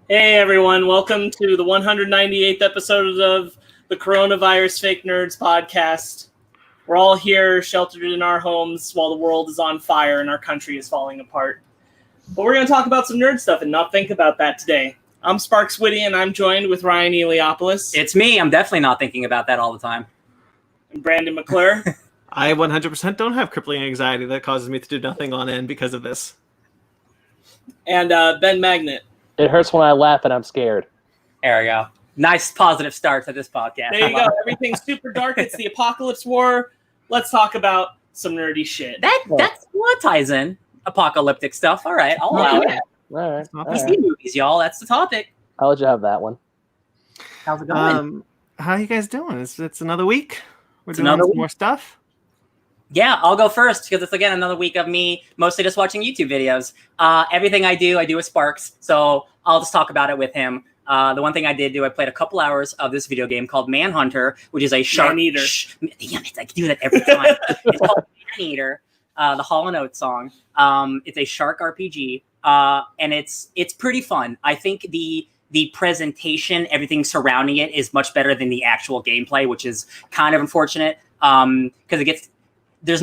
Hey everyone, welcome to the 198th episode of the Coronavirus Fake Nerds podcast. We're all here sheltered in our homes while the world is on fire and our country is falling apart. But we're going to talk about some nerd stuff and not think about that today. I'm Sparks Whitty and I'm joined with Ryan Eliopoulos. It's me. I'm definitely not thinking about that all the time. And Brandon McClure. I 100% don't have crippling anxiety that causes me to do nothing on end because of this. And Ben Magnet. It hurts when I laugh and I'm scared. There we go. Nice positive start to this podcast. There you go. Everything's super dark. It's the apocalypse war. Let's talk about some nerdy shit. That's what ties in. Apocalyptic stuff. All right. I'll allow it. All right. We see movies, y'all. That's the topic. I'll let you have that one. How's it going? How are you guys doing? It's another week. We're doing another some week. more stuff. Yeah, I'll go first because it's, again, another week of me mostly just watching YouTube videos. Everything I do with Sparks, so I'll just talk about it with him. The one thing I did do, I played a couple hours of this video game called Manhunter, which is a shark Maneater. Damn it, I do that every time. It's called Maneater, the Hall & Oates song. It's a shark RPG, and it's pretty fun. I think the presentation, everything surrounding it is much better than the actual gameplay, which is kind of unfortunate because it gets... There's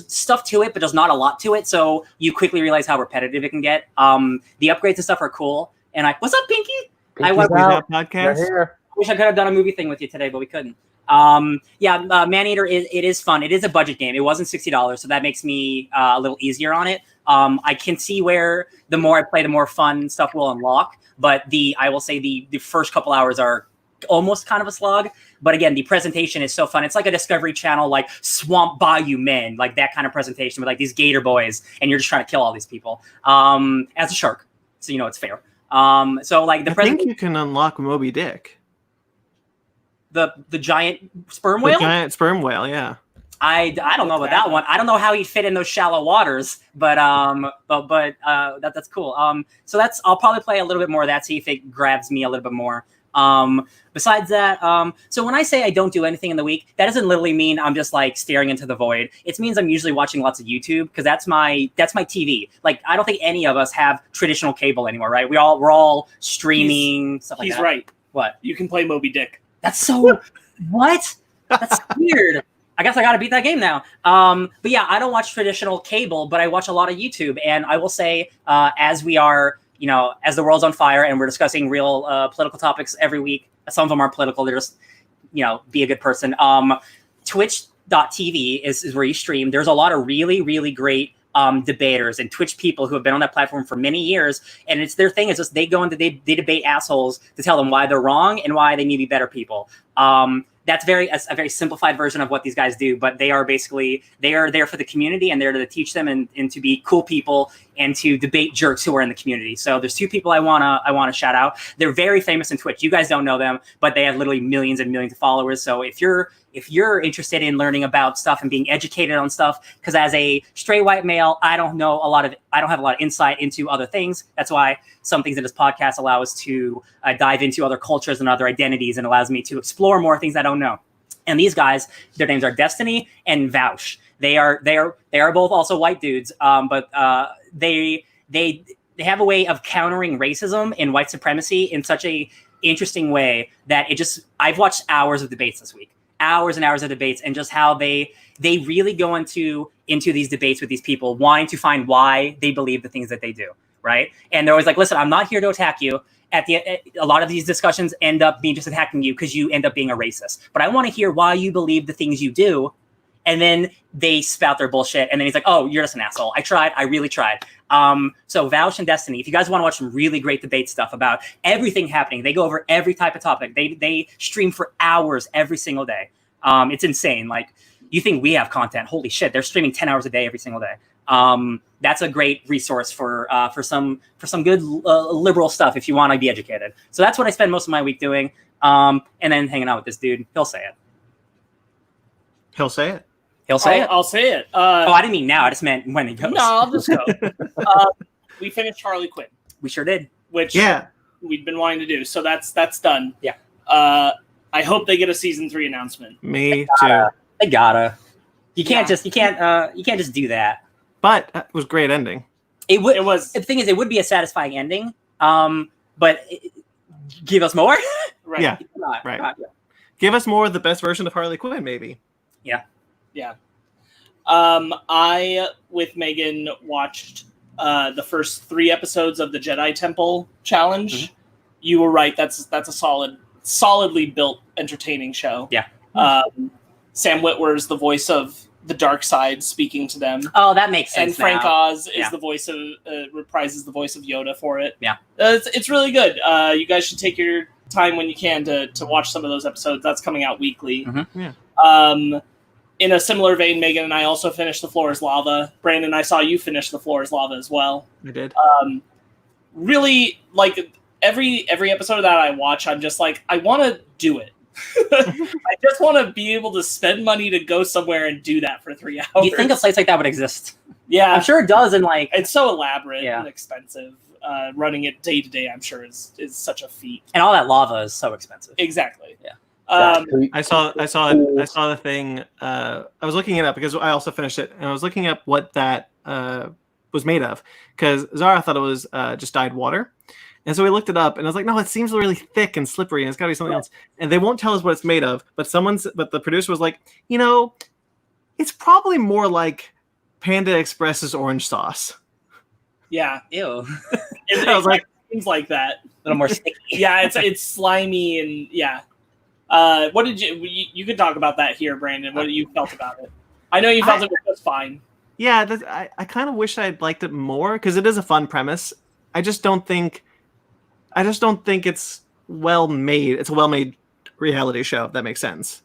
stuff to it, but there's not a lot to it. So you quickly realize how repetitive it can get. The upgrades and stuff are cool. And what's up, Pinky? Pinky's out. Podcast. We're here. Wish I could have done a movie thing with you today, but we couldn't. Maneater is fun. It is a budget game. It wasn't $60, so that makes me a little easier on it. I can see where the more I play, the more fun stuff will unlock. But I will say the first couple hours are almost kind of a slog. But again, the presentation is so fun. It's like a Discovery Channel, like Swamp Bayou Men, like that kind of presentation with like these gator boys, and you're just trying to kill all these people as a shark. So you know it's fair. So like the I think you can unlock Moby Dick. The giant sperm whale. The giant sperm whale, yeah. I don't know about that one. I don't know how he'd fit in those shallow waters, but that's cool. So I'll probably play a little bit more of that, see if it grabs me a little bit more. Besides that, so when I say I don't do anything in the week, that doesn't literally mean I'm just like staring into the void. It means I'm usually watching lots of YouTube because that's my TV. Like I don't think any of us have traditional cable anymore, right? We're all streaming stuff like that. He's right. What? You can play Moby Dick. That's so what? That's weird. I guess I got to beat that game now. But yeah, I don't watch traditional cable, but I watch a lot of YouTube, and I will say, as we are. As the world's on fire and we're discussing real political topics every week, some of them aren't political. They're just, be a good person. Twitch.tv is where you stream. There's a lot of really, really great debaters and Twitch people who have been on that platform for many years. And it's their thing is just they debate assholes to tell them why they're wrong and why they need to be better people. That's a very simplified version of what these guys do, but they are there for the community and they're to teach them and to be cool people and to debate jerks who are in the community. So there's two people I wanna shout out. They're very famous in Twitch. You guys don't know them, but they have literally millions and millions of followers. So if you're interested in learning about stuff and being educated on stuff, because as a straight white male, I don't have a lot of insight into other things. That's why some things in this podcast allow us to dive into other cultures and other identities and allows me to explore more things I don't know. And these guys, their names are Destiny and Vouch. They are both also white dudes, but they have a way of countering racism and white supremacy in such a interesting way that I've watched hours of debates this week. Hours and hours of debates, and just how they really go into these debates with these people, wanting to find why they believe the things that they do, right? And they're always like, listen, I'm not here to attack you. A lot of these discussions end up being just attacking you because you end up being a racist. But I want to hear why you believe the things you do. And then they spout their bullshit. And then he's like, oh, you're just an asshole. I really tried. So Vouch and Destiny, if you guys want to watch some really great debate stuff about everything happening, they go over every type of topic. They stream for hours every single day. It's insane. Like, you think we have content. Holy shit. They're streaming 10 hours a day every single day. That's a great resource for some good liberal stuff if you want to be educated. So that's what I spend most of my week doing. And then hanging out with this dude. He'll say it. He'll say it. He'll say it. I'll say it. I didn't mean now. I just meant when he goes. No, I'll just go. We finished Harley Quinn. We sure did. Which we'd been wanting to do. So that's done. Yeah. I hope they get a season 3 announcement. Me too. They gotta. You can't just do that. But it was a great ending. It was. The thing is, it would be a satisfying ending, But give us more. Right. Yeah. Not, Right. not- Give us more of the best version of Harley Quinn, maybe. Yeah. I, with Megan, watched the first 3 episodes of the Jedi Temple Challenge. Mm-hmm. You were right. That's a solidly built, entertaining show. Yeah. Sam Witwer's the voice of the dark side, speaking to them. Oh, that makes sense. And Frank now. Oz is Yeah. the voice of reprises the voice of Yoda for it. Yeah. It's really good. You guys should take your time when you can to watch some of those episodes. That's coming out weekly. Mm-hmm. Yeah. In a similar vein, Megan and I also finished The Floor is Lava. Brandon, I saw you finish The Floor is Lava as well. I did. Really, like every episode that I watch, I'm just like, I want to do it. I just want to be able to spend money to go somewhere and do that for 3 hours. You think a place like that would exist? Yeah, I'm sure it does. And like, it's so elaborate Yeah. and expensive. Running it day to day, I'm sure is such a feat. and all that lava is so expensive. Exactly. Yeah. I saw the thing. I was looking it up because I also finished it, and I was looking up what that was made of, because Zara thought it was just dyed water, and so we looked it up, and I was like, no, it seems really thick and slippery, and it's got to be something else. And they won't tell us what it's made of, but the producer was like, it's probably more like Panda Express's orange sauce. Yeah. Ew. It I was like, seems like that. A little more sticky. Yeah, it's slimy and yeah. What did you could talk about that here, Brandon? What you felt about it? I know you felt it was just fine. yeah, I kind of wish I'd liked it more, because it is a fun premise. I just don't think it's well made. It's a well made reality show, if that makes sense.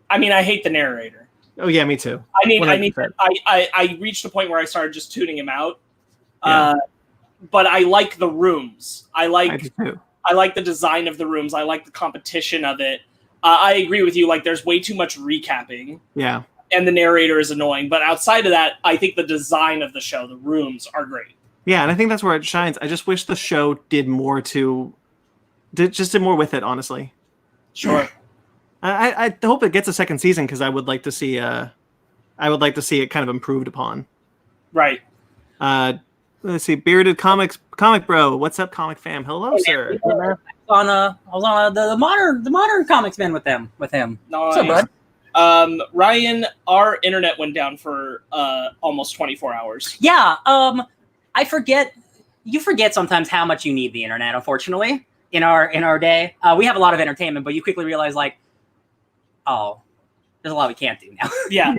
I mean, I hate the narrator. Oh yeah, me too. I reached a point where I started just tuning him out. Yeah. But I like the rooms. I I do too. like the design of the rooms. I like the competition of it. I agree with you. Like, there's way too much recapping, Yeah. and the narrator is annoying. But outside of that, I think the design of the show, the rooms, are great. Yeah, and I think that's where it shines. I just wish the show did more with it, honestly. Sure. I hope it gets a second season, because I would like to see it kind of improved upon. Right. Let's see, Bearded Comic Bro. What's up, comic fam? Hello, sir. I was on the modern comics man with him. Nice. So, bud. Ryan, our internet went down for almost 24 hours. Yeah. I forget. You forget sometimes how much you need the internet. Unfortunately, in our day, we have a lot of entertainment, but you quickly realize, like, oh, there's a lot we can't do now. Yeah.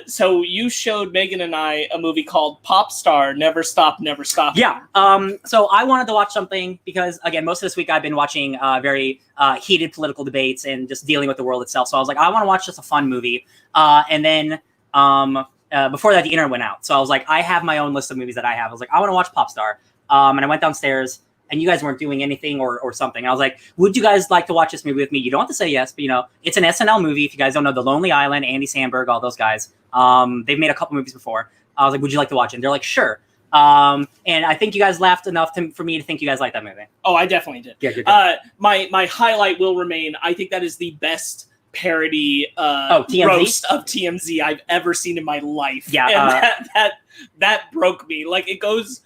So you showed Megan and I a movie called Pop Star, Never Stop, Never Stop. Yeah. So I wanted to watch something because, again, most of this week I've been watching very heated political debates and just dealing with the world itself. So I was like, I want to watch just a fun movie. And then before that, the internet went out. So I was like, I have my own list of movies that I have. I was like, I want to watch Pop Star. And I went downstairs, and you guys weren't doing anything or something. I was like, would you guys like to watch this movie with me? You don't have to say yes, but, it's an SNL movie. If you guys don't know, The Lonely Island, Andy Samberg, all those guys. They've made a couple movies before. I was like, would you like to watch it? And they're like, sure. And I think you guys laughed enough for me to think you guys liked that movie. Oh, I definitely did. Yeah, good. My highlight will remain, I think that is the best parody TMZ? roast of TMZ I've ever seen in my life. Yeah, and that broke me. Like, it goes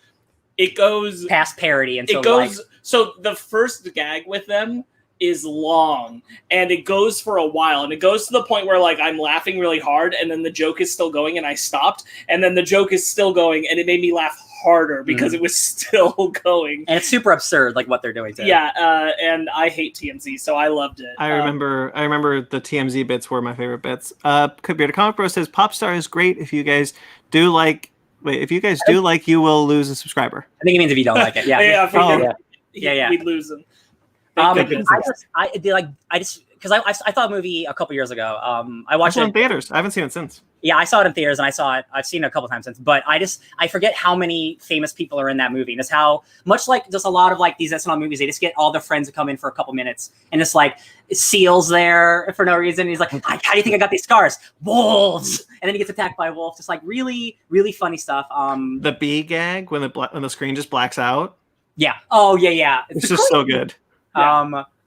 past parody, and so it goes. So the first gag with them is long, and it goes for a while, and it goes to the point where, like, I'm laughing really hard, and then the joke is still going, and I stopped, and then the joke is still going, and it made me laugh harder because it was still going. And it's super absurd, like what they're doing today. Yeah, and I hate TMZ, so I loved it. I remember the TMZ bits were my favorite bits. Bearded Comic Bro says Popstar is great if you guys do like. Wait, if you guys do like, you will lose a subscriber. I think it means if you don't like it. Yeah. Yeah. We'd lose them. I saw a movie a couple years ago. I watched it in theaters. I haven't seen it since. Yeah, I saw it in theaters, and I've seen it a couple times since. But I forget how many famous people are in that movie, and just how much, like, just a lot of, like, these SNL movies, they just get all their friends to come in for a couple minutes, and it's like Seal's there for no reason. He's like, how do you think I got these scars? Wolves, and then he gets attacked by a wolf. Just like really, really funny stuff. The bee gag when the screen just blacks out. Yeah. Oh yeah. It's just so good.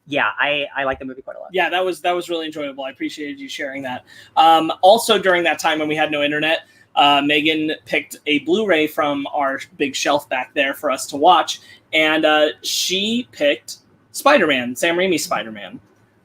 Yeah, I like the movie quite a lot. Yeah, that was really enjoyable. I appreciated you sharing that. Also, during that time when we had no internet, Megan picked a Blu-ray from our big shelf back there for us to watch, and she picked Spider-Man, Sam Raimi's Spider-Man,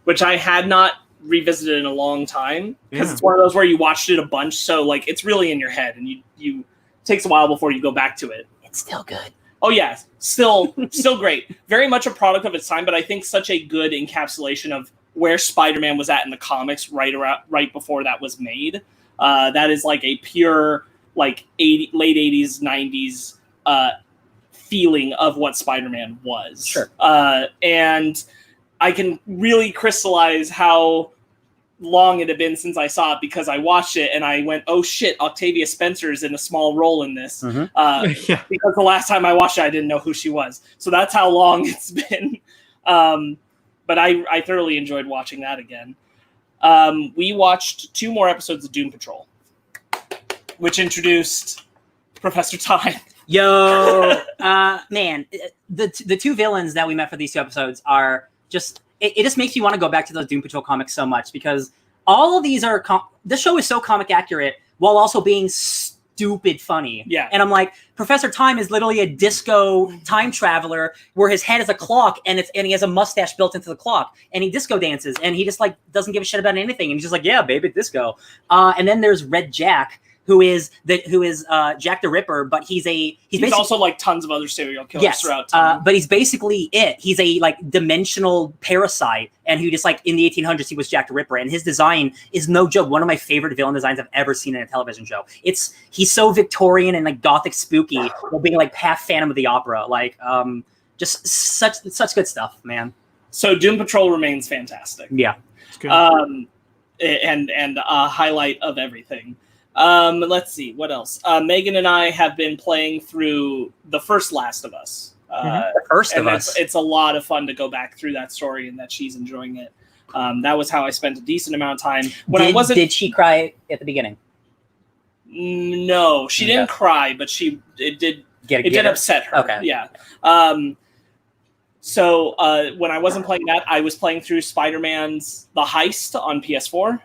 which I had not revisited in a long time, because it's one of those where you watched it a bunch, so like it's really in your head, and you it takes a while before you go back to it. It's still good. Oh yeah, still great. Very much a product of its time, but I think such a good encapsulation of where Spider-Man was at in the comics right before that was made. That is like a pure like late 80s, 90s feeling of what Spider-Man was. Sure. And I can really crystallize how long it had been since I saw it, because I watched it and I went, oh shit, Octavia Spencer's in a small role in this. Because the last time I watched it, I didn't know who she was. So that's how long it's been. But I thoroughly enjoyed watching that again. We watched 2 more episodes of Doom Patrol, which introduced Professor Time. Yo, man, the 2 villains that we met for these 2 episodes are just, it just makes you want to go back to those Doom Patrol comics so much, because all of these are, this show is so comic accurate while also being stupid funny. Yeah. And I'm like, Professor Time is literally a disco time traveler where his head is a clock and he has a mustache built into the clock, and he disco dances, and he just like doesn't give a shit about anything. And he's just like, yeah, baby, disco. And then there's Red Jack, who is Jack the Ripper, but he's also like tons of other serial killers throughout time. But he's basically it. He's a like dimensional parasite, and who just like in the 1800s he was Jack the Ripper, and his design is no joke. One of my favorite villain designs I've ever seen in a television show. He's so Victorian and like gothic spooky, while being like half Phantom of the Opera. Like just such good stuff, man. So Doom Patrol remains fantastic. Yeah, it's good. And a highlight of everything. Let's see, what else? Megan and I have been playing through the first Last of Us. The First of Us. It's a lot of fun to go back through that story, and that she's enjoying it. That was how I spent a decent amount of time. Did she cry at the beginning? No, she didn't cry, but it did upset her. Okay. Yeah. So when I wasn't playing that, I was playing through Spider-Man's The Heist on PS4.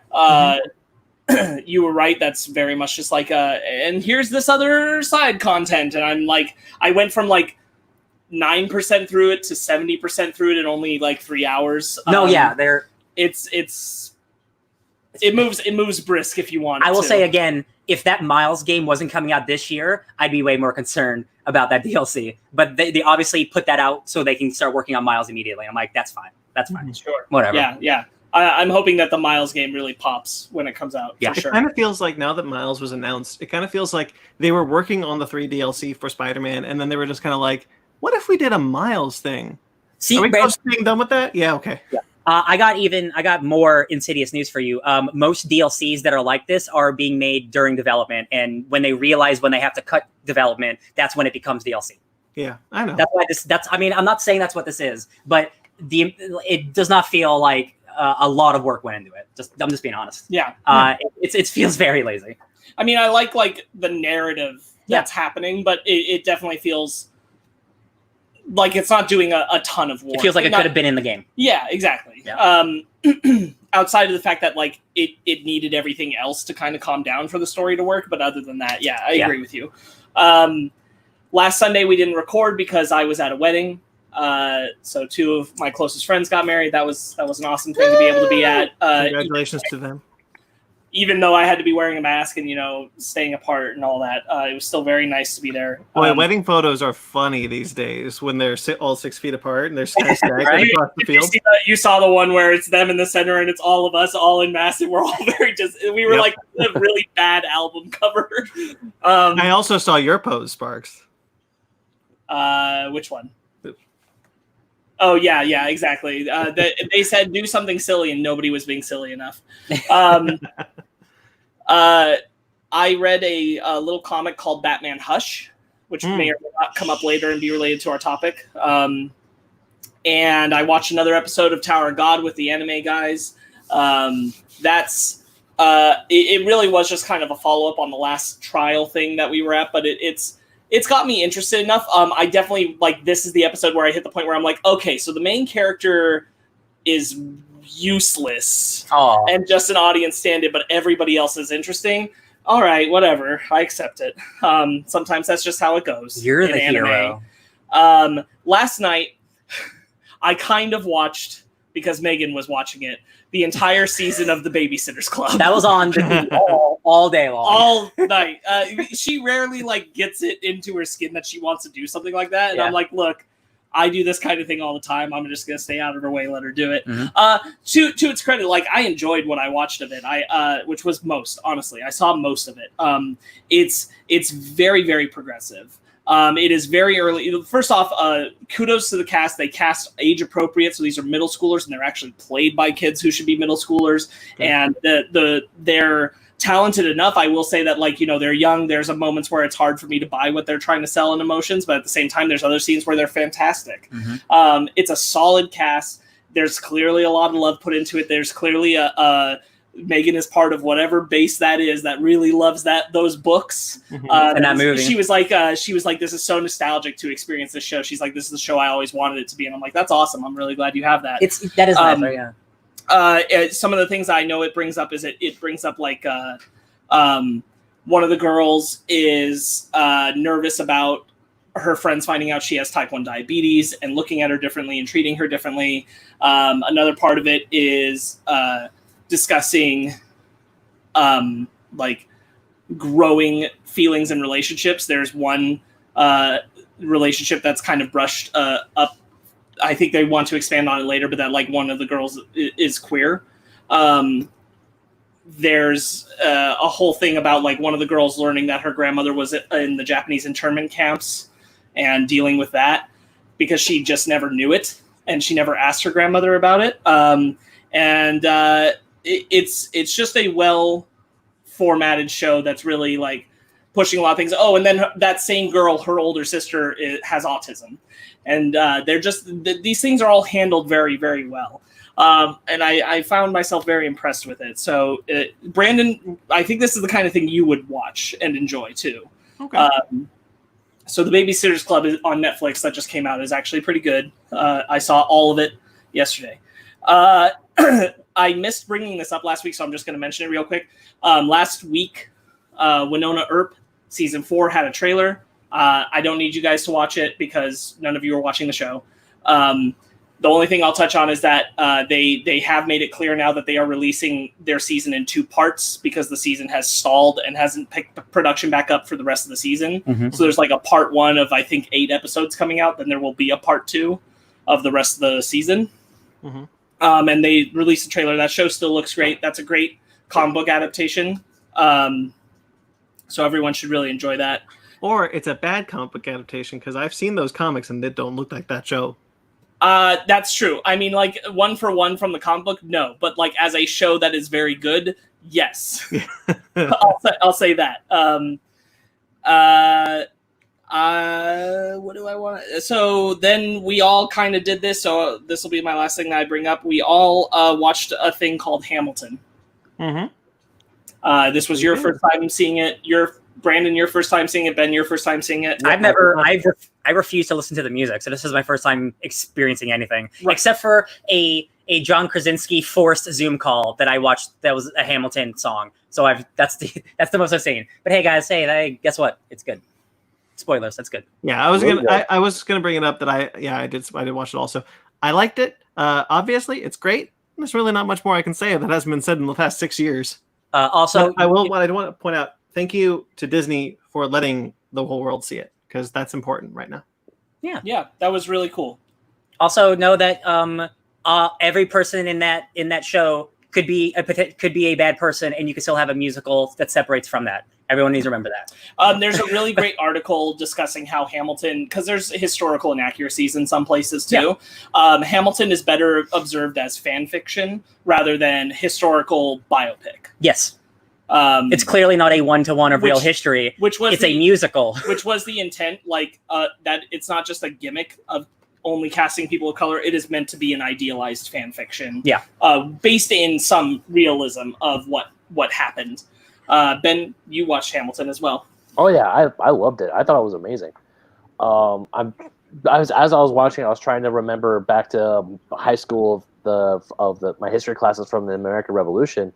You were right. That's very much just like and here's this other side content, and I'm like, I went from like 9% through it to 70% through it in only like 3 hours. It moves brisk if you want. I will say again, if that Miles game wasn't coming out this year, I'd be way more concerned about that DLC. But they obviously put that out so they can start working on Miles immediately. I'm like, that's fine. That's fine. Sure. Whatever. Yeah. I'm hoping that the Miles game really pops when it comes out. Yeah, for sure. It kind of feels like now that Miles was announced, it kind of feels like they were working on the 3 DLC for Spider-Man, and then they were just kind of like, what if we did a Miles thing? See, are we close to being done with that? Yeah, okay. Yeah. I got more insidious news for you. Most DLCs that are like this are being made during development, and when they realize when they have to cut development, that's when it becomes DLC. Yeah, I know. That's why I mean, I'm not saying that's what this is, but it does not feel like a lot of work went into it. I'm just being honest. Yeah. It feels very lazy. I mean, I like the narrative that's happening, but it definitely feels like it's not doing a ton of work. It feels like it could have been in the game. Yeah, exactly. Yeah. Outside of the fact that like it needed everything else to kind of calm down for the story to work, but other than that, I agree with you. Last Sunday we didn't record because I was at a wedding. So 2 of my closest friends got married. That was an awesome thing to be able to be at. Congratulations to them. Even though I had to be wearing a mask and, staying apart and all that, it was still very nice to be there. Boy, wedding photos are funny these days when they're all 6 feet apart and they're kind of stacked across the field. You saw the one where it's them in the center and it's all of us all in masks and we're all we were like a really bad album cover. I also saw your pose, Sparks. Which one? Oh, yeah, exactly. They said do something silly, and nobody was being silly enough. I read a little comic called Batman Hush, which may or may not come up later and be related to our topic. And I watched another episode of Tower of God with the anime guys. It really was just kind of a follow-up on the last trial thing that we were at, but it's got me interested enough. I definitely this is the episode where I hit the point where I'm like, okay, so the main character is useless and just an audience stand-in, but everybody else is interesting. All right, whatever. I accept it. Sometimes that's just how it goes. You're in the anime. hero. Last night, I kind of watched, because Megan was watching it, the entire season of The Babysitter's Club. That was on the TV all day long. All night. She rarely gets it into her skin that she wants to do something like that. And Yeah. I'm like, look, I do this kind of thing all the time. I'm just going to stay out of her way, let her do it. Mm-hmm. To its credit, I enjoyed what I watched of it. Which was most, honestly. I saw most of it. It's very, very progressive. It is very early. First off, kudos to the cast. They cast age appropriate, so these are middle schoolers, and they're actually played by kids who should be middle schoolers. Okay. And they're talented enough. I will say that, they're young. There's moments where it's hard for me to buy what they're trying to sell in emotions, but at the same time, there's other scenes where they're fantastic. Mm-hmm. It's a solid cast. There's clearly a lot of love put into it. There's clearly Megan is part of whatever base that is that really loves those books. Mm-hmm. And that movie. She was like, this is so nostalgic to experience this show. She's like, this is the show I always wanted it to be. And I'm like, that's awesome. I'm really glad you have that. That is nice, right? Yeah. Some of the things I know it brings up is it brings up one of the girls is nervous about her friends finding out she has type 1 diabetes and looking at her differently and treating her differently. Another part of it is discussing growing feelings and relationships. There's one relationship that's kind of brushed up. I think they want to expand on it later, but that one of the girls is queer. There's a whole thing about one of the girls learning that her grandmother was in the Japanese internment camps and dealing with that because she just never knew it and she never asked her grandmother about it. It's just a well formatted show that's really pushing a lot of things. Oh, and then that same girl, her older sister, has autism, and they're just these things are all handled very, very well. And I found myself very impressed with it. So, Brandon, I think this is the kind of thing you would watch and enjoy too. Okay. So the Babysitter's Club is on Netflix that just came out is actually pretty good. I saw all of it yesterday. I missed bringing this up last week, so I'm just going to mention it real quick. Last week, Winona Earp season 4 had a trailer. I don't need you guys to watch it because none of you are watching the show. The only thing I'll touch on is that they have made it clear now that they are releasing their season in 2 parts because the season has stalled and hasn't picked production back up for the rest of the season. Mm-hmm. So there's a part 1 of, I think, 8 episodes coming out. Then there will be a part 2 of the rest of the season. Mm-hmm. And they released a trailer. That show still looks great. That's a great comic book adaptation. So everyone should really enjoy that. Or it's a bad comic book adaptation because I've seen those comics and they don't look like that show. That's true. I mean, one for one from the comic book, no. But as a show that is very good, yes. I'll say that. What do I want? So then we all kind of did this. So this will be my last thing that I bring up. We all watched a thing called Hamilton. Mm-hmm. This was your first time seeing it. Brandon, your first time seeing it. Ben, your first time seeing it. I refuse to listen to the music, so this is my first time experiencing anything, except for a John Krasinski forced Zoom call that I watched. That was a Hamilton song. So that's the most I've seen. But hey, guys, guess what? It's good. Spoilers. That's good. Yeah, I was gonna bring it up that I did watch it also. I liked it. Obviously, it's great. There's really not much more I can say that hasn't been said in the past 6 years. Also, I want to point out. Thank you to Disney for letting the whole world see it because that's important right now. Yeah, that was really cool. Also, know that every person in that show could be a bad person, and you can still have a musical that separates from that. Everyone needs to remember that. There's a really great article discussing how Hamilton, because there's historical inaccuracies in some places too. Yeah. Hamilton is better observed as fan fiction rather than historical biopic. Yes. It's clearly not a one-to-one of real history. It's a musical. Which was the intent, that it's not just a gimmick of only casting people of color. It is meant to be an idealized fan fiction. Yeah. Based in some realism of what happened. Ben, you watched Hamilton as well. Oh yeah, I loved it. I thought it was amazing. As I was watching, I was trying to remember back to high school of my history classes from the American Revolution.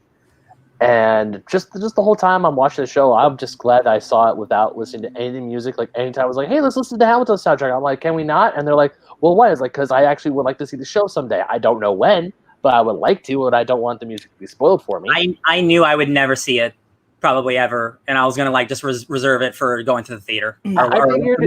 And just the whole time I'm watching the show, I'm just glad I saw it without listening to any music. Like anytime I was like, hey, let's listen to Hamilton's soundtrack. I'm like, can we not? And they're like, well, why? It's like, because I actually would like to see the show someday. I don't know when, but I would like to, and I don't want the music to be spoiled for me. I knew I would never see it, probably ever, and I was gonna like just reserve it for going to the theater. I figured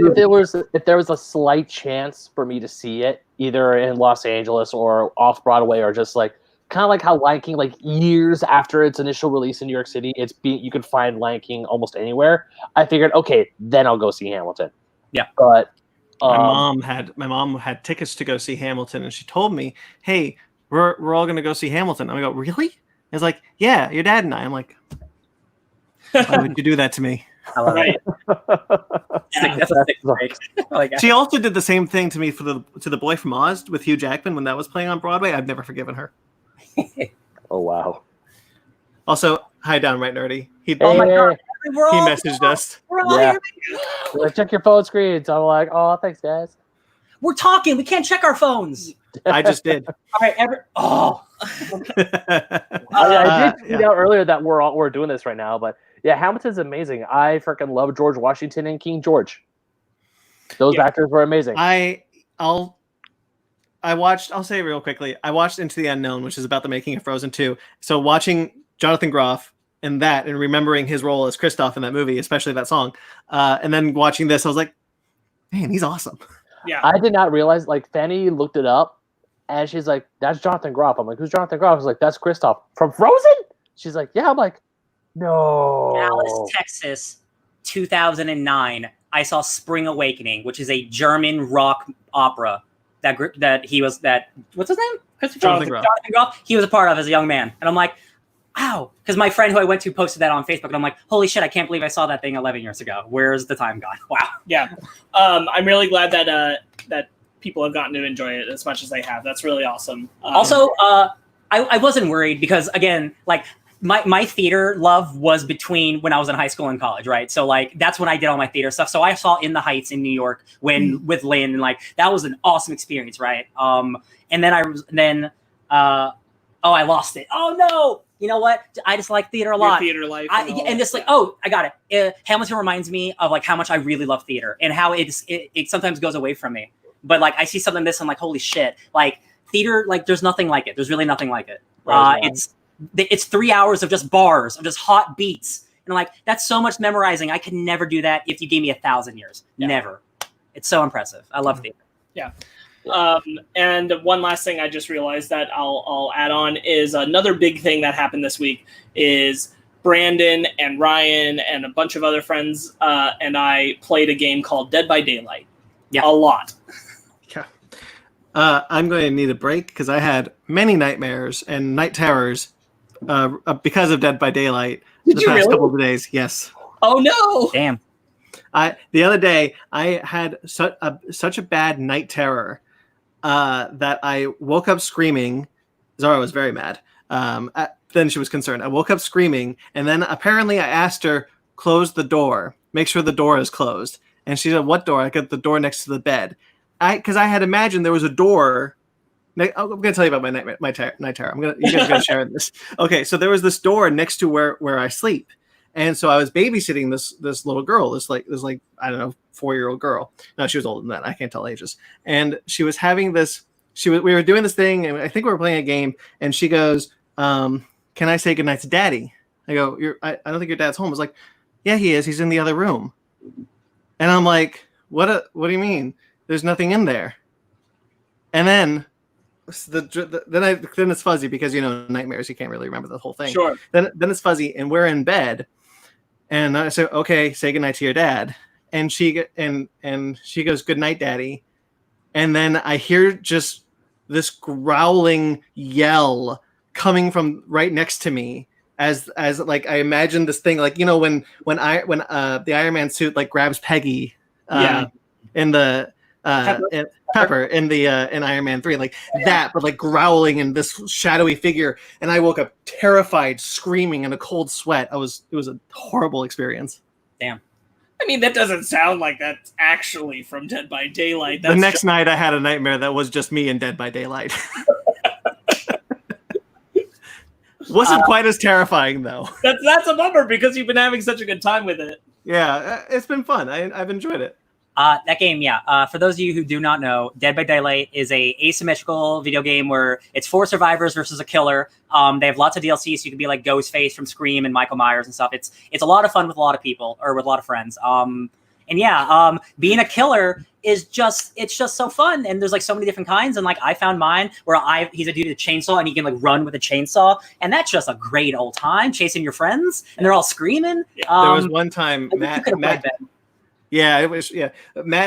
if there was a slight chance for me to see it, either in Los Angeles or off Broadway, or just like kind of like how Lion King, like years after its initial release in New York City, you could find Lion King almost anywhere. I figured, okay, then I'll go see Hamilton. Yeah, but my mom had tickets to go see Hamilton, and she told me, "Hey, we're all gonna go see Hamilton." I'm like, "Really?" It's like, "Yeah, your dad and I." I'm like, "Why would you do that to me?" I love it. That's a sick break. Like, she also did the same thing to me to the Boy from Oz with Hugh Jackman when that was playing on Broadway. I've never forgiven her. Oh wow! Also, hi, Downright Nerdy. Oh my god! He messaged us. We're all Yeah. here. Like, check your phone screens. I'm like, oh, thanks, guys. We're talking. We can't check our phones. I just did. All right, I did tweet out earlier that we're doing this right now, but yeah, Hamilton's amazing. I freaking love George Washington and King George. Those actors were amazing. I'll say it real quickly. I watched Into the Unknown, which is about the making of Frozen 2. So watching Jonathan Groff in that and remembering his role as Kristoff in that movie, especially that song, and then watching this, I was like, man, he's awesome. Yeah. I did not realize, like, Fanny looked it up, and she's like, that's Jonathan Groff. I'm like, who's Jonathan Groff? I was like, that's Kristoff. From Frozen? She's like, yeah. I'm like, no. Dallas, Texas, 2009. I saw Spring Awakening, which is a German rock opera what's his name? Jonathan Groff. Jonathan Groff. He was a part of as a young man, and I'm like, wow, because my friend who I went to posted that on Facebook, and I'm like, holy shit, I can't believe I saw that thing 11 years ago. Where's the time gone? Wow. Yeah. I'm really glad that people have gotten to enjoy it as much as they have. That's really awesome. Also, I wasn't worried because, again, like, my theater love was between when I was in high school and college, right? So like that's when I did all my theater stuff. So I saw In the Heights in New York with Lynn, and like that was an awesome experience, right? And then I lost it. Oh no! You know what? I just like theater a lot. Theater life, and just like, oh, I got it. Hamilton reminds me of like how much I really love theater and how it sometimes goes away from me. But like I see something this, I'm like, holy shit! Like theater, like there's nothing like it. There's really nothing like it. It's 3 hours of just bars, of just hot beats. And like, that's so much memorizing. I could never do that if you gave me 1,000 years. Yeah. Never. It's so impressive. I love theater. Yeah. And one last thing I just realized that I'll add on is another big thing that happened this week is Brandon and Ryan and a bunch of other friends and I played a game called Dead by Daylight. Yeah. A lot. Yeah. I'm going to need a break because I had many nightmares and night terrors because of Dead by Daylight the past couple of days. Yes. Oh no! Damn. The other day I had such a bad night terror that I woke up screaming. Zara was very mad. Then she was concerned. I woke up screaming, and then apparently I asked her, close the door, make sure the door is closed. And she said, what door? I got the door next to the bed. Because I had imagined there was a door. I'm going to tell you about my night terror. You guys are going to share this. Okay, so there was this door next to where I sleep, and so I was babysitting this little girl, this I don't know, 4-year-old girl. No, she was older than that. I can't tell ages. And she was having this. We were doing this thing, and I think we were playing a game. And she goes, "Can I say goodnight to Daddy?" I go, I don't think your dad's home. I was like, "Yeah, he is. He's in the other room." And I'm like, "What do you mean? There's nothing in there." And then. Then it's fuzzy because nightmares, you can't really remember the whole thing. Sure. Then it's fuzzy, and we're in bed, and I said, "Okay, say goodnight to your dad." And she goes, "Good night, Daddy." And then I hear just this growling yell coming from right next to me, as like I imagine this thing, like when the Iron Man suit like grabs Peggy, in the. Pepper in Iron Man 3, like that, but like growling in this shadowy figure, and I woke up terrified, screaming in a cold sweat. It was a horrible experience. Damn. I mean, that doesn't sound like that's actually from Dead by Daylight. The next night, I had a nightmare that was just me in Dead by Daylight. Wasn't quite as terrifying though. That's a bummer because you've been having such a good time with it. Yeah, it's been fun. I've enjoyed it. That game, yeah. For those of you who do not know, Dead by Daylight is a asymmetrical video game where it's 4 survivors versus a killer. They have lots of DLC, so you can be like Ghostface from Scream and Michael Myers and stuff. It's a lot of fun with a lot of people or with a lot of friends. Being a killer is just so fun, and there's like so many different kinds. And like I found mine where he's a dude with a chainsaw and he can like run with a chainsaw, and that's just a great old time chasing your friends, and they're all screaming. There was one time Matt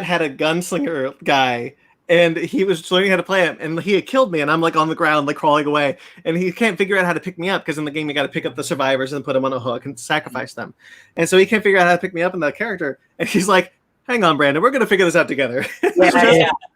had a gunslinger guy, and he was learning how to play him, and he had killed me, and I'm like on the ground, like crawling away, and he can't figure out how to pick me up because in the game you got to pick up the survivors and put them on a hook and sacrifice them, and so he can't figure out how to pick me up in that character, and he's like, "Hang on, Brandon, we're gonna figure this out together."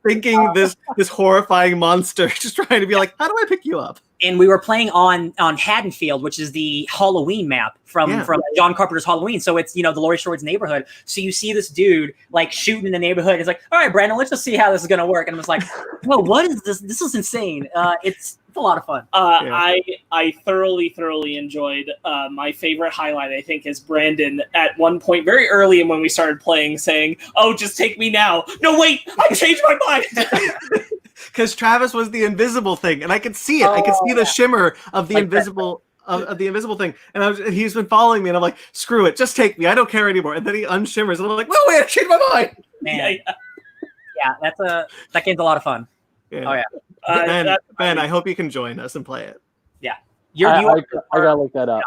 Thinking this horrifying monster, just trying to be like, "How do I pick you up?" And we were playing on Haddonfield, which is the Halloween map from John Carpenter's Halloween. So it's, the Laurie Strode's neighborhood. So you see this dude like shooting in the neighborhood. He's like, "All right, Brandon, let's just see how this is going to work." And I was like, "Whoa, what is this? This is insane." It's a lot of fun. I thoroughly enjoyed my favorite highlight, I think, is Brandon at one point very early when we started playing saying, "Oh, just take me now." No, wait, I changed my mind. Because Travis was the invisible thing, and I could see it. I could see the shimmer of the invisible of the invisible thing, and he's been following me, and I'm like, "Screw it, just take me. I don't care anymore." And then he unshimmers, and I'm like, "No, wait, I changed my mind." Man, that game's a lot of fun. Yeah. Oh yeah, Ben, I hope you can join us and play it. Yeah, I gotta look that up.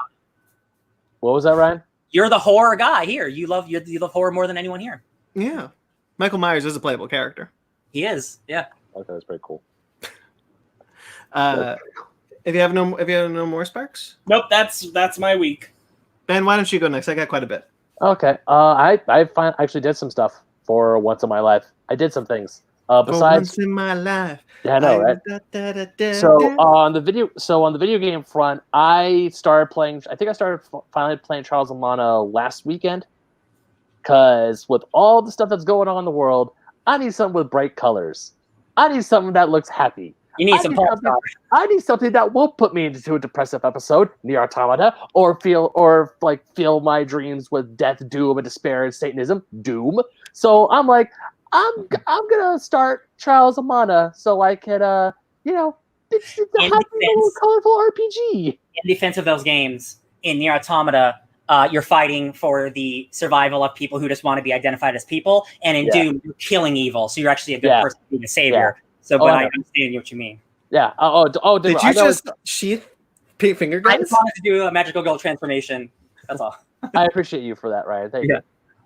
What was that, Ryan? You're the horror guy here. You love horror more than anyone here. Yeah, Michael Myers is a playable character. He is. Yeah. Okay, that's pretty cool. If you have no more Sparks? Nope, that's my week. Ben, why don't you go next? I got quite a bit. Okay. I actually did some stuff for once in my life. I did some things. Besides, for once in my life. Yeah, I know, right? So on the video game front, I started finally playing Charles & Lana last weekend. Because with all the stuff that's going on in the world, I need something with bright colors. I need something that looks happy. You need some I need something that won't put me into a depressive episode, Nier Automata, or fill my dreams with death, doom, and despair and Satanism, Doom. So I'm like, I'm gonna start Trials of Mana so I can have a little colorful RPG. In defense of those games, in Nier Automata, you're fighting for the survival of people who just want to be identified as people, and in Doom, you're killing evil, so you're actually a good person being a savior. Yeah. So, but I understand what you mean. Yeah. Did you just sheath finger guns? I just wanted to do a magical girl transformation. That's all. I appreciate you for that, Ryan. Thank you.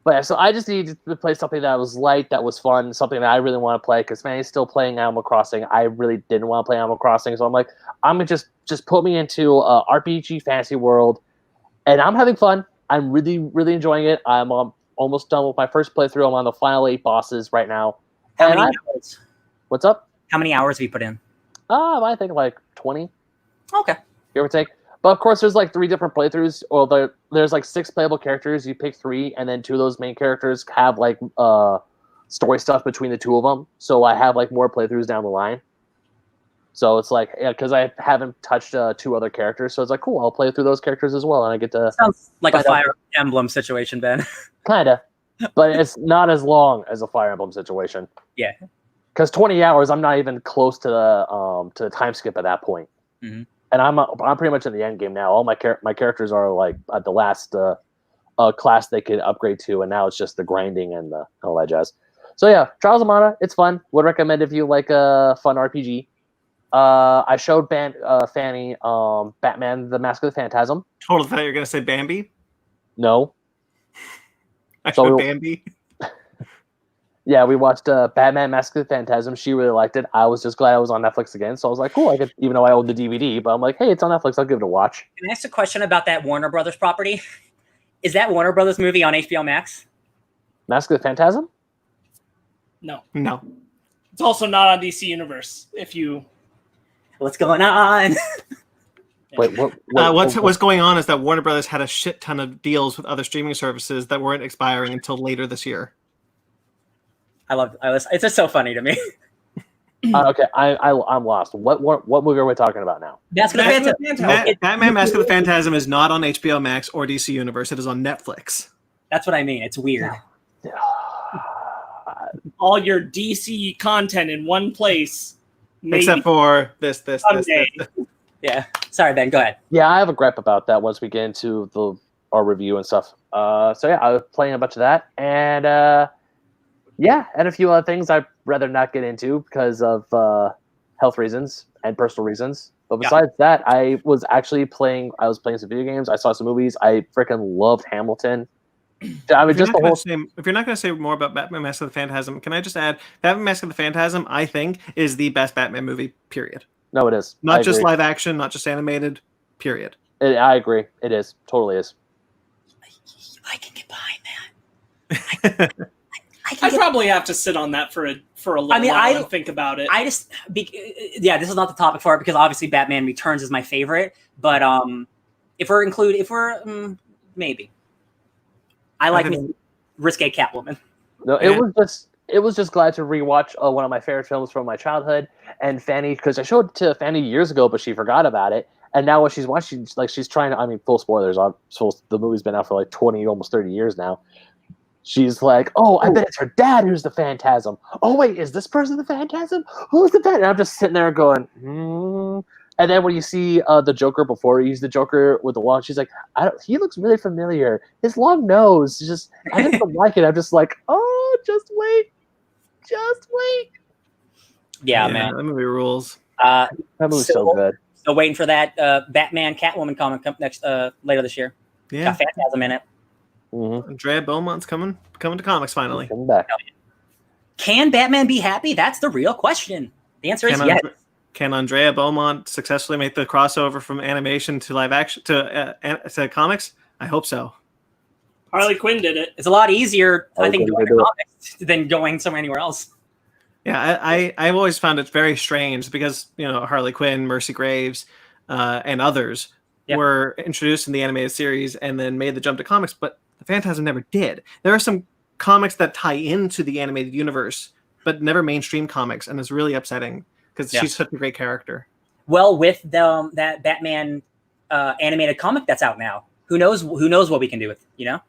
But yeah, so I just needed to play something that was light, that was fun, something that I really want to play. Because Manny's still playing Animal Crossing. I really didn't want to play Animal Crossing, so I'm like, I'm gonna just put me into a RPG fantasy world, and I'm having fun. I'm really enjoying it. I'm almost done with my first playthrough. I'm on the final 8 bosses right now. How many hours? What's up? How many hours have you put in? I think like 20. Okay. Give or take. But of course, there's like 3 different playthroughs. Or there's like 6 playable characters. You pick 3, and then 2 of those main characters have like story stuff between the 2 of them. So I have like more playthroughs down the line. So it's like, because I haven't touched 2 other characters, so it's like, cool, I'll play through those characters as well, and I get to... Sounds like a Fire Emblem situation, Ben. Kinda. But it's not as long as a Fire Emblem situation. Yeah. Because 20 hours, I'm not even close to the time skip at that point. Mm-hmm. And I'm pretty much in the end game now. All my characters are like at the last class they could upgrade to, and now it's just the grinding and all that jazz. So yeah, Trials of Mana, it's fun. Would recommend if you like a fun RPG. I showed Fanny Batman: The Mask of the Phantasm. Totally thought you were gonna say Bambi. No. I showed Bambi. Yeah, we watched Batman: Mask of the Phantasm. She really liked it. I was just glad I was on Netflix again, so I was like, cool. I could, even though I own the DVD, but I'm like, hey, it's on Netflix. I'll give it a watch. Can I ask a question about that Warner Brothers property? Is that Warner Brothers movie on HBO Max? Mask of the Phantasm? No. It's also not on DC Universe. What's going on? Wait, what's going on is that Warner Brothers had a shit ton of deals with other streaming services that weren't expiring until later this year. It's just so funny to me. Okay, I'm lost. What movie are we talking about now? That's the Mask of Phantasm. the Phantasm. Batman Mask of the Phantasm is not on HBO Max or DC Universe. It is on Netflix. That's what I mean. It's weird. All your DC content in one place. Maybe. Except for this. Someday. Yeah. Sorry, Ben. Go ahead. Yeah, I have a gripe about that once we get into our review and stuff. So yeah, I was playing a bunch of that, and and a few other things I'd rather not get into because of health reasons and personal reasons. But besides that, I was playing some video games. I saw some movies. I freaking loved Hamilton. I mean, if you're not going to say more about Batman Mask of the Phantasm, can I just add, Batman Mask of the Phantasm, I think, is the best Batman movie, period. No, it is. Not just live action, not just animated, period. I agree. It is. Totally is. I can get behind that. I probably have to sit on that for a little while and think about it. This is not the topic for it because obviously Batman Returns is my favorite. But maybe. I like risque Catwoman. No, it was just glad to rewatch one of my favorite films from my childhood, and Fanny, because I showed it to Fanny years ago, but she forgot about it, and now when she's watching, like, she's trying to. I mean, full spoilers. The movie's been out for like 20, almost 30 years now. She's like, "Oh, I bet it's her dad who's the Phantasm. Oh wait, is this person the Phantasm? Who's the Phantasm?" And I'm just sitting there going, And then when you see the Joker before he's the Joker with the long, she's like, he looks really familiar. His long nose, I just don't like it. I'm just like, oh, just wait. Yeah, man. That movie rules. That movie's so good. Still waiting for that Batman Catwoman comic next later this year. Yeah, got Phantasm in it. Mm-hmm. Andrea Beaumont's coming to comics finally. Coming back. Can Batman be happy? That's the real question. The answer is yes. Can Andrea Beaumont successfully make the crossover from animation to live action to comics? I hope so. Harley Quinn did it. It's a lot easier, I think, doing comics than going somewhere anywhere else. Yeah, I've always found it very strange because, Harley Quinn, Mercy Graves, and others were introduced in the animated series and then made the jump to comics, but the Phantasm never did. There are some comics that tie into the animated universe, but never mainstream comics, and it's really upsetting because she's such a great character. Well, with that Batman animated comic that's out now, who knows what we can do with it,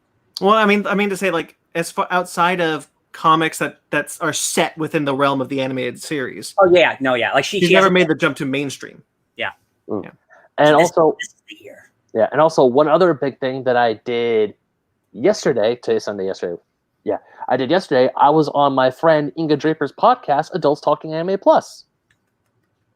Well, I mean to say, like, as far outside of comics that are set within the realm of the animated series. Oh yeah, no, yeah, like she's never made the jump to mainstream. Yeah. Yeah. And so also, this is the year. Yeah, and also one other big thing that I did yesterday. Today's Sunday. Yesterday. Yeah, I did yesterday. I was on my friend Inga Draper's podcast, Adults Talking Anime Plus.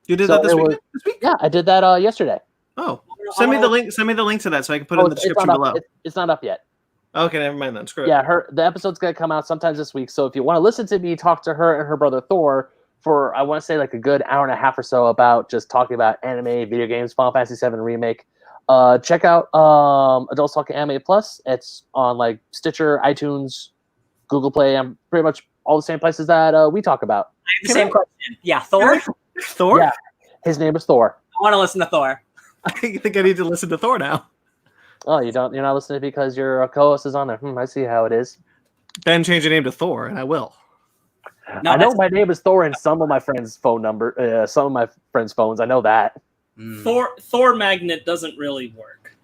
You did that this week? Yeah, I did that yesterday. Oh, send me the link. Send me the link to that so I can put it in the description below. It's not up yet. Okay, never mind then. Screw it. Yeah, the episode's gonna come out sometimes this week. So if you want to listen to me talk to her and her brother Thor for, I want to say, like a good hour and a half or so about just talking about anime, video games, Final Fantasy VII Remake, check out Adults Talking Anime Plus. It's on like Stitcher, iTunes, Google Play. I'm pretty much all the same places that we talk about. I have the same question. Yeah, Thor. Thor? Yeah, his name is Thor. I want to listen to Thor. I think I need to listen to Thor now. Oh, you don't? You're not listening because your co-host is on there. I see how it is. Ben, change your name to Thor, and I will. No, I know my name is Thor in some of my friends' phone number, some of my friends' phones. I know that. Thor Magnet doesn't really work.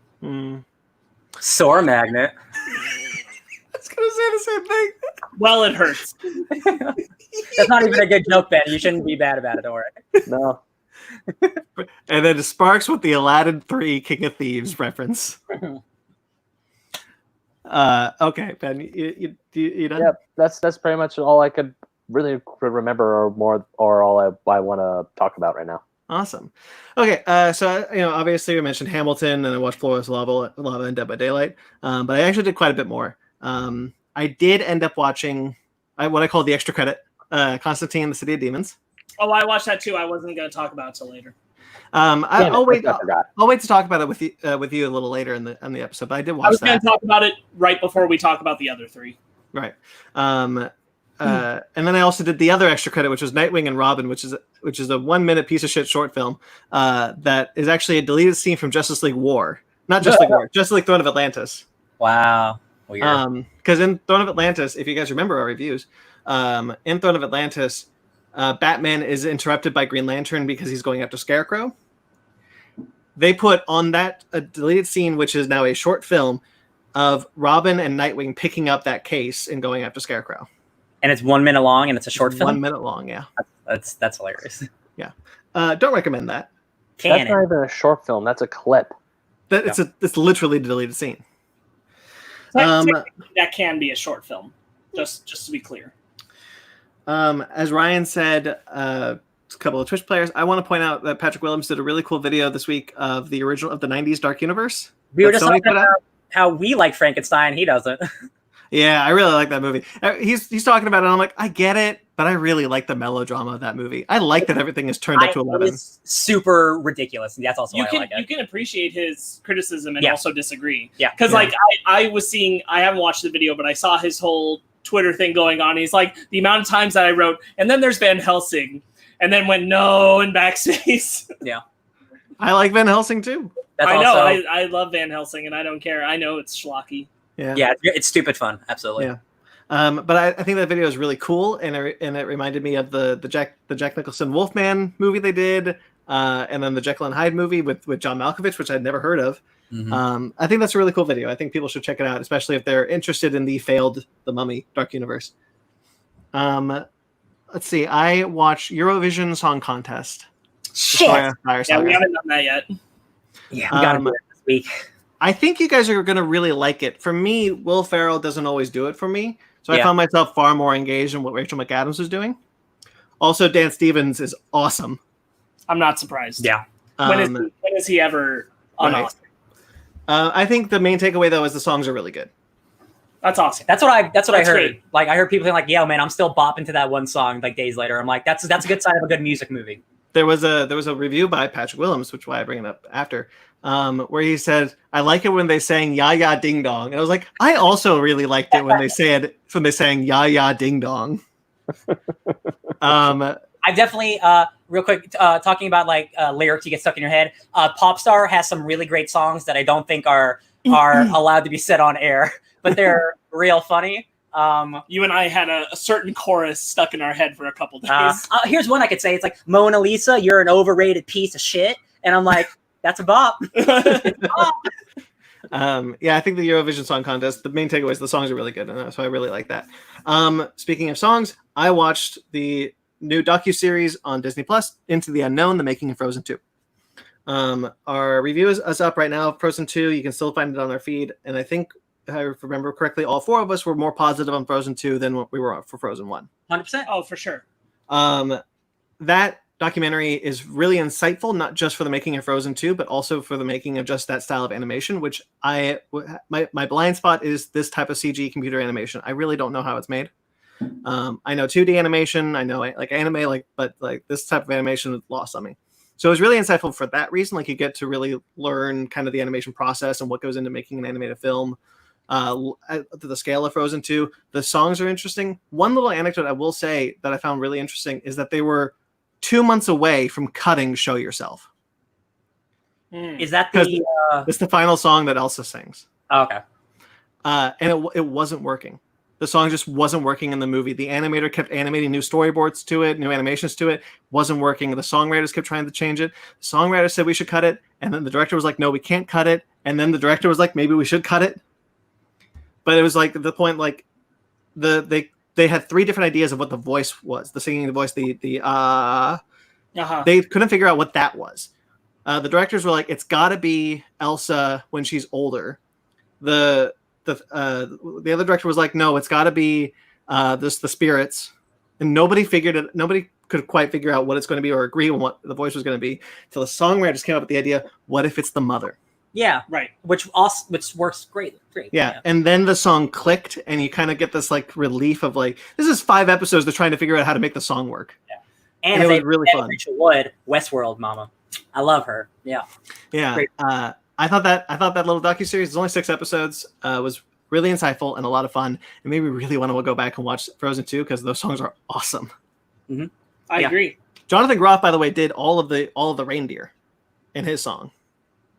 Sore Magnet. I was gonna say the same thing. Well, it hurts. That's not even a good joke, Ben. You shouldn't be bad about it, don't worry. No. And then it sparks with the Aladdin 3 King of Thieves reference. Okay, Ben, you done? Yep, that's pretty much all I could really remember, or all I want to talk about right now. Awesome. Okay, so obviously we mentioned Hamilton, and I watched Florence Lava and Dead by Daylight, but I actually did quite a bit more. I did end up watching what I call the extra credit, Constantine and the City of Demons. Oh, I watched that too. I wasn't going to talk about it till later. I'll wait to talk about it with you a little later in the episode. But I did watch that. I was going to talk about it right before we talk about the other three. Right. And then I also did the other extra credit, which was Nightwing and Robin, which is a 1-minute piece of shit short film that is actually a deleted scene from Justice League War. Not Justice League War, Justice League Throne of Atlantis. Wow. Weird. Because in Throne of Atlantis, if you guys remember our reviews, in Throne of Atlantis, Batman is interrupted by Green Lantern because he's going after Scarecrow. They put on that a deleted scene, which is now a short film, of Robin and Nightwing picking up that case and going after Scarecrow. And it's 1 minute long, and it's a short film. 1 minute long, yeah. That's hilarious. Yeah, don't recommend that. That's not even a short film. That's a clip. It's literally a deleted scene. That can be a short film. Just to be clear. As Ryan said, a couple of Twitch players. I want to point out that Patrick Willems did a really cool video this week of the original of the '90s Dark Universe. We were just talking about how we like Frankenstein. He doesn't. Yeah, I really like that movie. He's talking about it, and I'm like, I get it, but I really like the melodrama of that movie. I like that everything is turned up to 11. It's super ridiculous, and that's also why I like it. You can appreciate his criticism and also disagree. Yeah. Because I haven't watched the video, but I saw his whole Twitter thing going on. He's like, the amount of times that I wrote, and then there's Van Helsing, and then went no and backspace. Yeah. I like Van Helsing too. I love Van Helsing, and I don't care. I know it's schlocky. Yeah, it's stupid fun. Absolutely. Yeah. But I think that video is really cool, and it reminded me of the Jack Nicholson Wolfman movie they did, and then the Jekyll and Hyde movie with John Malkovich, which I'd never heard of. Mm-hmm. I think that's a really cool video. I think people should check it out, especially if they're interested in the failed The Mummy Dark Universe. Let's see. I watched Eurovision Song Contest. Shit. We haven't done that yet. Yeah, we got to do it this week. I think you guys are going to really like it. For me, Will Ferrell doesn't always do it for me. So I found myself far more engaged in what Rachel McAdams was doing. Also, Dan Stevens is awesome. I'm not surprised. Yeah. When is he ever on Oscar? I think the main takeaway, though, is the songs are really good. That's awesome. That's what I heard. Great. Like, I heard people saying, like, "Yo, man, I'm still bopping to that one song." Like days later, I'm like, "That's a good sign of a good music movie." There was a review by Patrick Willems, which is why I bring it up after, where he said, "I like it when they sang Ya Ya Ding Dong," and I was like, I also really liked it when they sang Ya Ya Ding Dong. I definitely, real quick, talking about like lyrics you get stuck in your head. Popstar has some really great songs that I don't think are allowed to be said on air, but they're real funny. You and I had a certain chorus stuck in our head for a couple days. Here's one I could say. It's like, Mona Lisa, you're an overrated piece of shit. And I'm like, that's a bop. Yeah, I think the Eurovision Song Contest, the main takeaway is the songs are really good, and so I really like that. Speaking of songs, I watched the new docuseries on Disney Plus, Into the Unknown, The Making of Frozen 2. Our review is up right now of Frozen 2. You can still find it on our feed, and I think, if I remember correctly, all four of us were more positive on Frozen 2 than what we were for Frozen 1. 100%. Oh, for sure. That documentary is really insightful, not just for the making of Frozen 2, but also for the making of just that style of animation, which my blind spot is this type of CG computer animation. I really don't know how it's made. I know 2D animation, I know like anime, but this type of animation is lost on me. So it was really insightful for that reason. Like, you get to really learn kind of the animation process and what goes into making an animated film. To the scale of Frozen 2, the songs are interesting. One little anecdote I will say that I found really interesting is that they were 2 months away from cutting Show Yourself. Is that the it's the final song that Elsa sings? Oh, okay. And it wasn't working. The song just wasn't working in the movie. The animator kept animating new storyboards to it, new animations to it. Wasn't working. The songwriters kept trying to change it. The songwriter said we should cut it, and then the director was like, no, we can't cut it. And then the director was like, maybe we should cut it. But it was like the point, like they had three different ideas of what the voice was, the singing, the voice, They couldn't figure out what that was. The directors were like, it's got to be Elsa when she's older. The other director was like, no, it's got to be the spirits. And nobody figured it. Nobody could quite figure out what it's going to be or agree on what the voice was going to be until the songwriters came up with the idea, what if it's the mother? Yeah, right. Which works great. Yeah, and then the song clicked, and you kind of get this like relief of like, this is 5 episodes they're trying to figure out how to make the song work. Yeah, and it was really fun. Rachel Wood, Westworld, mama, I love her. Yeah. I thought that little docuseries, it's only 6 episodes, was really insightful and a lot of fun, and made me really want to go back and watch Frozen 2 because those songs are awesome. Mm-hmm. I agree. Jonathan Groff, by the way, did all of the reindeer in his song.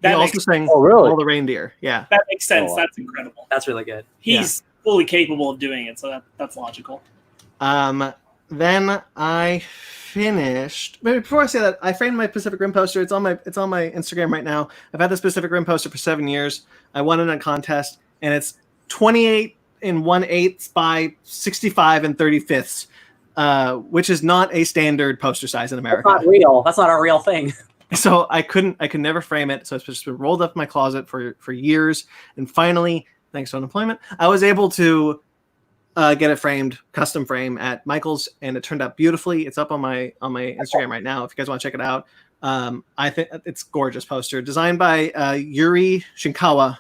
He also sang all the reindeer. Yeah, that makes sense. That's incredible. That's really good. He's fully capable of doing it, so that's logical. then I finished. But before I say that, I framed my Pacific Rim poster. It's on my Instagram right now. I've had this Pacific Rim poster for 7 years. I won it in a contest, and it's 28 1/8 by 65 35ths, which is not a standard poster size in America. That's not real. That's not a real thing. So I could never frame it. So it's just been rolled up in my closet for years, and finally, thanks to unemployment, I was able to get it framed, custom frame at Michael's, and it turned out beautifully. It's up on my Instagram right now if you guys want to check it out. I think it's a gorgeous poster designed by Yuji Shinkawa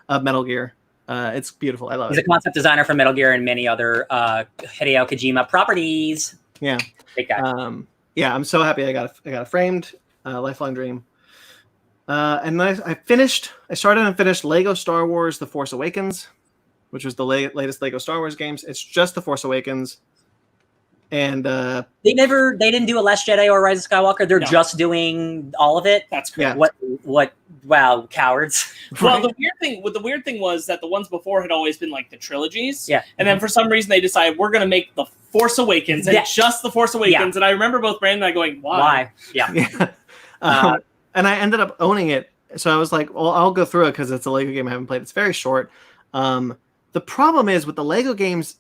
of Metal Gear. It's beautiful. I love it. He's a concept designer for Metal Gear and many other Hideo Kojima properties. Yeah. Great guy. Yeah, I'm so happy I got it framed. Lifelong dream. And then I started and finished Lego Star Wars The Force Awakens, which was the latest Lego Star Wars games. It's just The Force Awakens. And they didn't do a Last Jedi or Rise of Skywalker. They're just doing all of it. That's correct. Yeah. Wow, cowards. Well, the weird thing was that the ones before had always been like the trilogies. Yeah. And then for some reason they decided we're going to make The Force Awakens and just The Force Awakens. Yeah. And I remember both Brandon and I going, why? Yeah. And I ended up owning it. So I was like, well, I'll go through it because it's a Lego game I haven't played. It's very short. The problem is with the Lego games,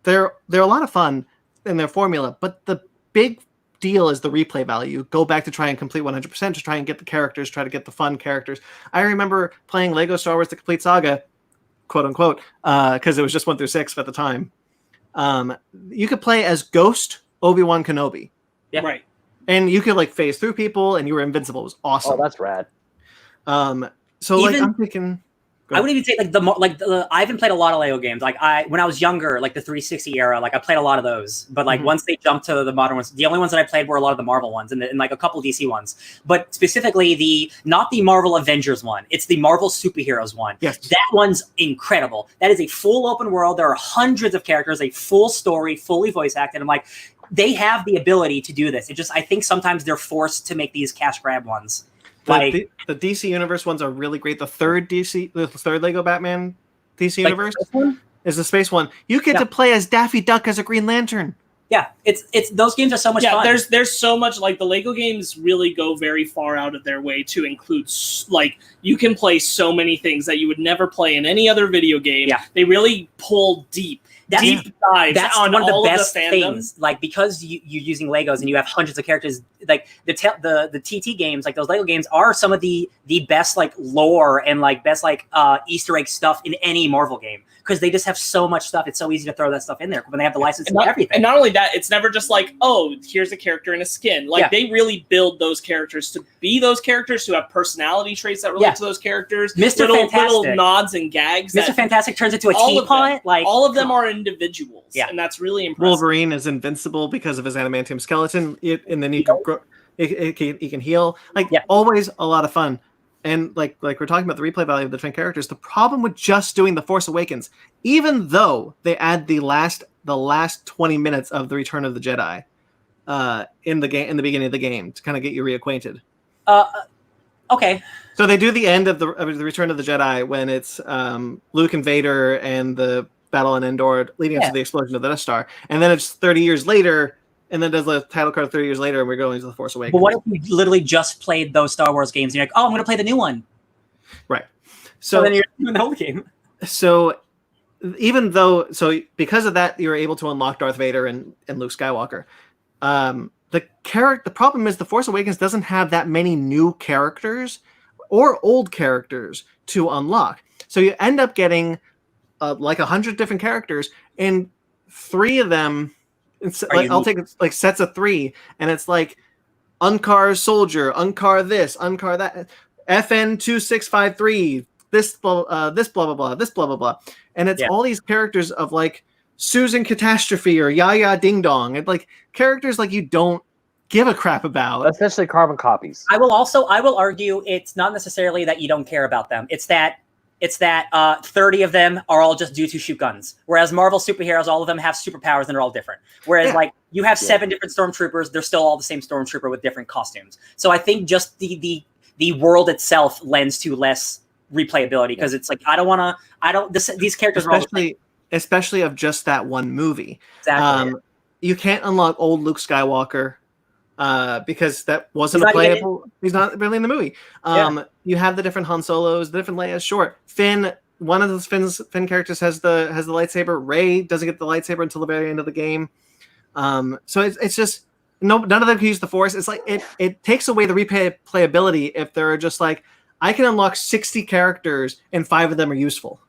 they're a lot of fun in their formula, but the big deal is the replay value. Go back to try and complete 100% to try and get the characters, try to get the fun characters. I remember playing Lego Star Wars The Complete Saga, quote unquote, because it was just 1 through 6 at the time. You could play as Ghost Obi-Wan Kenobi. Yeah. Right. And you could like phase through people and you were invincible. It was awesome. Oh, that's rad. So like I'm thinking, I wouldn't even say I haven't played a lot of Lego games. Like when I was younger, like the 360 era, like I played a lot of those. But like once they jumped to the modern ones, the only ones that I played were a lot of the Marvel ones and like a couple DC ones. But specifically not the Marvel Avengers one. It's the Marvel Superheroes one. Yes. That one's incredible. That is a full open world. There are hundreds of characters, a full story, fully voice acted. I'm like, they have the ability to do this. I think sometimes they're forced to make these cash grab ones. The DC Universe ones are really great. The third Lego Batman DC Universe is the space one. You get to play as Daffy Duck as a Green Lantern. Yeah, it's those games are so much fun. There's so much, like the Lego games really go very far out of their way to include, like you can play so many things that you would never play in any other video game. Yeah. They really pull deep dives that's on one of the all best of the things. Like because you're using Legos and you have hundreds of characters, like the TT games, like those Lego games are some of the best like lore and like best like Easter egg stuff in any Marvel game because they just have so much stuff. It's so easy to throw that stuff in there when they have the license and everything. And not only that, it's never just like, oh, here's a character in a skin. Like they really build those characters to be those characters, to have personality traits that relate to those characters. Little nods and gags. Mr. Fantastic turns into a teapot. Like all of them are individuals, and that's really impressive. Wolverine is invincible because of his adamantium skeleton, and then he can heal. Always a lot of fun. And like we're talking about the replay value of the twin characters, the problem with just doing The Force Awakens, even though they add the last 20 minutes of the Return of the Jedi in the beginning of the game to kind of get you reacquainted. Okay. So they do the end of the Return of the Jedi when it's Luke and Vader and the battle in Endor leading up to the explosion of the Death Star. And then it's 30 years later, and then there's the title card 30 years later, and we're going to The Force Awakens. But what if we literally just played those Star Wars games and you're like, oh, I'm going to play the new one? Right. So then you're doing the whole game. So because of that, you're able to unlock Darth Vader and Luke Skywalker. The problem is The Force Awakens doesn't have that many new characters or old characters to unlock. So you end up getting like 100 different characters, and 3 of them, I'll take like sets of 3, and it's like Unkar Soldier, Unkar this, Unkar that, FN 2653, this blah blah blah, this blah blah blah, and it's all these characters of like Susan Catastrophe or Yaya Ding Dong, and like characters like you don't give a crap about. Essentially carbon copies. I will argue it's not necessarily that you don't care about them. It's that 30 of them are all just due to shoot guns. Whereas Marvel superheroes, all of them have superpowers and they're all different. Whereas like you have 7 different stormtroopers, they're still all the same stormtrooper with different costumes. So I think just the world itself lends to less replayability because it's like these characters especially especially of just that one movie. Exactly. You can't unlock old Luke Skywalker because that wasn't He's a not even playable. He's not really in the movie. You have the different Han Solos, the different Leias. Sure, Finn. One of those Finn characters has the lightsaber. Rey doesn't get the lightsaber until the very end of the game. So it's just none of them can use the Force. It's like it takes away the replayability if they're just like, I can unlock 60 characters and 5 of them are useful.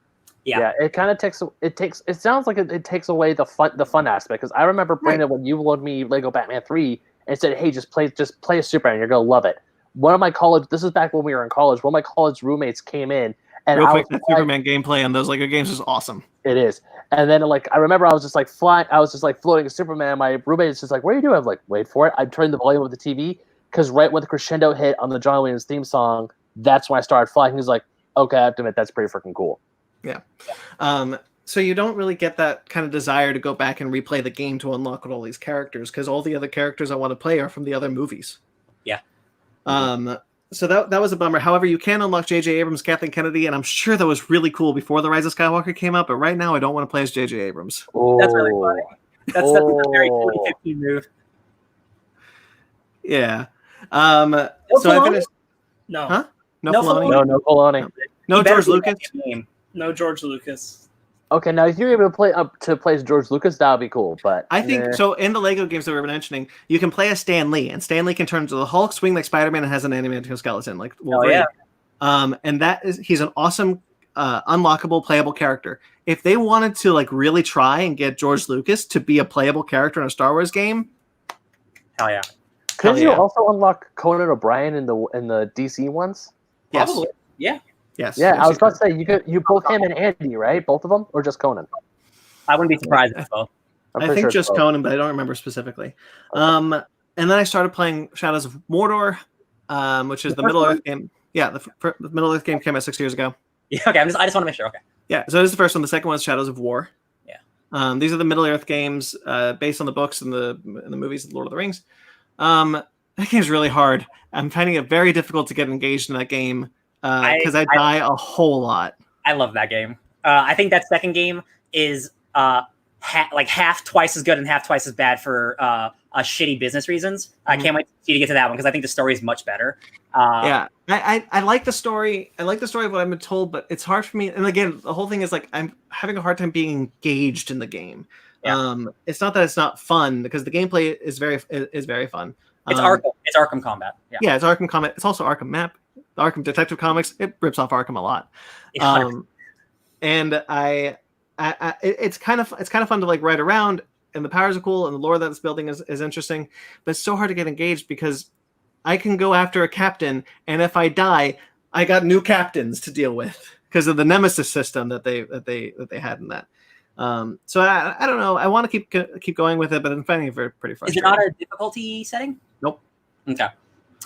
Yeah, it kind of takes. It sounds like it takes away the fun aspect. Because I remember, Brandon, when you loaned me Lego Batman 3 and said, "Hey, just play a Superman, you're gonna love it." One of my college. This is back when we were in college. One of my college roommates came in. And real quick, that Superman gameplay on those Lego games is awesome. It is. And then, like, I remember I was just like flying. I was just like floating as Superman. My roommate is just like, "What are you doing?" I'm like, "Wait for it." I turned the volume of the TV because right when the crescendo hit on the John Williams theme song, that's when I started flying. He was like, "Okay, I have to admit that's pretty freaking cool." Yeah. So you don't really get that kind of desire to go back and replay the game to unlock all these characters because all the other characters I want to play are from the other movies. Yeah. So that was a bummer. However, you can unlock J.J. Abrams, Kathleen Kennedy, and I'm sure that was really cool before The Rise of Skywalker came out, but right now I don't want to play as J.J. Abrams. Oh. That's really funny. That's a very 2015 move. Yeah. No So I finished... No. Huh? No No Filoni? No Filoni. No George Lucas? No George Lucas. Okay, now if you're able to play as George Lucas, that would be cool. But I think so. In the Lego games that we were mentioning, you can play as Stan Lee, and Stan Lee can turn into the Hulk, swing like Spider-Man, and has an animated skeleton like Wolverine. Oh, yeah. And he's an awesome, unlockable, playable character. If they wanted to like really try and get George Lucas to be a playable character in a Star Wars game, hell yeah! Could you also unlock Conan O'Brien in the DC ones? Yes. Probably. Yeah. Yes. Yeah, I was about to say you both him and Andy, right? Both of them, or just Conan? I wouldn't be surprised if both. I think just Conan, but I don't remember specifically. And then I started playing Shadows of Mordor, which is the Middle Earth game. Yeah, the Middle Earth game came out 6 years ago. Yeah. Okay. I just want to make sure. Okay. Yeah. So this is the first one. The second one is Shadows of War. Yeah. These are the Middle Earth games based on the books and the movies of Lord of the Rings. That game's really hard. I'm finding it very difficult to get engaged in that game because I die a whole lot. I love that game. I think that second game is half twice as good and half twice as bad for shitty business reasons. I can't wait for you to get to that one because I think the story is much better. Yeah, I like the story. I like the story of what I've been told, but it's hard for me. And again, the whole thing is like I'm having a hard time being engaged in the game. Yeah. It's not that it's not fun because the gameplay is very fun. It's Arkham combat. Yeah, it's Arkham combat. It's also Arkham map. The Arkham Detective Comics, it rips off Arkham a lot. And it's kind of fun to like ride around, and the powers are cool, and the lore that it's building is interesting, but it's so hard to get engaged because I can go after a captain, and if I die, I got new captains to deal with because of the nemesis system that they had in that. So I don't know. I want to keep going with it, but I'm finding it pretty frustrating. Is it not a difficulty setting? Nope. Okay.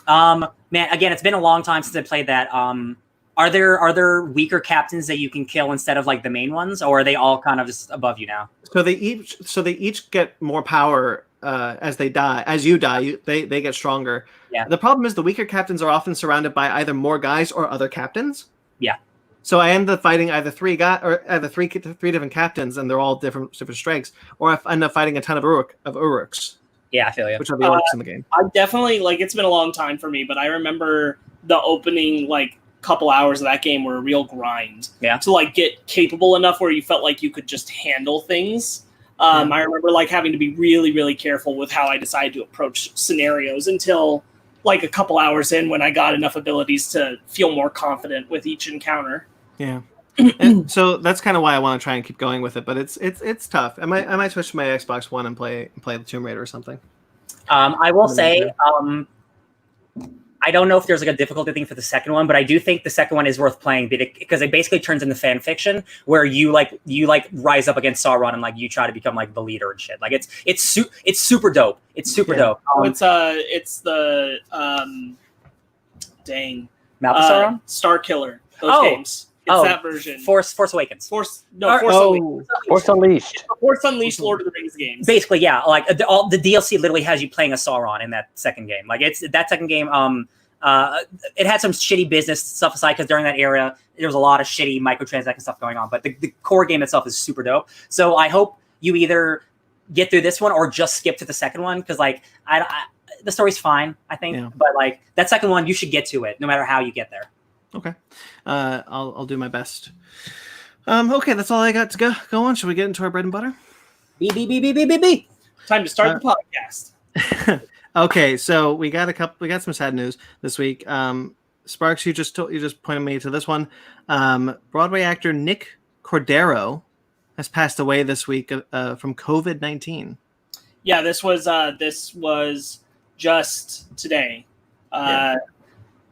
Man, again, it's been a long time since I played that. Are there weaker captains that you can kill instead of like the main ones, or are they all kind of just above you now? So they each get more power as they die. As you die, they get stronger. Yeah. The problem is the weaker captains are often surrounded by either more guys or other captains. Yeah. So I end up fighting either three different captains, and they're all different strengths, or I end up fighting a ton of Uruks. Yeah, I feel you. Which are the orcs in the game. I definitely it's been a long time for me, but I remember the opening couple hours of that game were a real grind. Yeah. To get capable enough where you felt like you could just handle things. I remember having to be really, really careful with how I decided to approach scenarios until a couple hours in when I got enough abilities to feel more confident with each encounter. Yeah. And so that's kind of why I want to try and keep going with it, but it's tough. I might switch to my Xbox One and play the Tomb Raider or something. I will say, I don't know if there's a difficulty thing for the second one, but I do think the second one is worth playing because it basically turns into fan fiction where you rise up against Sauron and you try to become the leader and shit. It's super dope. It's super dope. It's the Mouth of Sauron? Star Killer. Those games. It's that version. Force Awakens. Force Unleashed. Force Unleashed. Force Unleashed Lord of the Rings games. Basically, yeah. All the DLC literally has you playing a Sauron in that second game. It's that second game. It had some shitty business stuff aside because during that era there was a lot of shitty microtransaction stuff going on. But the core game itself is super dope. So I hope you either get through this one or just skip to the second one because like the story's fine, I think, but like that second one you should get to it no matter how you get there. Okay, I'll do my best. Okay, that's all I got to go on. Should we get into our bread and butter? B. Time to start the podcast. Okay, so we got some sad news this week. Sparks, you just pointed me to this one. Broadway actor Nick Cordero has passed away this week from COVID-19. Yeah, this was just today.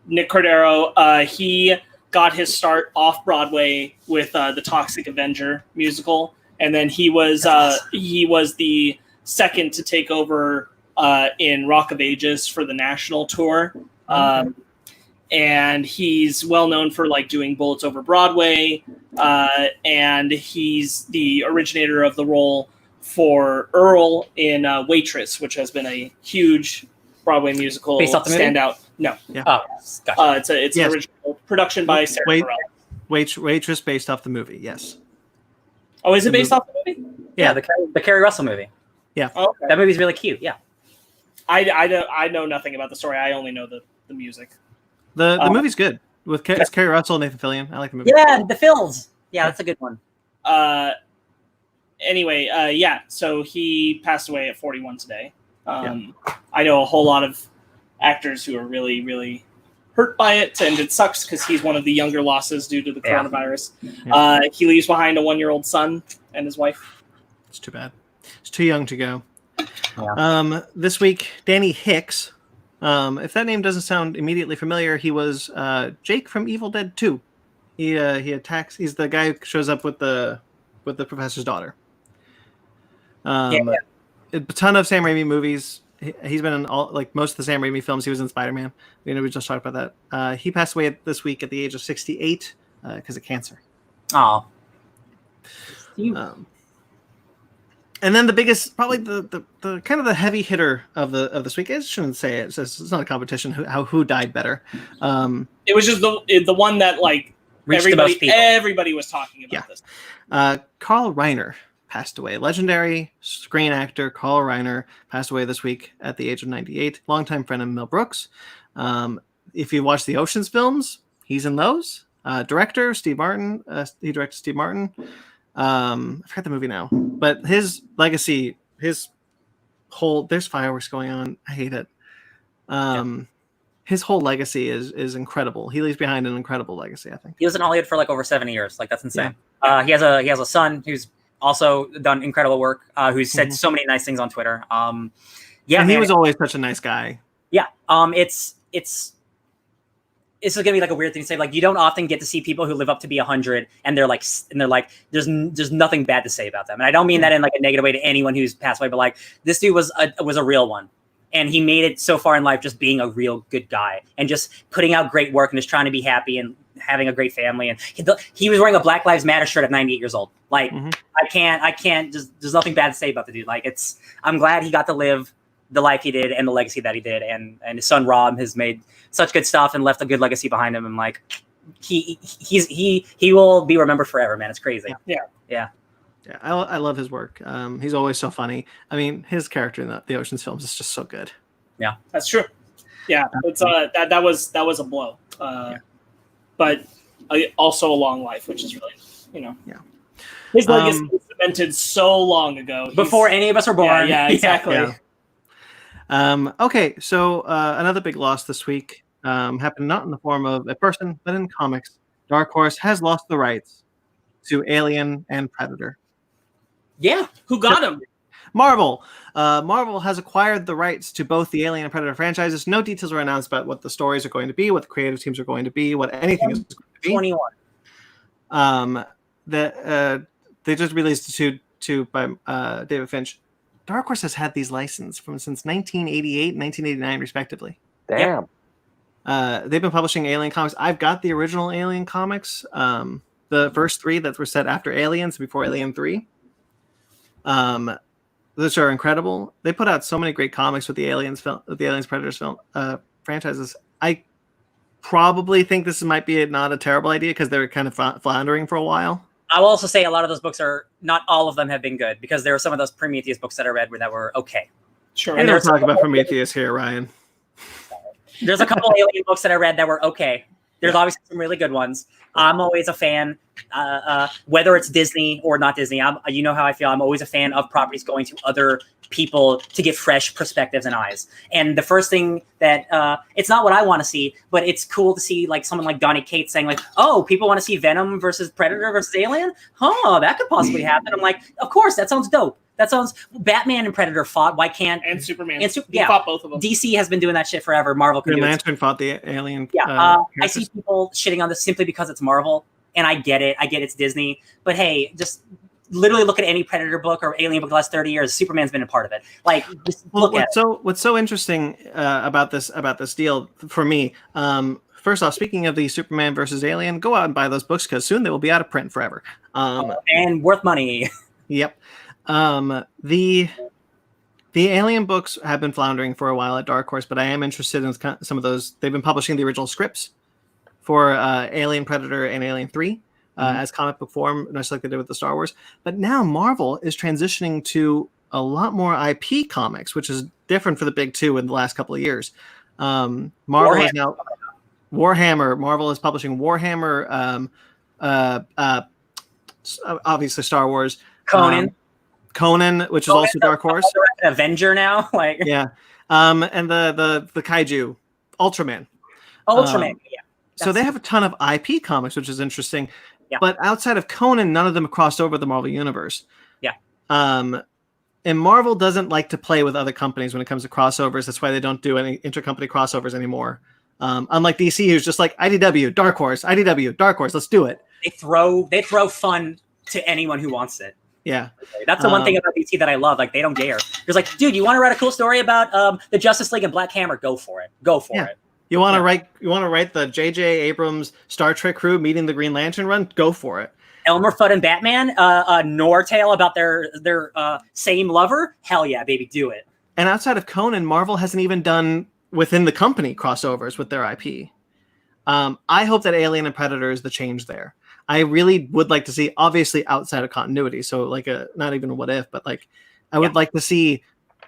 Nick Cordero, he got his start off Broadway with the Toxic Avenger musical, and then he was the second to take over in Rock of Ages for the national tour. And he's well known for like doing Bullets Over Broadway, and he's the originator of the role for Earl in Waitress, which has been a huge Broadway musical standout. No, gotcha. It's an original production by Sarah Perel. Waitress based off the movie, yes. Oh, is it based off the movie? Yeah, the Kerry Russell movie. Yeah, okay. That movie's really cute. Yeah, I know nothing about the story. I only know the music. The movie's good with Kerry Russell and Nathan Fillion. I like the movie. Yeah, the Phils. Yeah, that's a good one. Anyway, so he passed away at 41 today. I know a whole lot of actors who are really, really hurt by it, and it sucks because he's one of the younger losses due to the coronavirus. He leaves behind a 1-year-old son and his wife. It's too bad. It's too young to go. This week, Danny Hicks. If that name doesn't sound immediately familiar, he was Jake from Evil Dead 2. He attacks. He's the guy who shows up with the professor's daughter. A ton of Sam Raimi movies. He's been in all most of the Sam Raimi films. He was in Spider-Man. We just talked about that. He passed away this week at the age of 68 because of cancer. Oh. And then the biggest, probably the kind of the heavy hitter of this week. I shouldn't say it. It's not a competition. Who died better? It was just the one that everybody was talking about. This. Carl Reiner passed away. Legendary screen actor Carl Reiner passed away this week at the age of 98. Longtime friend of Mel Brooks. If you watch the Ocean's films, he's in those. Director Steve Martin. He directed Steve Martin. I forgot the movie now, but his legacy, there's fireworks going on. I hate it. His whole legacy is incredible. He leaves behind an incredible legacy, I think. He was in Hollywood for over 70 years. That's insane. He has a son who's also done incredible work, who's said so many nice things on Twitter. And he was always such a nice guy. Yeah. This is gonna be a weird thing to say. You don't often get to see people who live up to be 100, and they're like, there's nothing bad to say about them. And I don't mean that in a negative way to anyone who's passed away, but this dude was a real one, and he made it so far in life just being a real good guy and just putting out great work and just trying to be happy and having a great family. And he was wearing a Black Lives Matter shirt at 98 years old. I can't. There's nothing bad to say about the dude. I'm glad he got to live the life he did and the legacy that he did, and his son Rob has made such good stuff and left a good legacy behind him, and he will be remembered forever, man. It's crazy. Yeah. I love his work. He's always so funny. I mean, his character in the Ocean's films is just so good. Yeah, that's true. Yeah, it's that was a blow. But also a long life, which is really his legacy was cemented so long ago, before any of us were born. Yeah, exactly. Okay, so another big loss this week happened not in the form of a person, but in comics. Dark Horse has lost the rights to Alien and Predator. Yeah, who got them? Marvel. Marvel has acquired the rights to both the Alien and Predator franchises. No details were announced about what the stories are going to be, what the creative teams are going to be, what anything is going to be. 21. They just released two by David Finch. Dark Horse has had these licenses since 1988 and 1989, respectively. Damn. They've been publishing Alien comics. I've got the original Alien comics, the first 3 that were set after Aliens, before Alien 3. Those are incredible. They put out so many great comics with the Aliens Predators film franchises. I probably think this might be not a terrible idea because they're kind of floundering for a while. I will also say a lot of those books are not all of them have been good because there are some of those Prometheus books that I read that were okay. Sure. And don't talk about Prometheus here, Ryan. There's a couple alien books that I read that were okay. There's obviously some really good ones. I'm always a fan, whether it's Disney or not Disney. You know how I feel. I'm always a fan of properties going to other people to get fresh perspectives and eyes. And the first thing that it's not what I want to see, but it's cool to see like someone like Donny Cates saying like, "Oh, people want to see Venom versus Predator versus Alien? Oh, that could possibly happen." I'm like, "Of course, that sounds dope. That sounds Batman and Predator fought. Why can't and Superman? Yeah, fought both of them. DC has been doing that shit forever. Marvel can Green do it. Lantern fought the alien. Yeah, I see people shitting on this simply because it's Marvel, and I get it. I get it's Disney, but hey, just literally look at any Predator book or Alien book the last 30 years. Superman's been a part of it. Like, just look at it. What's so interesting about this deal for me? First off, speaking of the Superman versus Alien, go out and buy those books because soon they will be out of print forever. And worth money. Yep. The Alien books have been floundering for a while at Dark Horse, but I am interested in some of those. They've been publishing the original scripts for Alien, Predator, and Alien 3 as comic book form, much like they did with the Star Wars. But now Marvel is transitioning to a lot more IP comics, which is different for the big two in the last couple of years. Marvel is now Warhammer. Marvel is publishing Warhammer, obviously Star Wars. Conan, which is also Dark Horse. An Avenger now, like yeah, and the kaiju, Ultraman. Yeah. So they have a ton of IP comics, which is interesting. Yeah. But outside of Conan, none of them have crossed over the Marvel universe. Yeah. And Marvel doesn't like to play with other companies when it comes to crossovers. That's why they don't do any intercompany crossovers anymore. Unlike DC, who's just like IDW, Dark Horse, IDW, Dark Horse. Let's do it. They throw fun to anyone who wants it. Yeah, that's the one thing about DC that I love. Like, they don't care. It's like, dude, you want to write a cool story about the Justice League and Black Hammer? Go for it. it. You want to write the J.J. Abrams Star Trek crew meeting the Green Lantern run? Go for it. Elmer Fudd and Batman, Nortale about their same lover? Hell yeah, baby, do it. And outside of Conan, Marvel hasn't even done within the company crossovers with their IP. I hope that Alien and Predator is the change there. I really would like to see, obviously outside of continuity, so like not even a what if, but like I would like to see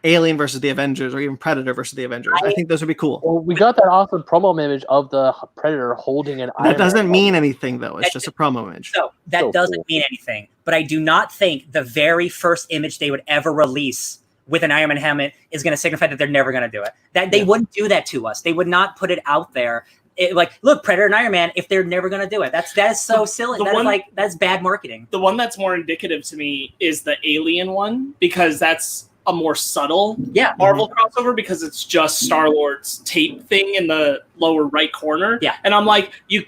Alien versus the Avengers or even Predator versus the Avengers. I think those would be cool. Well, we got that awesome promo image of the Predator holding an That doesn't mean anything, though. It's just a promo image. So that doesn't mean anything. But I do not think the very first image they would ever release with an Iron Man helmet is going to signify that they're never going to do it. That they wouldn't do that to us. They would not put it out there. Like, look, Predator and Iron Man, if they're never going to do it. That is so silly. That's bad marketing. The one that's more indicative to me is the Alien one, because that's a more subtle Marvel crossover, because it's just Star-Lord's tape thing in the lower right corner. Yeah. And I'm like, you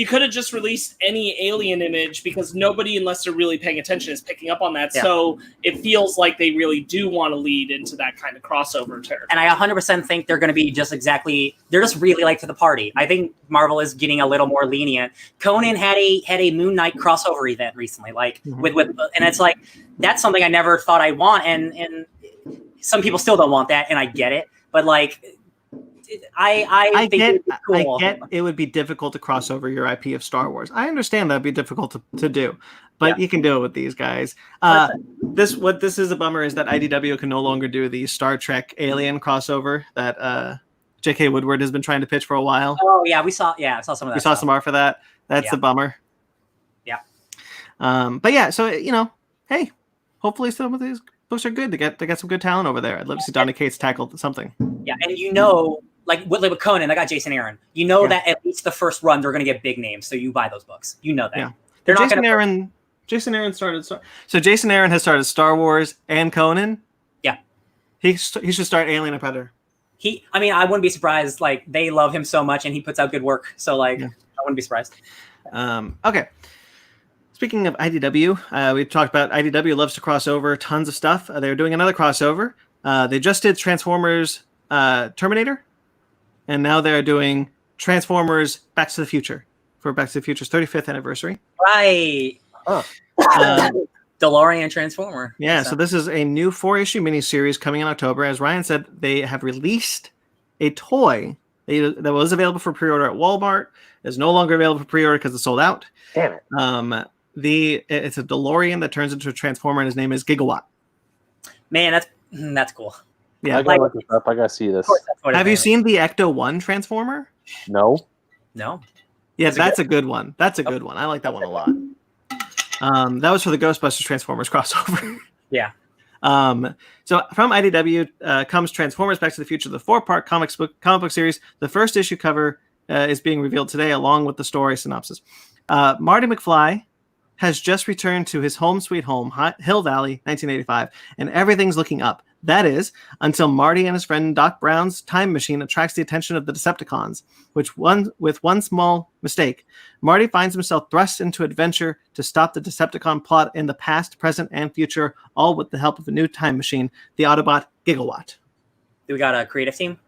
could have just released any Alien image, because nobody, unless they're really paying attention, is picking up on that. Yeah. So it feels like they really do want to lead into that kind of crossover territory. And I 100% think they're going to be they're just really late to the party. I think Marvel is getting a little more lenient. Conan had a Moon Knight crossover event recently, like with and it's like, that's something I never thought I'd want, and some people still don't want that, and I get it, but like, I think it'd be cool. I get it would be difficult to cross over your IP of Star Wars. I understand that'd be difficult to do, but you can do it with these guys. This is a bummer is that IDW can no longer do the Star Trek Alien crossover that J.K. Woodward has been trying to pitch for a while. Oh yeah, I saw some of that. We saw some art for that. That's a bummer. Yeah. But yeah, so hey, hopefully some of these books are good. They got some good talent over there. I'd love to see Donny Cates tackle something. Yeah, and like with Conan, I got Jason Aaron. That at least the first run they're going to get big names, so you buy those books. You know that. Yeah. They're not Jason Aaron started. So Jason Aaron has started Star Wars and Conan. Yeah. He should start Alien and Predator. I wouldn't be surprised. Like, they love him so much, and he puts out good work. So I wouldn't be surprised. Okay. Speaking of IDW, we talked about IDW loves to cross over tons of stuff. They're doing another crossover. They just did Transformers Terminator, and now they're doing Transformers Back to the Future for Back to the Future's 35th anniversary. Right. DeLorean Transformer. Yeah, so this is a new 4-issue miniseries coming in October. As Ryan said, they have released a toy that was available for pre-order at Walmart is no longer available for pre-order because it's sold out. Damn it. It's a DeLorean that turns into a Transformer, and his name is Gigawatt. Man, that's cool. Yeah, I gotta look this up. I gotta see this. Have you seen the Ecto-1 Transformer? No. No. Yeah, that's a good one. That's a good one. I like that one a lot. That was for the Ghostbusters Transformers crossover. Yeah. So from IDW comes Transformers Back to the Future, the 4-part comic book series. The first issue cover is being revealed today, along with the story synopsis. Marty McFly has just returned to his home sweet home, Hill Valley, 1985, and everything's looking up. That is, until Marty and his friend Doc Brown's time machine attracts the attention of the Decepticons, with one small mistake. Marty finds himself thrust into adventure to stop the Decepticon plot in the past, present, and future, all with the help of a new time machine, the Autobot Gigawatt. Do we got a creative team?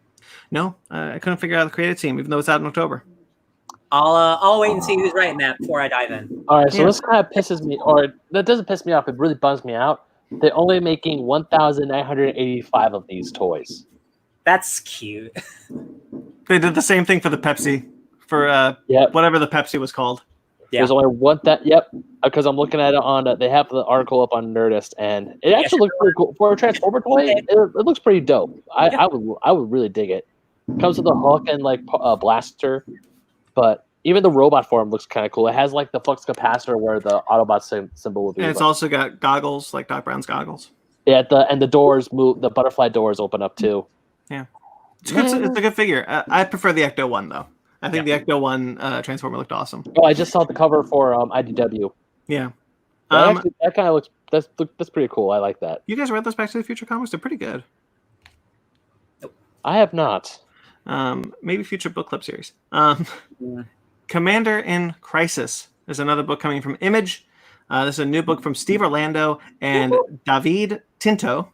No, I couldn't figure out the creative team, even though it's out in October. I'll wait and see who's writing that before I dive in. All right, so this kind of pisses me, or that doesn't piss me off. It really bums me out. They're only making 1,985 of these toys. That's cute. They did the same thing for the Pepsi, for whatever the Pepsi was called. Yeah. There's only one because I'm looking at it on. They have the article up on Nerdist, and it actually looks pretty cool for a Transformer toy. It looks pretty dope. I would really dig it. Comes with a hook and like a blaster, but even the robot form looks kind of cool. It has like the flux capacitor where the Autobot symbol would be. And it's also got goggles, like Doc Brown's goggles. Yeah, and the doors move. The butterfly doors open up too. Yeah, it's a good figure. I prefer the Ecto-1 though. I think the Ecto-1 Transformer looked awesome. Oh, I just saw the cover for IDW. Yeah, that kind of looks. That's pretty cool. I like that. You guys read those Back to the Future comics? They're pretty good. I have not. Maybe future book club series. Commander in Crisis is another book coming from Image. This is a new book from Steve Orlando and David Tinto.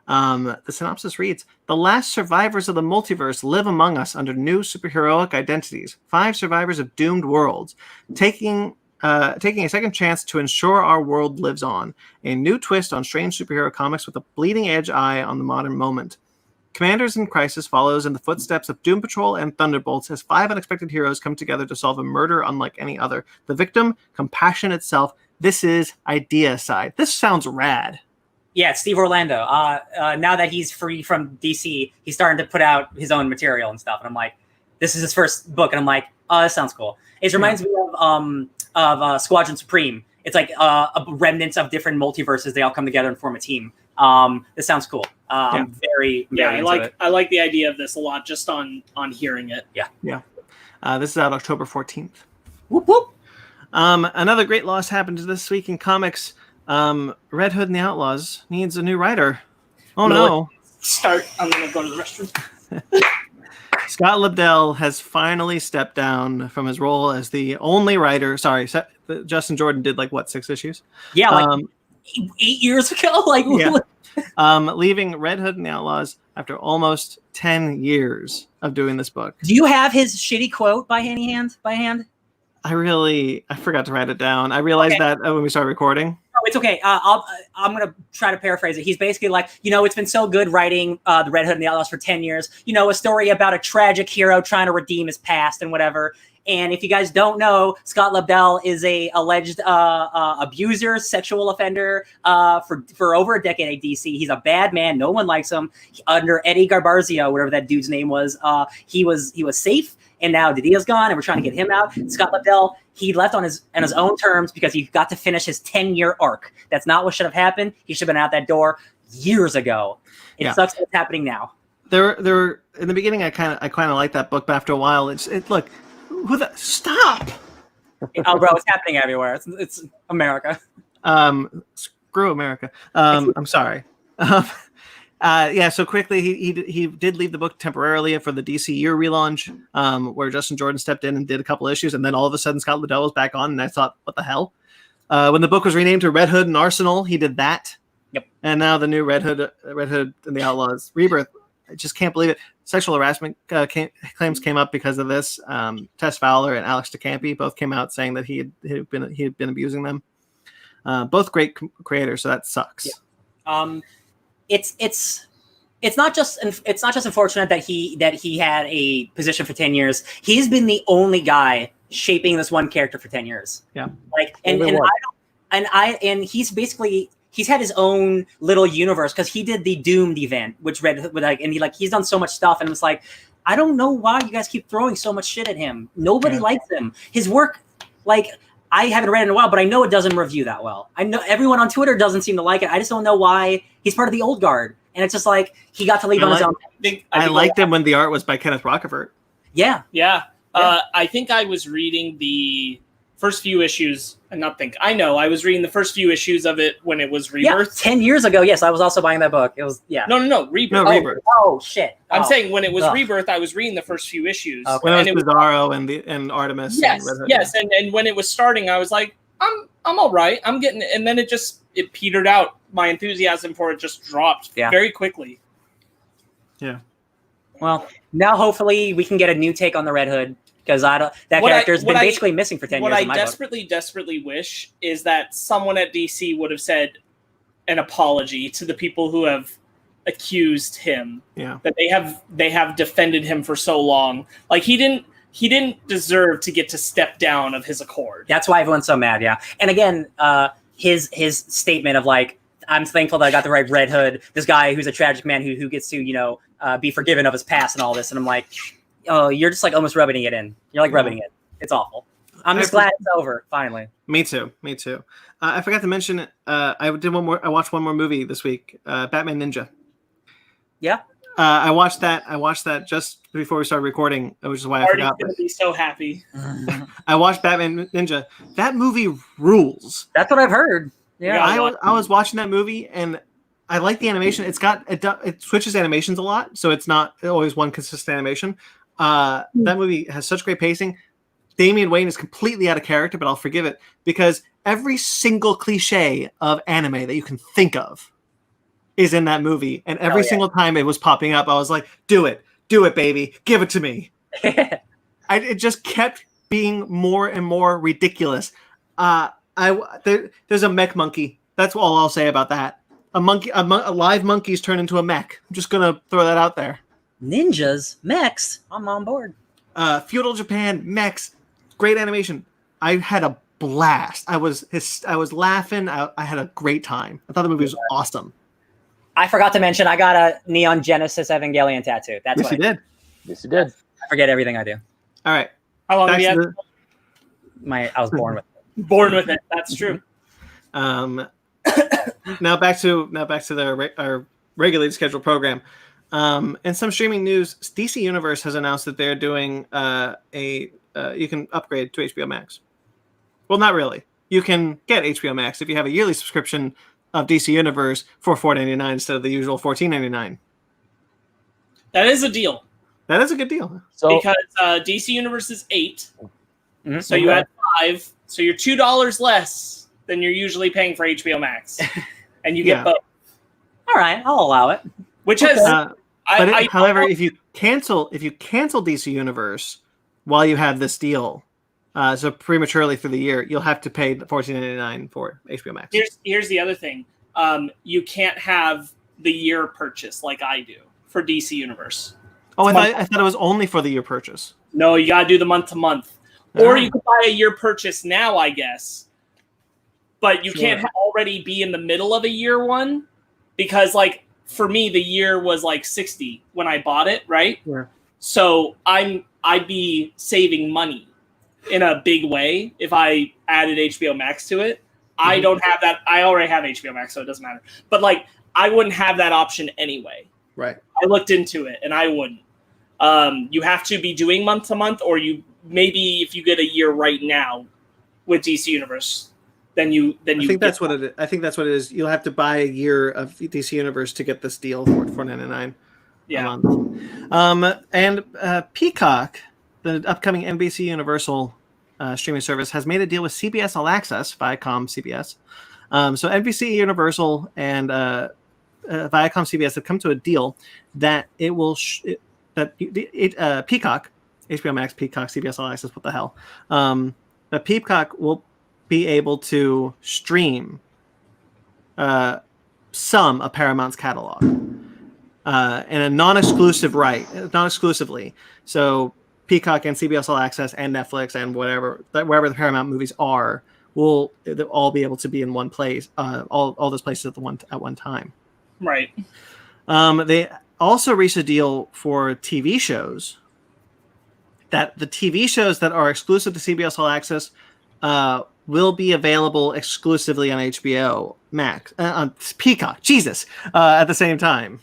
The synopsis reads, the last survivors of the multiverse live among us under new superheroic identities. 5 survivors of doomed worlds, taking a second chance to ensure our world lives on. A new twist on strange superhero comics with a bleeding edge eye on the modern moment. Commanders in Crisis follows in the footsteps of Doom Patrol and Thunderbolts as 5 unexpected heroes come together to solve a murder unlike any other. The victim, compassion itself. This is Idea Side. This sounds rad. Yeah, it's Steve Orlando. Now that he's free from DC, he's starting to put out his own material and stuff. And I'm like, this is his first book. And I'm like, oh, this sounds cool. It reminds me of Squadron Supreme. It's like a remnants of different multiverses. They all come together and form a team. This sounds cool. I'm very I like the idea of this a lot just on hearing it. Yeah. This is out October 14th. Whoop whoop. Another great loss happened this week in comics. Red Hood and the Outlaws needs a new writer. Oh no! I'm gonna go to the restroom. Scott Lobdell has finally stepped down from his role as the only writer. Sorry, Justin Jordan did 6 issues. Yeah, 8 years ago. Leaving Red Hood and the Outlaws after almost 10 years of doing this book. Do you have his shitty quote by hand? I forgot to write it down. I realized that when we started recording. Oh, it's okay. I'm going to try to paraphrase it. He's basically like, it's been so good writing the Red Hood and the Outlaws for 10 years. A story about a tragic hero trying to redeem his past and whatever. And if you guys don't know, Scott Lobdell is a alleged abuser, sexual offender for over a decade at DC. He's a bad man. No one likes him. Under Eddie Garbarzio, whatever that dude's name was, he was safe. And now Didia's gone, and we're trying to get him out. Scott Lobdell, he left on his own terms because he got to finish his 10-year arc. That's not what should have happened. He should have been out that door years ago. It sucks that it's happening now. There in the beginning, I kind of liked that book, but after a while, stop. Oh, bro, it's happening everywhere. It's America. Screw America. I'm sorry. So quickly, he did leave the book temporarily for the DC Year relaunch, where Justin Jordan stepped in and did a couple issues, and then all of a sudden Scott Lobdell was back on, and I thought, what the hell? When the book was renamed to Red Hood and Arsenal, he did that. Yep. And now the new Red Hood and the Outlaws Rebirth. I just can't believe it. Sexual harassment claims came up because of this. Tess Fowler and Alex DeCampi both came out saying that he had been abusing them. Both great creators, so that sucks. Yeah. It's it's not just unfortunate that he had a position for 10 years. He's been the only guy shaping this one character for 10 years. Yeah. Like and he's had his own little universe because he did the Doomed event, which he's done so much stuff, and it's like, I don't know why you guys keep throwing so much shit at him. Nobody likes him. His work, like, I haven't read it in a while, but I know it doesn't review that well. I know everyone on Twitter doesn't seem to like it. I just don't know why. He's part of the old guard, and it's just like he got to leave on his own. I liked him when the art was by Kenneth Rockefort. Yeah. I think I was reading the first few issues, I was reading the first few issues of it when it was Rebirth. 10 years ago, yes, I was also buying that book. It was, No, Rebirth. No, Rebirth. Oh, shit. I'm saying when it was Rebirth, I was reading the first few issues. Okay. When it was Bizarro and Artemis. Yes, and yes, and when it was starting, I was like, I'm all right. I'm getting it. And then it petered out. My enthusiasm for it just dropped very quickly. Yeah. Well, now hopefully we can get a new take on the Red Hood, because character's been basically missing for 10 years. What I in my desperately wish is that someone at DC would have said an apology to the people who have accused him. Yeah. That they have defended him for so long. Like he didn't deserve to get to step down of his accord. That's why everyone's so mad. Yeah. And again, his statement of like, I'm thankful that I got the right Red Hood, this guy who's a tragic man who gets to, be forgiven of his past and all this. And I'm like, oh, you're just like almost rubbing it in. You're like rubbing it. It's awful. I'm just glad it's over, finally. Me too. I forgot to mention, I watched one more movie this week, Batman Ninja. Yeah. I watched that just before we started recording, which is why I forgot. Artie's gonna be so happy. I watched Batman Ninja. That movie rules. That's what I've heard. Yeah. I was watching that movie and I like the animation. It switches animations a lot, so it's not always one consistent animation. That movie has such great pacing. Damian Wayne is completely out of character, but I'll forgive it because every single cliche of anime that you can think of is in that movie. And every single time it was popping up, I was like, do it, baby. Give it to me. It just kept being more and more ridiculous. There's a mech monkey. That's all I'll say about that. A live monkey's turned into a mech. I'm just going to throw that out there. Ninjas, mechs, I'm on board. Feudal Japan, mechs, great animation. I had a blast. I was laughing. I had a great time. I thought the movie was awesome. I forgot to mention I got a Neon Genesis Evangelion tattoo. That's what you did. Yes, you did. I forget everything I do. All right. How long have you had? I was born with it. Born with it. That's true. Now back to our regularly scheduled program. In some streaming news, DC Universe has announced that they're doing you can upgrade to HBO Max. Well, not really. You can get HBO Max if you have a yearly subscription of DC Universe for $4.99 instead of the usual $14.99. That is a deal. That is a good deal. So, because DC Universe is $8, so you add $5, so you're $2 less than you're usually paying for HBO Max, and you get both. All right, I'll allow it. Which has, however, if you cancel DC Universe while you have this deal, so prematurely through the year, you'll have to pay $14.99 for HBO Max. Here's the other thing: you can't have the year purchase like I do for DC Universe. Oh, I thought it was only for the year purchase. No, you gotta do the month to month, or you could buy a year purchase now, I guess. But you can't already be in the middle of a year one, because like for me, the year was like 60 when I bought it, right? Yeah. So I'd be saving money in a big way if I added HBO Max to it. I don't have that. I already have HBO Max, so it doesn't matter. But like, I wouldn't have that option anyway. Right. I looked into it, and I wouldn't. You have to be doing month to month, or you maybe if you get a year right now with DC Universe, then you. I think that's what it is. I think that's what it is. You'll have to buy a year of DC Universe to get this deal for $4.99. Yeah. And Peacock, the upcoming NBC Universal streaming service, has made a deal with CBS All Access, Viacom CBS. So NBC Universal and Viacom CBS have come to a deal that it will Peacock, HBO Max, Peacock, CBS All Access, what the hell? That Peacock will be able to stream some of Paramount's catalog. and a non-exclusively. So Peacock and CBS All Access and Netflix and wherever the Paramount movies are will all be able to be in one place. All those places at one time. Right. They also reached a deal for TV shows. That the TV shows that are exclusive to CBS All Access will be available exclusively on HBO Max, on Peacock. Jesus, at the same time.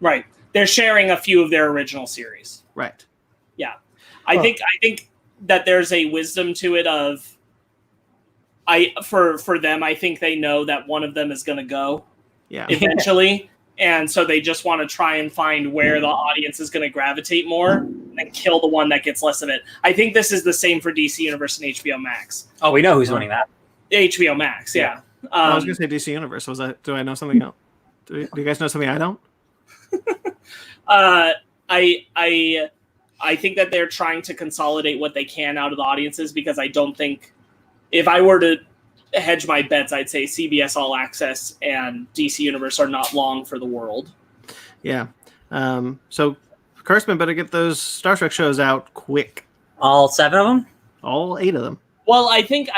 Right. They're sharing a few of their original series. Right. Yeah. I think that there's a wisdom to it of for them, I think they know that one of them is going to go eventually. And so they just want to try and find where the audience is going to gravitate more and kill the one that gets less of it. I think this is the same for DC Universe and HBO Max. Oh, we know who's winning that. HBO Max, yeah. I was going to say DC Universe. Do I know something else? Do you guys know something I don't? I think that they're trying to consolidate what they can out of the audiences, because I don't think, if I were to hedge my bets, I'd say CBS All Access and DC Universe are not long for the world. Yeah. So Kurtzman better get those Star Trek shows out quick. All 7 of them? All 8 of them. Well, I think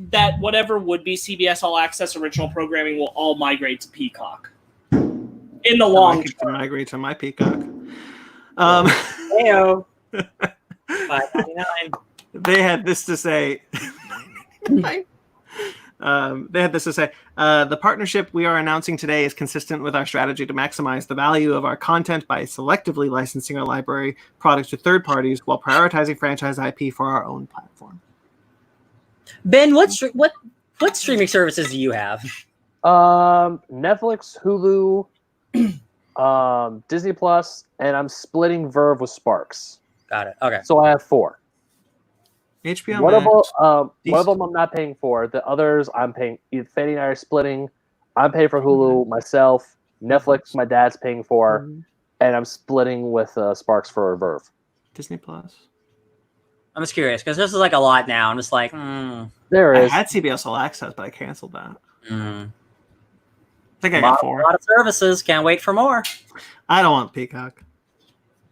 that whatever would be CBS All Access original programming will all migrate to Peacock. In the long term. Migrate to my Peacock. Heyo. $5.99. They had this to say. The partnership we are announcing today is consistent with our strategy to maximize the value of our content by selectively licensing our library products to third parties while prioritizing franchise IP for our own platform. Ben, what streaming services do you have? Netflix, Hulu, Disney Plus, and I'm splitting Verve with Sparks. Got it. Okay. So I have 4. HBO one Max, one of them I'm not paying for. The others I'm paying. Fanny and I are splitting. I'm paying for Hulu myself. Netflix, my dad's paying for, and I'm splitting with Sparks for Verve. Disney Plus. I'm just curious because this is like a lot now. I'm just like, there is. I had CBS All Access, but I canceled that. I think I a got 4. lot of services. Can't wait for more. I don't want Peacock.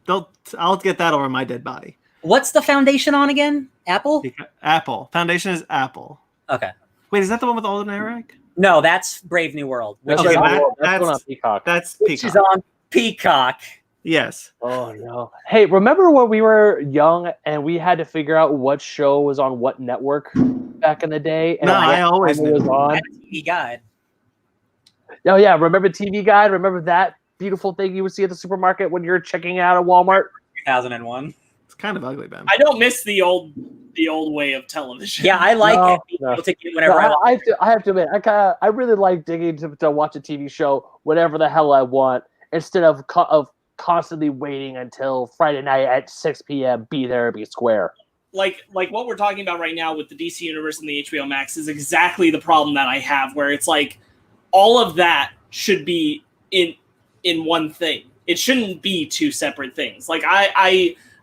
I'll get that over my dead body. What's the foundation on again? Apple? Apple. Foundation is Apple. Okay. Wait, is that the one with Alden Ehrenreich? No, that's Brave New World. That's Okay, one on Peacock. That's Peacock. She's on Peacock. Yes. Oh no! Hey, remember when we were young and we had to figure out what show was on what network back in the day? And I always knew. was on. TV Guide. Oh yeah, remember TV Guide? Remember that beautiful thing you would see at the supermarket when you're checking out at Walmart? 2001. It's kind of ugly, Ben. I don't miss the old way of television. Yeah, I like No. to get whenever I have to admit, I really like digging to watch a TV show whenever the hell I want, instead of constantly waiting until Friday night at 6 p.m. Be there, be square. Like what we're talking about right now with the DC Universe and the HBO Max is exactly the problem that I have, where it's like all of that should be in one thing. It shouldn't be 2 separate things. Like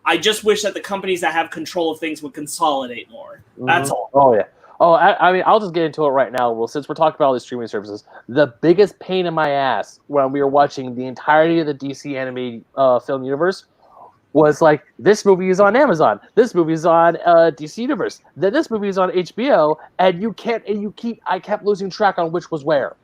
I just wish that the companies that have control of things would consolidate more. That's all. Oh yeah. Oh, I mean, I'll just get into it right now. Well, since we're talking about all these streaming services, the biggest pain in my ass when we were watching the entirety of the DC animated film universe was like, this movie is on Amazon, this movie is on DC Universe, then this movie is on HBO, and I kept losing track on which was where.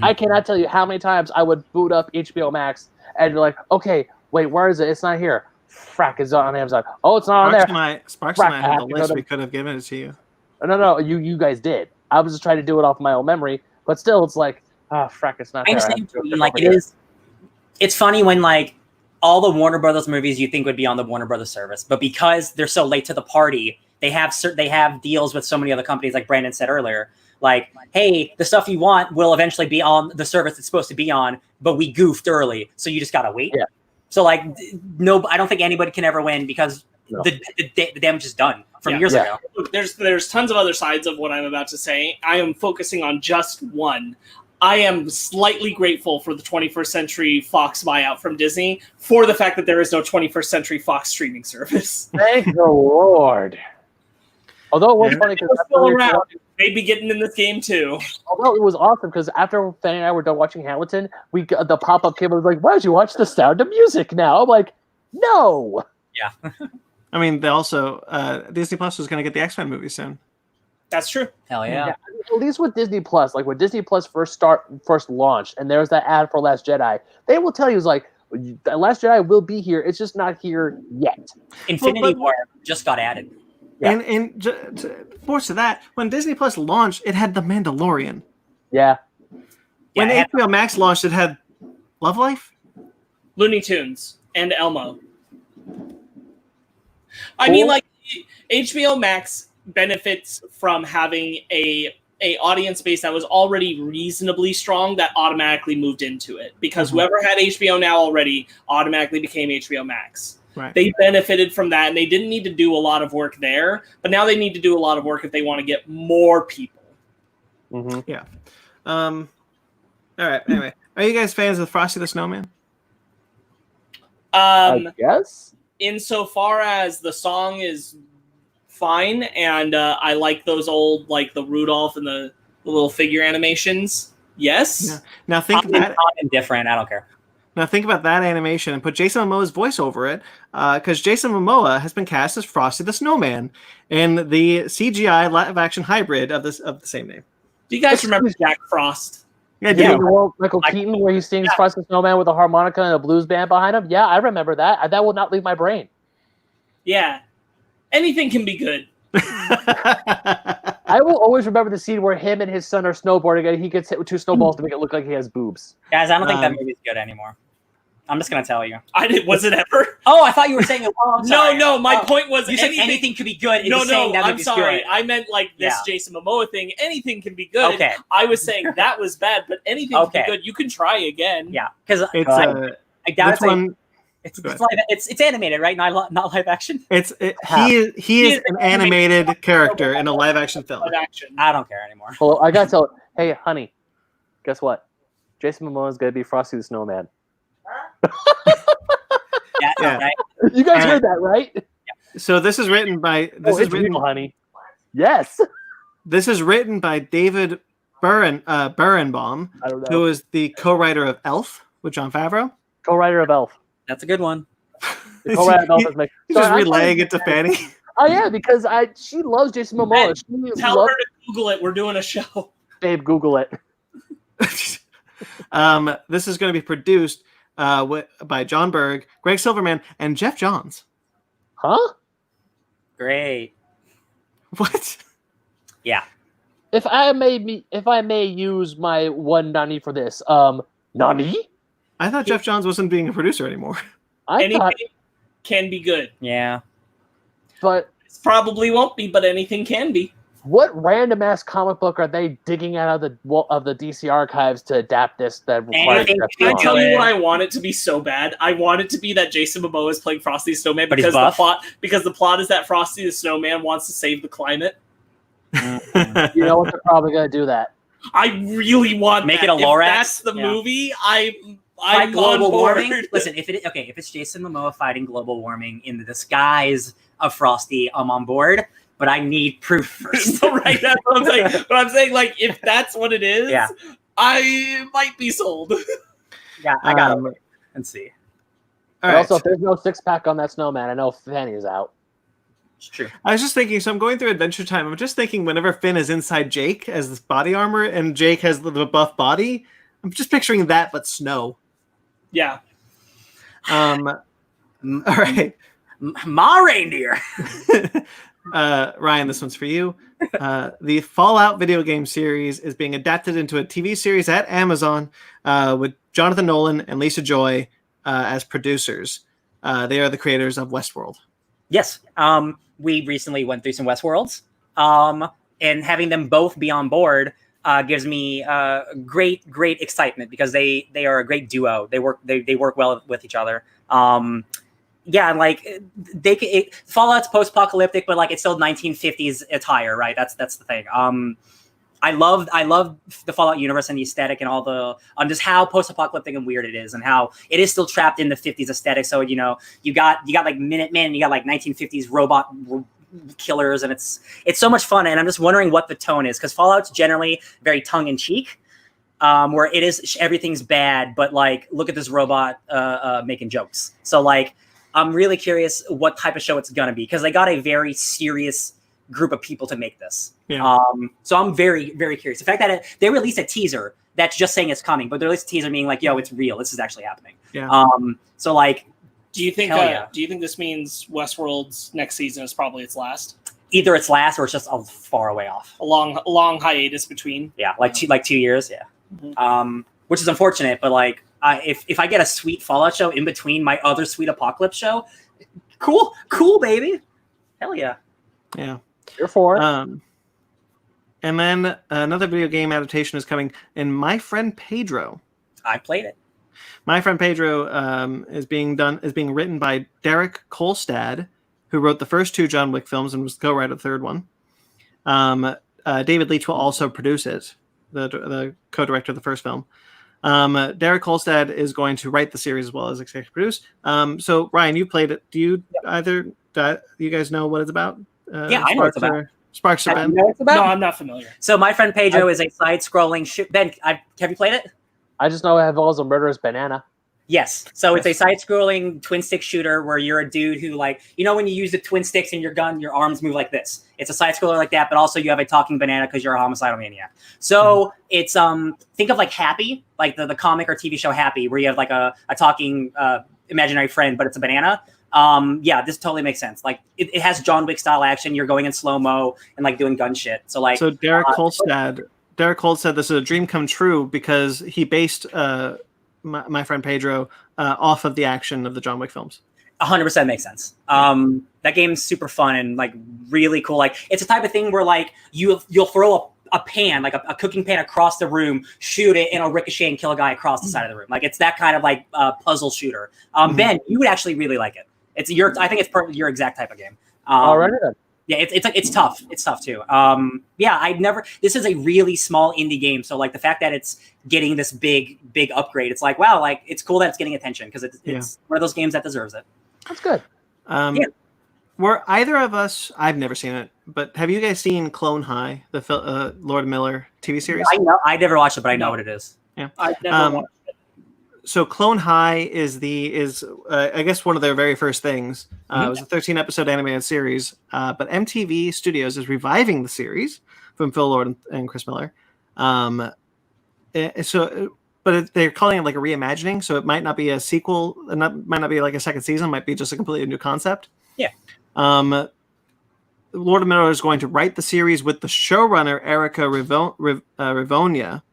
I cannot tell you how many times I would boot up HBO Max and be like, okay, wait, where is it? It's not here. Frack, is on Amazon. Oh, it's not on there. Sparks and I had the list. We could have given it to you. No, you guys did. I was just trying to do it off my own memory, but still, it's like, frack, it's not there. It's funny when like all the Warner Brothers movies you think would be on the Warner Brothers service, but because they're so late to the party, they have deals with so many other companies, like Brandon said earlier. Like, hey, the stuff you want will eventually be on the service it's supposed to be on, but we goofed early, so you just gotta wait. Yeah. So like, no, I don't think anybody can ever win because the damage is done from years ago. Look, there's tons of other sides of what I'm about to say. I am focusing on just one. I am slightly grateful for the 21st Century Fox buyout from Disney for the fact that there is no 21st Century Fox streaming service. Thank the Lord. Although it was funny because They'd be getting in this game too. Although it was awesome because after Fanny and I were done watching Hamilton, the pop-up came and was like, "Why don't you watch The Sound of Music now?" I'm like, "No." Yeah. I mean, they also Disney Plus is going to get the X-Men movie soon. That's true. Hell yeah. At least with Disney Plus, like when Disney Plus first launched, and there's that ad for Last Jedi, they will tell you it's like, Last Jedi will be here. It's just not here yet. Infinity War just got added. Yeah. And more to that, when Disney Plus launched, it had The Mandalorian. Yeah. When HBO Max launched, it had Love Life, Looney Tunes, and Elmo. I mean, like, HBO Max benefits from having a audience base that was already reasonably strong that automatically moved into it, because whoever had HBO Now already automatically became HBO Max. Right. They benefited from that, and they didn't need to do a lot of work there, but now they need to do a lot of work if they want to get more people. Mm-hmm. Yeah. All right. Anyway, are you guys fans of Frosty the Snowman? I guess. Insofar as the song is fine, and I like those old, like the Rudolph and the little figure animations. Yes. Yeah. Now think I'm indifferent. I don't care. Now think about that animation and put Jason Momoa's voice over it, because Jason Momoa has been cast as Frosty the Snowman in the CGI live-action hybrid of the same name. Do you guys remember Jack Frost? Yeah, Yeah, Michael Keaton, where he sings Frosty the Snowman with a harmonica and a blues band behind him. Yeah, I remember that. That will not leave my brain. Yeah. Anything can be good. I will always remember the scene where him and his son are snowboarding and he gets hit with 2 snowballs to make it look like he has boobs. Guys, I don't think that movie's good anymore. I'm just gonna tell you. Was it ever? Oh, I thought you were saying it. Oh, I'm sorry. No. My point was you said anything could be good. No. I'm movie's sorry. Good. I meant like this Jason Momoa thing. Anything can be good. Okay. I was saying that was bad, but anything can be good. You can try again. Yeah, because it's I doubt it's it's animated, right? Not live action. He is an animated character in a live action film. I don't care anymore. Well, I gotta tell. Hey, honey, guess what? Jason Momoa is gonna be Frosty the Snowman. Yeah. Right? You guys heard that, right? Yeah. So this is written by honey. Yes. This is written by David Birnbaum, who is the co-writer of Elf with Jon Favreau. Co-writer of Elf. That's a good one. He's just relaying it to Fanny. Oh yeah, because she loves Jason Momoa. Tell her to Google it. We're doing a show. Babe, Google it. This is going to be produced by John Berg, Greg Silverman, and Jeff Johns. Huh? Great. What? Yeah. If I may use my one nani for this, nani? I thought Jeff Johns wasn't being a producer anymore. Anything can be good. Yeah. But it probably won't be, but anything can be. What random ass comic book are they digging out of the DC archives to adapt this? That requires can I tell you what I want it to be so bad? I want it to be that Jason Momoa is playing Frosty the Snowman because the plot is that Frosty the Snowman wants to save the climate. You know what? They're probably gonna do that. I really want make that. it a Lorax. If that's the movie. I'm global warming. Listen, if it's Jason Momoa fighting global warming in the disguise of Frosty, I'm on board. But I need proof first. Right, that's what I'm saying. But I'm saying, like, if that's what it is, I might be sold. Yeah, I got it. Let's see. Also, if there's no 6-pack on that snowman, I know Fanny is out. It's true. I was just thinking, so I'm going through Adventure Time. I'm just thinking whenever Finn is inside Jake as this body armor and Jake has the buff body, I'm just picturing that, but snow. Yeah. All right. My reindeer. Ryan, this one's for you. The Fallout video game series is being adapted into a TV series at Amazon with Jonathan Nolan and Lisa Joy as producers. They are the creators of Westworld. Yes. We recently went through some Westworlds. And having them both be on board gives me great excitement because they are a great duo. They work well with each other. Yeah, like Fallout's post-apocalyptic, but like it's still 1950s attire, right? That's the thing. I love the Fallout universe and the aesthetic and all on just how post-apocalyptic and weird it is, and how it is still trapped in the 50s aesthetic. So you got like Minutemen, you got like 1950s robot killers, and it's so much fun. And I'm just wondering what the tone is, because Fallout's generally very tongue in cheek, where it is everything's bad, but like look at this robot making jokes. So like I'm really curious what type of show it's gonna be, because they got a very serious group of people to make this. Yeah. So I'm very, very curious. The fact that they released a teaser that's just saying it's coming, but they released a teaser meaning like, yo, it's real. This is actually happening. Yeah. So like, do you think yeah. do you think this means Westworld's next season is probably its last? Either it's last or it's just far away off. A long hiatus between. Yeah, like 2 years. Yeah. Mm-hmm. Which is unfortunate, but like if I get a sweet Fallout show in between my other sweet Apocalypse show, cool, baby. Hell yeah. Yeah. You're for it. And then another video game adaptation is coming in My Friend Pedro. I played it. My Friend Pedro is being written by Derek Kolstad, who wrote the first 2 John Wick films and was the co-writer of the third one. David Leitch will also produce it, the co-director of the first film. Derek Kolstad is going to write the series as well as executive produce. So Ryan, you played it. Do you you guys know what it's about? Yeah, I know what it's about. Sparks or Ben? You know what it's about? No, I'm not familiar. So My Friend Pedro is a side-scrolling Ben, have you played it? I just know it involves a murderous banana. Yes. So it's a side-scrolling twin-stick shooter where you're a dude who, like, you know when you use the twin sticks in your gun, your arms move like this. It's a side-scroller like that, but also you have a talking banana because you're a homicidal maniac. So it's think of like Happy, like the comic or TV show Happy, where you have like a talking imaginary friend, but it's a banana. Yeah, this totally makes sense. Like it has John Wick style action. You're going in slow-mo and like doing gun shit. So like Derek Kolstad, this is a dream come true because he based My Friend Pedro off of the action of the John Wick films. 100% makes sense. That game's super fun and like really cool. Like it's a type of thing where like you'll throw a pan, like a cooking pan across the room, shoot it, and it'll ricochet and kill a guy across the side of the room. Like it's that kind of like puzzle shooter. Ben, you would actually really like it. I think it's your exact type of game. Alright then. Yeah, it's tough. It's tough too. Yeah, this is a really small indie game. So like the fact that it's getting this big upgrade, it's like, wow, like it's cool that it's getting attention because it's one of those games that deserves it. That's good. Were either of us, I've never seen it, but have you guys seen Clone High, the Lord Miller TV series? I never watched it, but I know what it is. Yeah. I've never watched it. So Clone High is I guess one of their very first things. It was a 13-episode animated series, but MTV Studios is reviving the series from Phil Lord and Chris Miller. But they're calling it like a reimagining, so it might not be a sequel, might not be like a second season, might be just a completely new concept. Yeah. Lord Miller is going to write the series with the showrunner Erica Rivonia.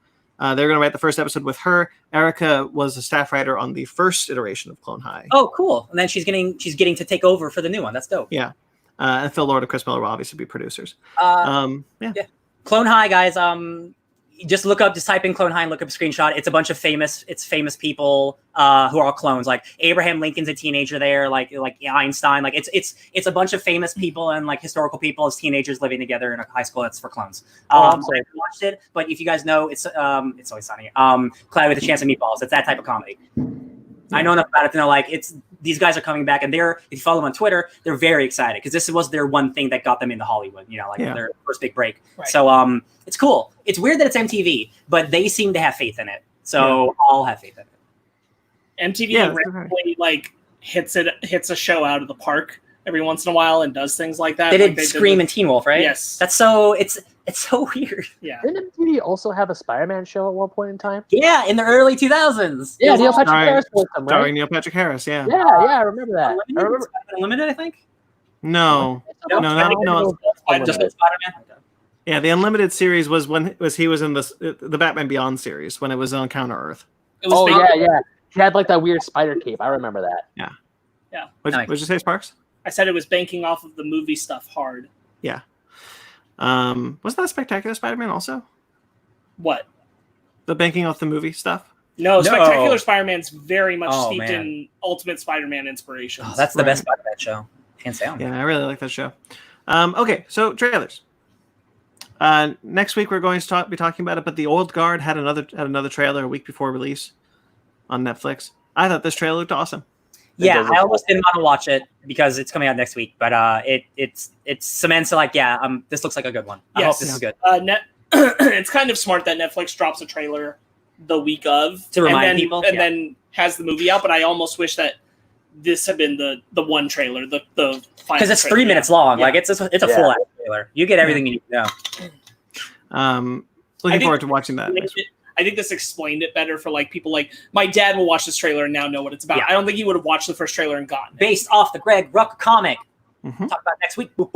They're going to write the first episode with her. Erica was a staff writer on the first iteration of Clone High. Oh, cool! And then she's getting to take over for the new one. That's dope. Yeah, and Phil Lord and Chris Miller will obviously be producers. Yeah. Clone High, guys. Just type in Clone High and look up a screenshot. It's a bunch of famous people who are all clones. Like Abraham Lincoln's a teenager there, like Einstein. Like it's a bunch of famous people and like historical people as teenagers living together in a high school that's for clones. I haven't watched it, but if you guys know, it's Always Sunny. Cloudy with a Chance of Meatballs. It's that type of comedy. I know enough about it to know like these guys are coming back, and if you follow them on Twitter, they're very excited because this was their one thing that got them into Hollywood. You know, their first big break. Right. So it's cool. It's weird that it's MTV, but they seem to have faith in it. So I'll have faith in it. MTV randomly like hits a show out of the park every once in a while and does things like that. They did Scream and Teen Wolf, right? Yes. That's so it's so weird. Yeah. Didn't MTV also have a Spider-Man show at one point in time? Yeah, in the early 2000s. Yeah, Neil Patrick Harris was them, right? Starring Neil Patrick Harris, yeah. Yeah, I remember that. Unlimited, I think. No. Just Spider-Man. Yeah, the Unlimited series was when he was in the Batman Beyond series when it was on Counter Earth. Yeah. He had like that weird spider cape. I remember that. Yeah. Yeah. What'd you say, Sparks? I said it was banking off of the movie stuff hard. Yeah. Wasn't that Spectacular Spider-Man also? What? The banking off the movie stuff? No. Spectacular Spider-Man's very much steeped in Ultimate Spider-Man inspirations. Oh, that's the best Spider-Man show. Hands down. Yeah, I really like that show. Okay, so trailers. Next week we're going to be talking about it, but The Old Guard had another trailer a week before release on Netflix. I thought this trailer looked awesome. Yeah, I almost didn't want to watch it because it's coming out next week, but it's cements to like, this looks like a good one. I hope this is good. It's kind of smart that Netflix drops a trailer the week of to remind people, and then has the movie out. But I almost wish that this had been the one trailer, the final, because it's 3 minutes long. Yeah. Like it's a full ass trailer. You get everything you need to know. Looking forward to watching that. I think this explained it better for like people like my dad will watch this trailer and now know what it's about. Yeah. I don't think he would have watched the first trailer and gotten it. Based off the Greg Ruck comic. Talk about next week. Boop,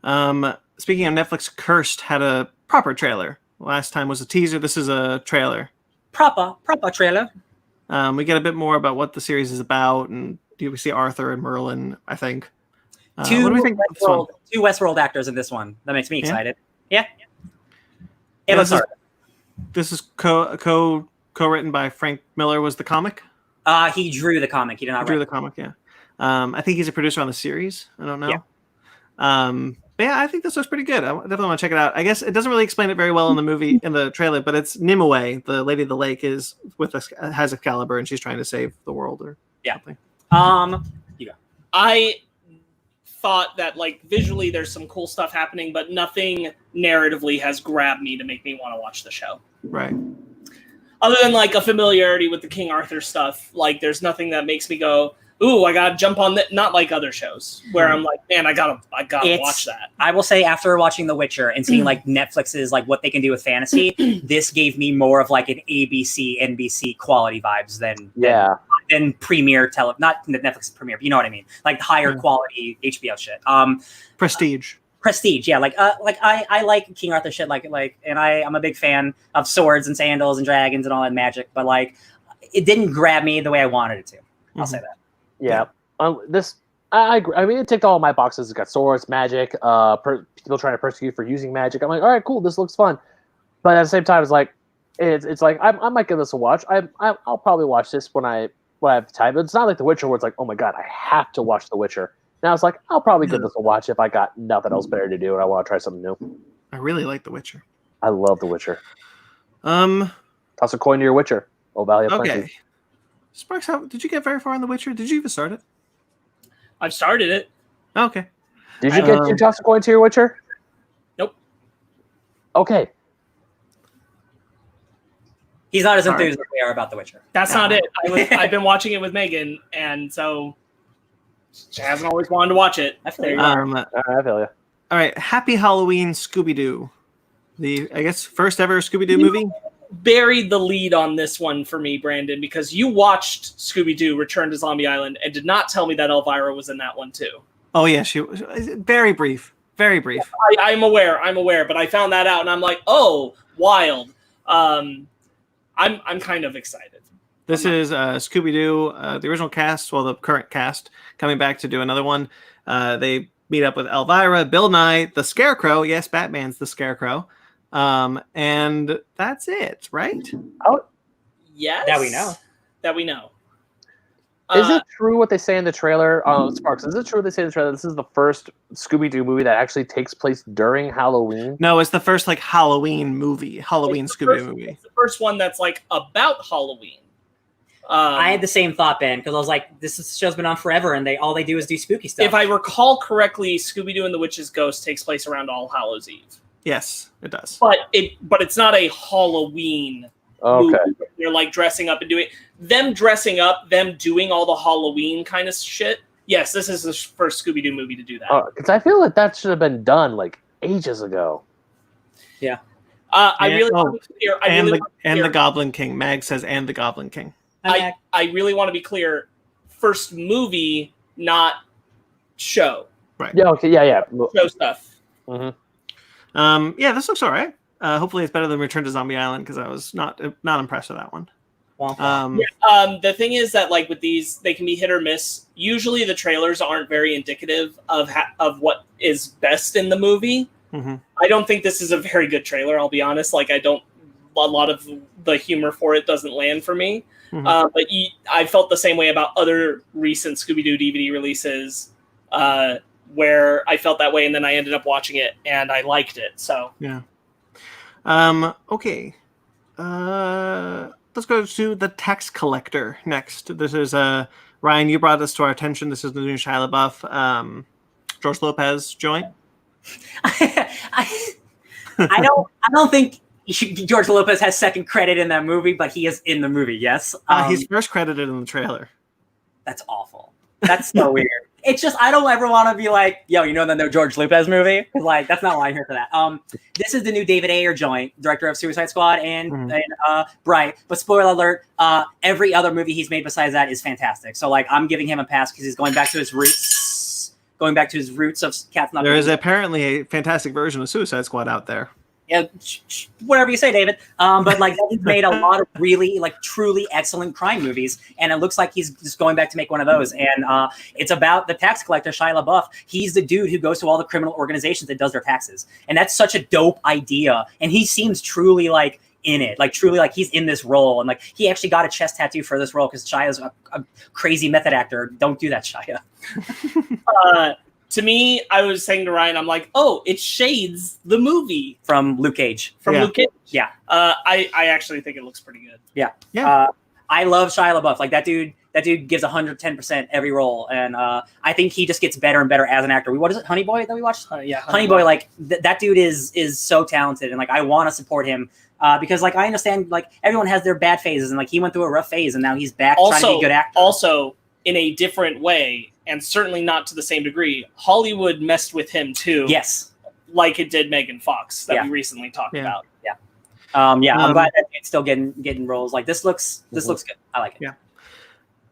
boop. Speaking of Netflix, Cursed had a proper trailer. Last time was a teaser. This is a trailer. Proper trailer. We get a bit more about what the series is about, and we see Arthur and Merlin, I think. What do we think about this one? Two Westworld actors in this one. That makes me excited. Yeah. This is co-written by Frank Miller. Was the comic? He drew the comic. He did not drew the comic. Yeah. I think he's a producer on the series. I don't know. Yeah. But yeah, I think this looks pretty good. I definitely want to check it out. I guess it doesn't really explain it very well in the movie, in the trailer, but it's Nimue, the Lady of the Lake, has Excalibur, and she's trying to save the world or something. You go. I thought that like visually there's some cool stuff happening, but nothing narratively has grabbed me to make me want to watch the show. Right. Other than like a familiarity with the King Arthur stuff, like there's nothing that makes me go, ooh, I gotta jump on that. Not like other shows where I'm like, man, I gotta watch that. I will say, after watching The Witcher and seeing like Netflix's like what they can do with fantasy, this gave me more of like an ABC, NBC quality vibes than premiere not Netflix premiere, but you know what I mean, like higher quality HBO shit. Prestige, yeah. Like I like King Arthur shit, and I'm a big fan of swords and sandals and dragons and all that magic, but like it didn't grab me the way I wanted it to. I'll say that. Yeah. I agree. I mean, it ticked all my boxes. It's got swords, magic, people trying to persecute for using magic. I'm like, all right, cool. This looks fun. But at the same time, it's like I might give this a watch. I'll probably watch this when I have time. But it's not like The Witcher where it's like, oh my god, I have to watch The Witcher. Now it's like, I'll probably give this a watch if I got nothing else better to do and I want to try something new. I really like The Witcher. I love The Witcher. Toss a coin to your Witcher. Oh, Valley of Plenty. Okay. Sparks, did you get very far in The Witcher? Did you even start it? I've started it. Oh, okay. Did you get to toss a coin to your Witcher? Nope. Okay. He's not as enthused as we are about The Witcher. That's not it. I've been watching it with Megan, and so she hasn't always wanted to watch it. I feel you. All right. Happy Halloween, Scooby-Doo. I guess first ever Scooby-Doo movie. Buried the lead on this one for me, Brandon, because you watched Scooby-Doo Return to Zombie Island and did not tell me that Elvira was in that one too. Oh yeah, she was very brief. I'm aware, but I found that out and I'm like, oh, wild. I'm kind of excited. This is Scooby-Doo, the original cast, the current cast, coming back to do another one. They meet up with Elvira, Bill Nye, the Scarecrow. Yes, Batman's the Scarecrow. And that's it, right? Oh, yes. That we know. Is it true what they say in the trailer? Sparks, is it true what they say in the trailer? This is the first Scooby-Doo movie that actually takes place during Halloween? No, it's the first Halloween movie, Scooby-Doo movie. It's the first one that's about Halloween. I had the same thought, Ben, because I was like, this show's been on forever, and all they do is do spooky stuff. If I recall correctly, Scooby-Doo and the Witch's Ghost takes place around All Hallows Eve. Yes, it does. But it's not a Halloween movie. They're dressing up and doing them doing all the Halloween kind of shit. Yes, this is the first Scooby-Doo movie to do that. Because I feel like that should have been done ages ago. Yeah. The Goblin King. Mag says, and the Goblin King. I really want to be clear. First movie, not show. Right. Yeah. Okay. Yeah. Show stuff. Mm-hmm. Yeah, this looks all right. Hopefully it's better than Return to Zombie Island because I was not impressed with that one. The thing is that with these, they can be hit or miss. Usually the trailers aren't very indicative of what is best in the movie. Mm-hmm. I don't think this is a very good trailer. I'll be honest. A lot of the humor for it doesn't land for me. Mm-hmm. But I felt the same way about other recent Scooby-Doo DVD releases. Where I felt that way, and then I ended up watching it, and I liked it. So yeah. Okay. Let's let's go to The Tax Collector next. This is Ryan. You brought this to our attention. This is the new Shia LaBeouf, George Lopez joint. I don't think George Lopez has second credit in that movie, but he is in the movie. Yes, he's first credited in the trailer. That's awful. That's so weird. It's just I don't ever want to be like, yo, you know the no George Lopez movie? Like that's not why I'm here for that. This is the new David Ayer joint, director of Suicide Squad and Bright. But spoiler alert, every other movie he's made besides that is fantastic. So like I'm giving him a pass because he's going back to his roots. Going back to his roots of Cats Not. There is apparently a fantastic version of Suicide Squad out there. Yeah, whatever you say, David. But like he's made a lot of really like truly excellent crime movies, and it looks like he's just going back to make one of those. And it's about the tax collector Shia LaBeouf. He's the dude who goes to all the criminal organizations that does their taxes, and that's such a dope idea. And he seems truly like in it, like truly like he's in this role, and like he actually got a chest tattoo for this role because Shia's a crazy method actor. Don't do that, Shia. To me, I was saying to Ryan, I'm like, oh, it shades the movie from Luke Cage. Luke Cage. Yeah. I actually think it looks pretty good. Yeah. Yeah. I love Shia LaBeouf. Like that dude gives 110% every role. And I think he just gets better and better as an actor. What is it? Honey Boy that we watched? Yeah. Honey Boy, like that dude is so talented. And like, I want to support him because like, I understand like everyone has their bad phases and like he went through a rough phase and now he's back trying to be a good actor. Also in a different way, and certainly not to the same degree, Hollywood messed with him too. Yes. Like it did Megan Fox that we recently talked about. Yeah. I'm glad that it's still getting roles. Like this looks good. I like it. Yeah.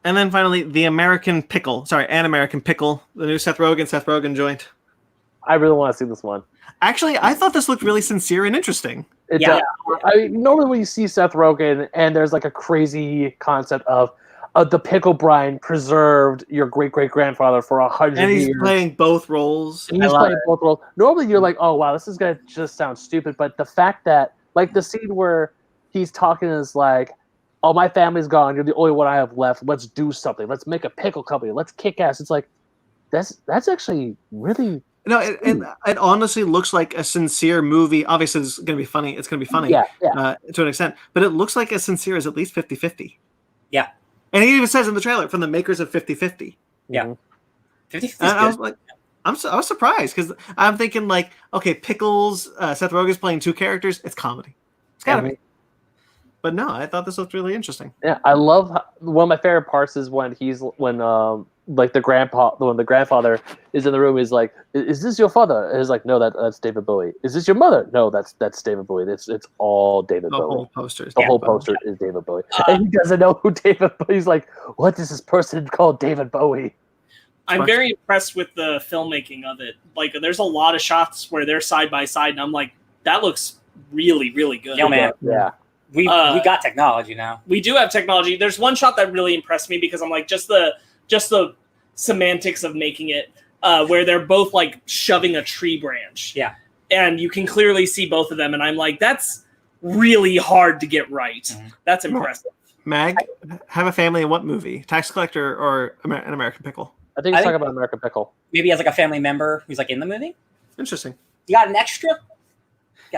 And then finally, An American Pickle, the new Seth Rogen joint. I really want to see this one. Actually, I thought this looked really sincere and interesting. I mean, normally when you see Seth Rogen and there's like a crazy concept of the pickle brine preserved your great-great-grandfather for 100 years. And he's playing both roles. Normally you're like, oh, wow, this is going to just sound stupid. But the fact that, like the scene where he's talking is like, oh, my family's gone. You're the only one I have left. Let's do something. Let's make a pickle company. Let's kick ass. It's like, that's actually really... No, it honestly looks like a sincere movie. Obviously, it's going to be funny. It's going to be funny to an extent. But it looks like as sincere as at least 50-50. Yeah. And he even says in the trailer, from the makers of 50-50. Yeah. 50-50 and I was like, I was surprised because I'm thinking like, okay, Pickles, Seth Rogen's playing two characters. It's comedy. It's gotta be. But no, I thought this looked really interesting. Yeah, I love one of my favorite parts is when like the grandfather is in the room. He's like, "Is this your father?" And he's like, "No, that's David Bowie." "Is this your mother?" "No, that's David Bowie." It's all David Bowie. The whole poster is David Bowie, and he doesn't know who David Bowie. He's like, "What is this person called David Bowie?" I'm very impressed with the filmmaking of it. Like, there's a lot of shots where they're side by side, and I'm like, that looks really, really good. Yeah, man. Yeah. We got technology now. We do have technology. There's one shot that really impressed me because I'm like, just the semantics of making it, where they're both like shoving a tree branch. Yeah. And you can clearly see both of them. And I'm like, that's really hard to get right. Mm-hmm. That's impressive. Mag, have a family in what movie? Tax Collector or An American Pickle? I think he's talking about American Pickle. Maybe as like a family member who's like in the movie. Interesting. You got an extra?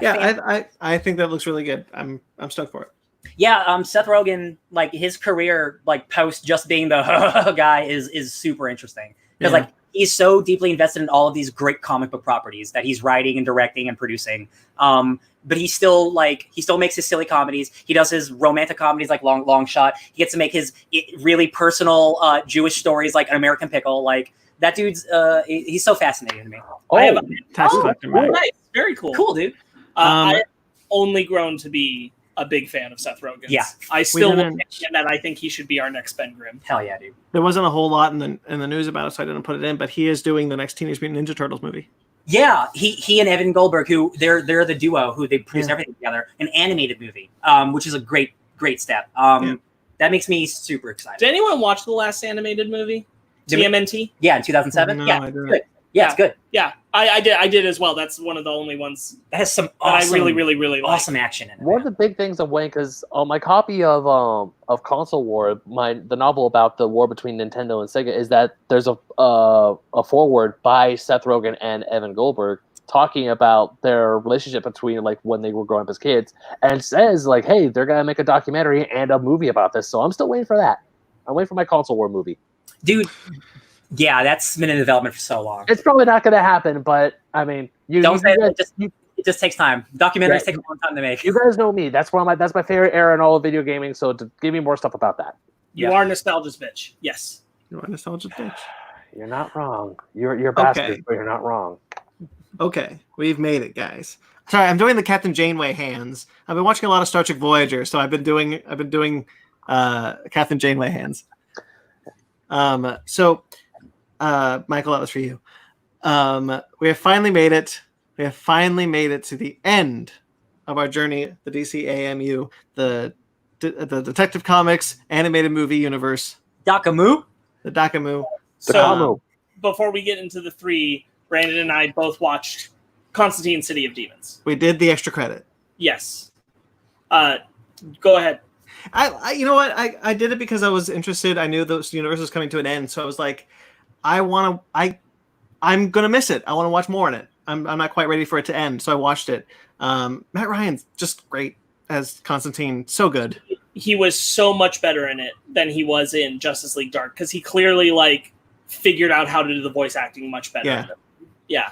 I think that looks really good. I'm stoked for it. Yeah, Seth Rogen, like his career, like post just being the guy is super interesting because like he's so deeply invested in all of these great comic book properties that he's writing and directing and producing. But he still makes his silly comedies. He does his romantic comedies like Long Shot. He gets to make his really personal Jewish stories like An American Pickle. Like that dude's he's so fascinating to me. Tax Collector. Nice, very cool. Cool, dude. I've only grown to be a big fan of Seth Rogen. Yeah, I still think that I think he should be our next Ben Grimm. Hell yeah, dude. There wasn't a whole lot in the news about it, so I didn't put it in. But he is doing the next Teenage Mutant Ninja Turtles movie. Yeah, he and Evan Goldberg, who they're the duo who they produce everything together, an animated movie, which is a great step. That makes me super excited. Did anyone watch the last animated movie? TMNT? Yeah, in 2007. No, yeah, good. Yeah, it's good. Yeah, I did as well. That's one of the only ones that has some awesome, I really like. Awesome action in it. One of the big things I'm waiting because my copy of Console War, the novel about the war between Nintendo and Sega, is that there's a foreword by Seth Rogen and Evan Goldberg talking about their relationship between like when they were growing up as kids, and it says like, hey, they're gonna make a documentary and a movie about this. So I'm still waiting for that. I'm waiting for my console war movie. Dude, yeah, that's been in development for so long. It's probably not gonna happen, but I mean, Don't say that. It just takes time. Documentaries take a long time to make. You guys know me. That's my favorite era in all of video gaming. So to give me more stuff about that. You are nostalgia's bitch. Yes. You are nostalgia bitch. You're not wrong. You're bastards, but you're not wrong. Okay, we've made it, guys. Sorry, I'm doing the Captain Janeway hands. I've been watching a lot of Star Trek Voyager, so I've been doing Captain Janeway hands. So Michael, that was for you. We have finally made it. We have finally made it to the end of our journey, the DCAMU, the Detective Comics animated movie universe. DCAMU? The DCAMU. So before we get into the 3, Brandon and I both watched Constantine City of Demons. We did the extra credit. Yes. Go ahead. I you know what? I did it because I was interested. I knew this universe was coming to an end, so I was like, I'm gonna miss it. I want to watch more in it. I'm not quite ready for it to end, so I watched it. Matt Ryan's just great as Constantine. So good. He was so much better in it than he was in Justice League Dark because he clearly like figured out how to do the voice acting much better. Yeah.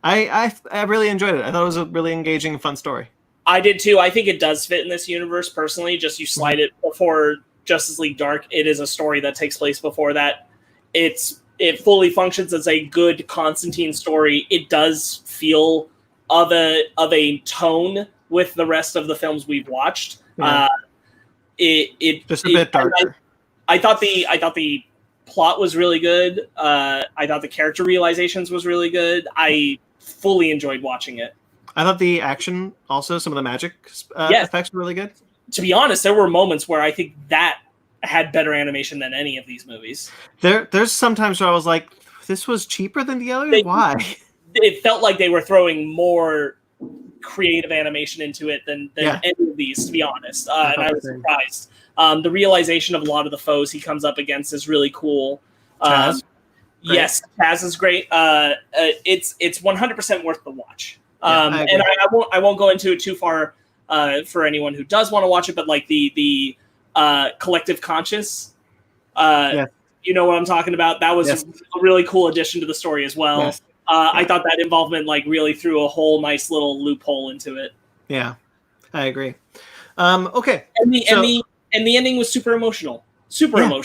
I really enjoyed it. I thought it was a really engaging, fun story. I did too. I think it does fit in this universe personally. Just you slide it before Justice League Dark. It is a story that takes place before that. It fully functions as a good Constantine story. It does feel of a tone with the rest of the films we've watched. Yeah. It just a bit darker. I thought the plot was really good. I thought the character realizations was really good. I fully enjoyed watching it. I thought the action also, some of the magic effects were really good. To be honest, there were moments where I think that had better animation than any of these movies. There's sometimes where I was like, this was cheaper than the others? Why? It felt like they were throwing more creative animation into it than any of these, to be honest. And I was surprised. The realization of a lot of the foes he comes up against is really cool. Chaz? Yes, Chaz is great. It's 100% worth the watch. I and I won't go into it too far for anyone who does want to watch it, but like the collective conscious, you know what I'm talking about. That was a really cool addition to the story as well. Yes. I thought that involvement like really threw a whole nice little loophole into it. Yeah, I agree. Okay, and the ending was super emotional. Emotional.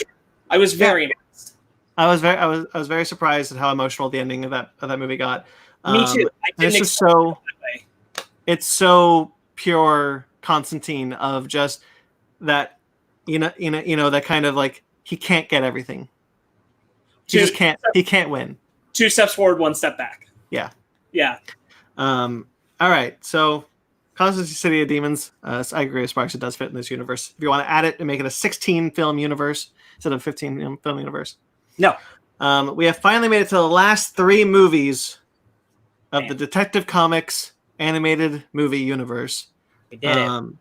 I was very impressed. I was very surprised at how emotional the ending of that movie got. Me too. It's so pure Constantine of just that, that kind of like he can't get everything. He just can't. He can't win. 2 steps forward, 1 step back. Yeah. Yeah. All right. So, Constantine City of Demons. I agree with Sparks. It does fit in this universe. If you want to add it and make it a 16 film universe instead of 15 film universe. No. We have finally made it to the last 3 movies of the Detective Comics animated movie universe. We did it.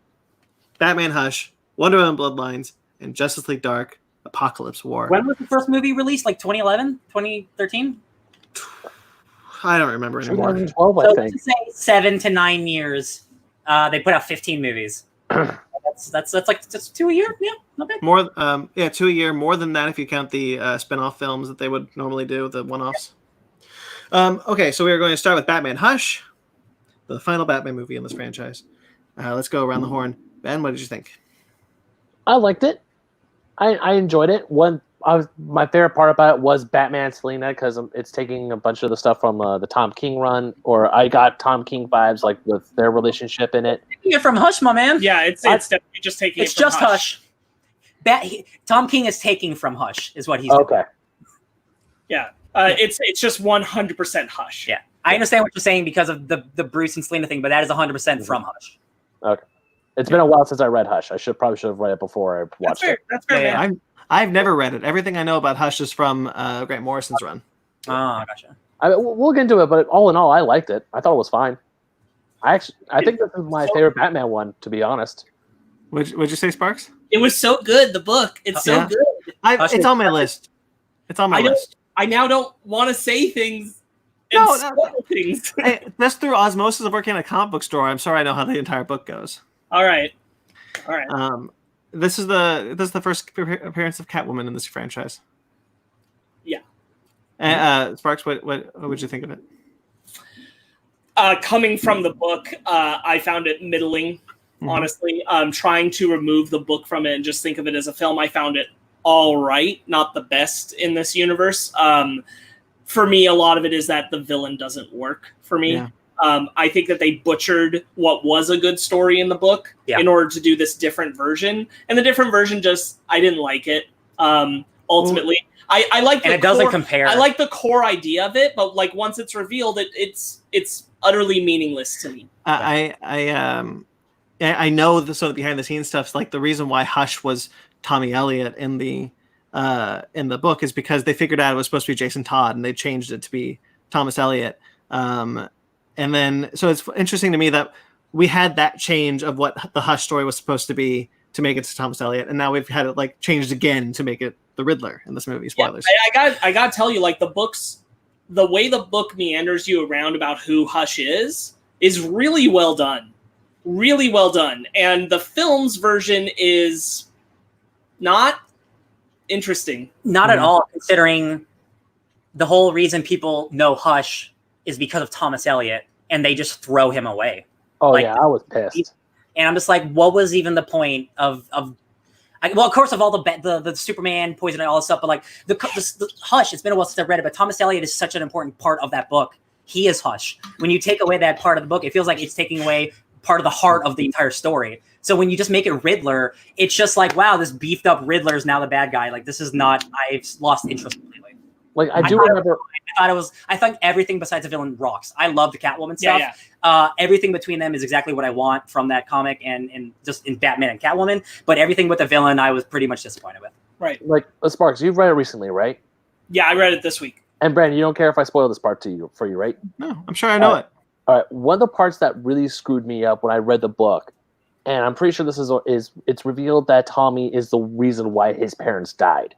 Batman Hush, Wonder Woman Bloodlines, and Justice League Dark Apocalypse War. When was the first movie released? Like 2011? 2013? I don't remember anymore. 2012, I So think. let's say 7 to 9 years. They put out 15 movies. that's like just 2 a year. Yeah, not bad. More, 2 a year. More than that if you count the spin-off films that they would normally do, the one-offs. Okay, so we are going to start with Batman Hush, the final Batman movie in this franchise. Let's go around the horn. Ben, what did you think? I liked it. I enjoyed it. My favorite part about it was Batman Selina because it's taking a bunch of the stuff from the Tom King run, or I got Tom King vibes like with their relationship in it. Taking it from Hush, my man. Yeah, it's definitely just taking. It's it from just Hush. Tom King is taking from Hush, is what he's okay. doing. Yeah, it's just 100% Hush. Yeah, I understand what you're saying because of the Bruce and Selena thing, but that is 100% from Hush. Okay. It's been a while since I read Hush. I probably should have read it before I watched it. That's fair. Yeah, Man. I've never read it. Everything I know about Hush is from Grant Morrison's run. Oh, gotcha. We'll get into it, but all in all, I liked it. I thought it was fine. I think this is my favorite Batman one, to be honest. Would you say, Sparks? It was so good. The book. It's so good. It's on my list. It's on my list. I now don't want to say things No, spoil things. Hey, that's through osmosis of working in a comic book store. I'm sorry I know how the entire book goes. All right. This is the first appearance of Catwoman in this franchise. Yeah. Sparks, what would you think of it? Coming from the book, I found it middling. Honestly, trying to remove the book from it and just think of it as a film, I found it all right, not the best in this universe. For me, a lot of it is that the villain doesn't work for me. Yeah. I think that they butchered what was a good story in the book in order to do this different version. And the different version I didn't like it. Ultimately, I like the and it doesn't compare. I like the core idea of it, but like once it's revealed, it's utterly meaningless to me. I know the sort of behind the scenes stuff. Like the reason why Hush was Tommy Elliott in the book is because they figured out it was supposed to be Jason Todd, and they changed it to be Thomas Elliott. And then, so it's interesting to me that we had that change of what the Hush story was supposed to be to make it to Thomas Elliott, and now we've had it like changed again to make it the Riddler in this movie. Spoilers. Yeah, I got to tell you, like the way the book meanders you around about who Hush is really well done. Really well done. And the film's version is not interesting. Not at all, considering the whole reason people know Hush is because of Thomas Elliott, and they just throw him away. Oh, like, yeah, I was pissed. And I'm just like, what was even the point of well, of course, of all the Superman poison and all this stuff, but like the Hush, it's been a while since I read it, but Thomas Elliott is such an important part of that book. He is Hush. When you take away that part of the book, it feels like it's taking away part of the heart of the entire story. So when you just make it Riddler, it's just like, wow, this beefed up Riddler is now the bad guy. Like, this is not, I've lost interest completely. Like, I remember. I think everything besides the villain rocks. I love the Catwoman stuff. Yeah. Everything between them is exactly what I want from that comic and just in Batman and Catwoman. But everything with the villain, I was pretty much disappointed with. Right. Like, Sparks, you've read it recently, right? Yeah, I read it this week. And Brandon, you don't care if I spoil this part for you, right? No, I'm sure I know it. All right. One of the parts that really screwed me up when I read the book, and I'm pretty sure this is it's revealed that Tommy is the reason why his parents died.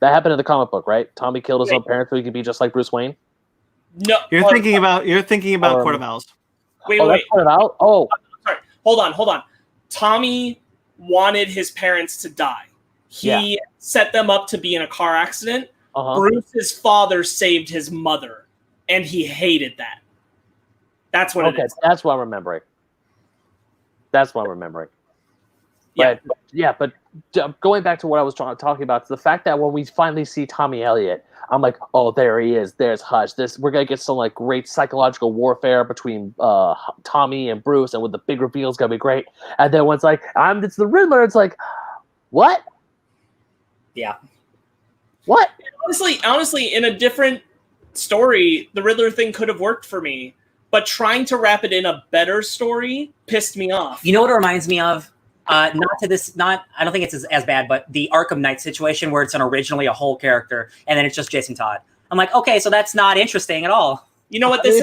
That happened in the comic book, right? Tommy killed his own parents so he could be just like Bruce Wayne. No, you're thinking about Court of Owls. Wait. That's Court of Owls? Oh, sorry. Hold on. Tommy wanted his parents to die. He set them up to be in a car accident. Bruce's father saved his mother, and he hated that. That's what it is. That's what I'm remembering. But going back to what I was talking about, the fact that when we finally see Tommy Elliott, I'm like, oh, there he is. There's Hush. We're gonna get some like great psychological warfare between Tommy and Bruce, and with the big reveal, it's gonna be great. And then when it's like, it's the Riddler, it's like, what? Yeah. What? Honestly, in a different story, the Riddler thing could have worked for me. But trying to wrap it in a better story pissed me off. You know what it reminds me of? I don't think it's as bad, but the Arkham Knight situation where it's originally a whole character and then it's just Jason Todd. I'm like, okay, so that's not interesting at all. You know what? This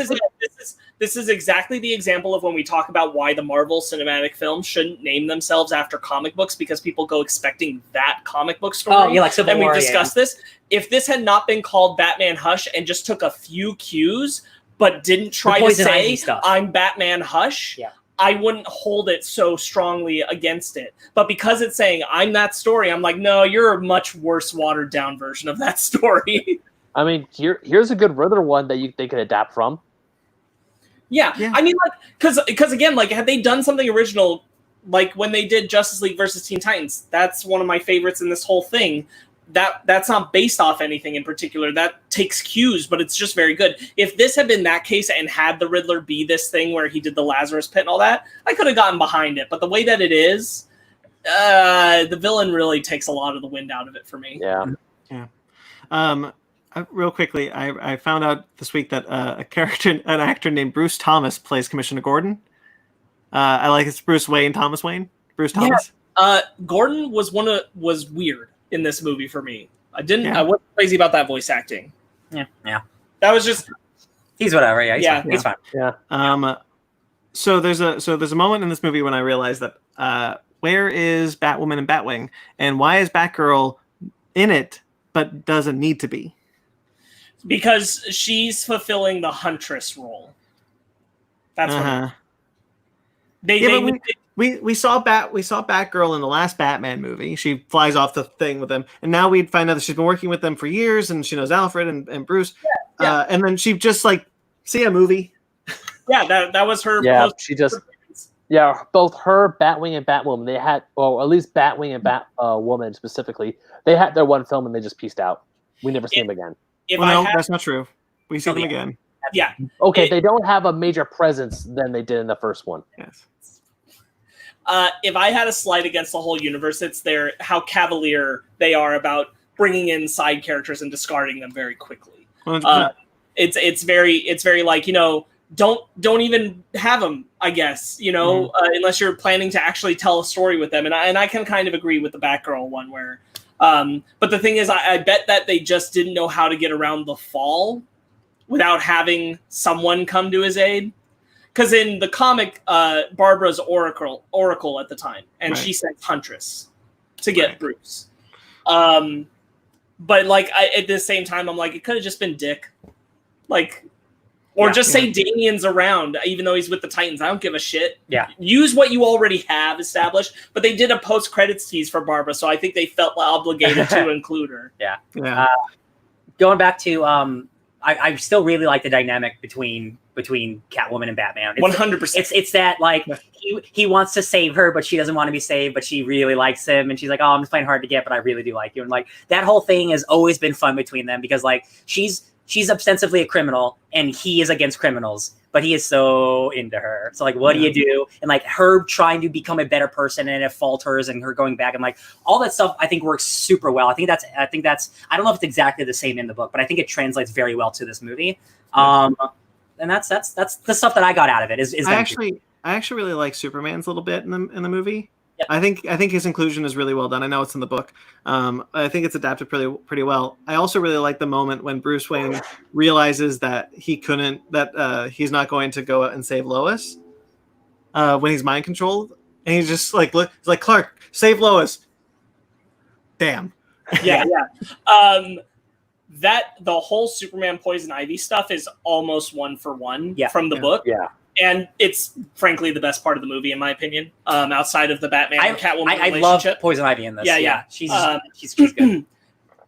is exactly the example of when we talk about why the Marvel cinematic films shouldn't name themselves after comic books, because people go expecting that comic book story. Oh, yeah, like Civil War. And we've discussed this. If this had not been called Batman Hush and just took a few cues, but didn't try to say, I'm Batman Hush, I wouldn't hold it so strongly against it. But because it's saying, I'm that story, I'm like, no, you're a much worse watered down version of that story. I mean, here's a good Riddler one that they could adapt from. Yeah. I mean, like, because again, like, had they done something original, like when they did Justice League versus Teen Titans, that's one of my favorites in this whole thing. That's not based off anything in particular. That takes cues, but it's just very good. If this had been that case and had the Riddler be this thing where he did the Lazarus Pit and all that, I could have gotten behind it. But the way that it is, the villain really takes a lot of the wind out of it for me. Yeah. Real quickly, I found out this week that an actor named Bruce Thomas plays Commissioner Gordon. I like it's Bruce Wayne, Thomas Wayne. Bruce Thomas. Gordon was weird in this movie for me. I wasn't crazy about that voice acting. Yeah. That was just he's whatever. Yeah, he's fine. Yeah. So there's a moment in this movie when I realized that where is Batwoman and Batwing, and why is Batgirl in it but doesn't need to be? Because she's fulfilling the Huntress role. That's what we saw Batgirl in the last Batman movie. She flies off the thing with them, and now we find out that she's been working with them for years, and she knows Alfred and Bruce. Yeah. And then she just like see a movie. Yeah, that was her. Yeah, she just. Yeah, both her, Batwing, and Batwoman. They had, or at least Batwing and Batwoman specifically. They had their one film and they just pieced out. We never see them again. That's not true. We see them again. Yeah. Okay, they don't have a major presence than they did in the first one. Yes. If I had a slight against the whole universe, it's how cavalier they are about bringing in side characters and discarding them very quickly. It's very like, don't even have them, I guess, unless you're planning to actually tell a story with them. And I can kind of agree with the Batgirl one where, but the thing is, I bet that they just didn't know how to get around the fall without having someone come to his aid. Because in the comic, Barbara's Oracle at the time, and she sent Huntress to get Bruce. But like at the same time, I'm like, it could have just been Dick, say Damian's around, even though he's with the Titans. I don't give a shit. Yeah, use what you already have established. But they did a post-credits tease for Barbara, so I think they felt obligated to include her. Yeah. Going back to I still really like the dynamic between Catwoman and Batman. 100%. It's that like he wants to save her, but she doesn't want to be saved, but she really likes him, and she's like, "Oh, I'm just playing hard to get, but I really do like you." And like that whole thing has always been fun between them because like she's ostensibly a criminal and he is against criminals, but he is so into her. So like, what do you do? And like her trying to become a better person and it falters and her going back and like all that stuff I think works super well. I think that's I don't know if it's exactly the same in the book, but I think it translates very well to this movie. And that's the stuff that I got out of it is I actually really like Superman's little bit in the movie. Yep. I think his inclusion is really well done. I know it's in the book. I think it's adapted pretty well. I also really like the moment when Bruce Wayne realizes that he's not going to go out and save Lois when he's mind controlled, and he's just like, he's like, Clark, save Lois. Damn. Yeah. That the whole Superman Poison Ivy stuff is almost one for one from the book. Yeah. And it's frankly the best part of the movie, in my opinion, outside of the Batman and Catwoman relationship. I love Poison Ivy in this. Yeah. She's good.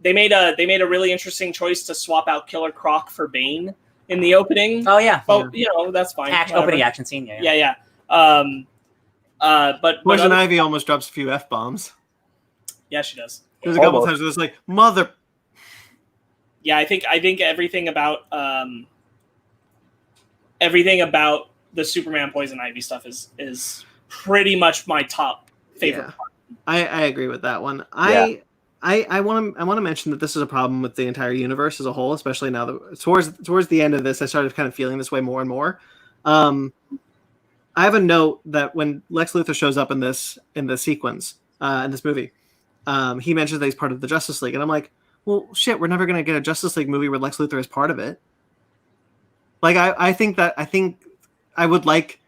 They made a really interesting choice to swap out Killer Croc for Bane in the opening. Oh yeah. But that's fine. Opening action scene. Yeah. But Poison Ivy almost drops a few F-bombs. Yeah, she does. There's a couple times where it's like, mother. Yeah, I think everything about the Superman Poison Ivy stuff is pretty much my top favorite part. I agree with that one. Yeah. I want to mention that this is a problem with the entire universe as a whole, especially now that towards the end of this, I started kind of feeling this way more and more. I have a note that when Lex Luthor shows up in this sequence in this movie, he mentions that he's part of the Justice League, and I'm like, well, shit, we're never gonna get a Justice League movie where Lex Luthor is part of it. Like I think I would like,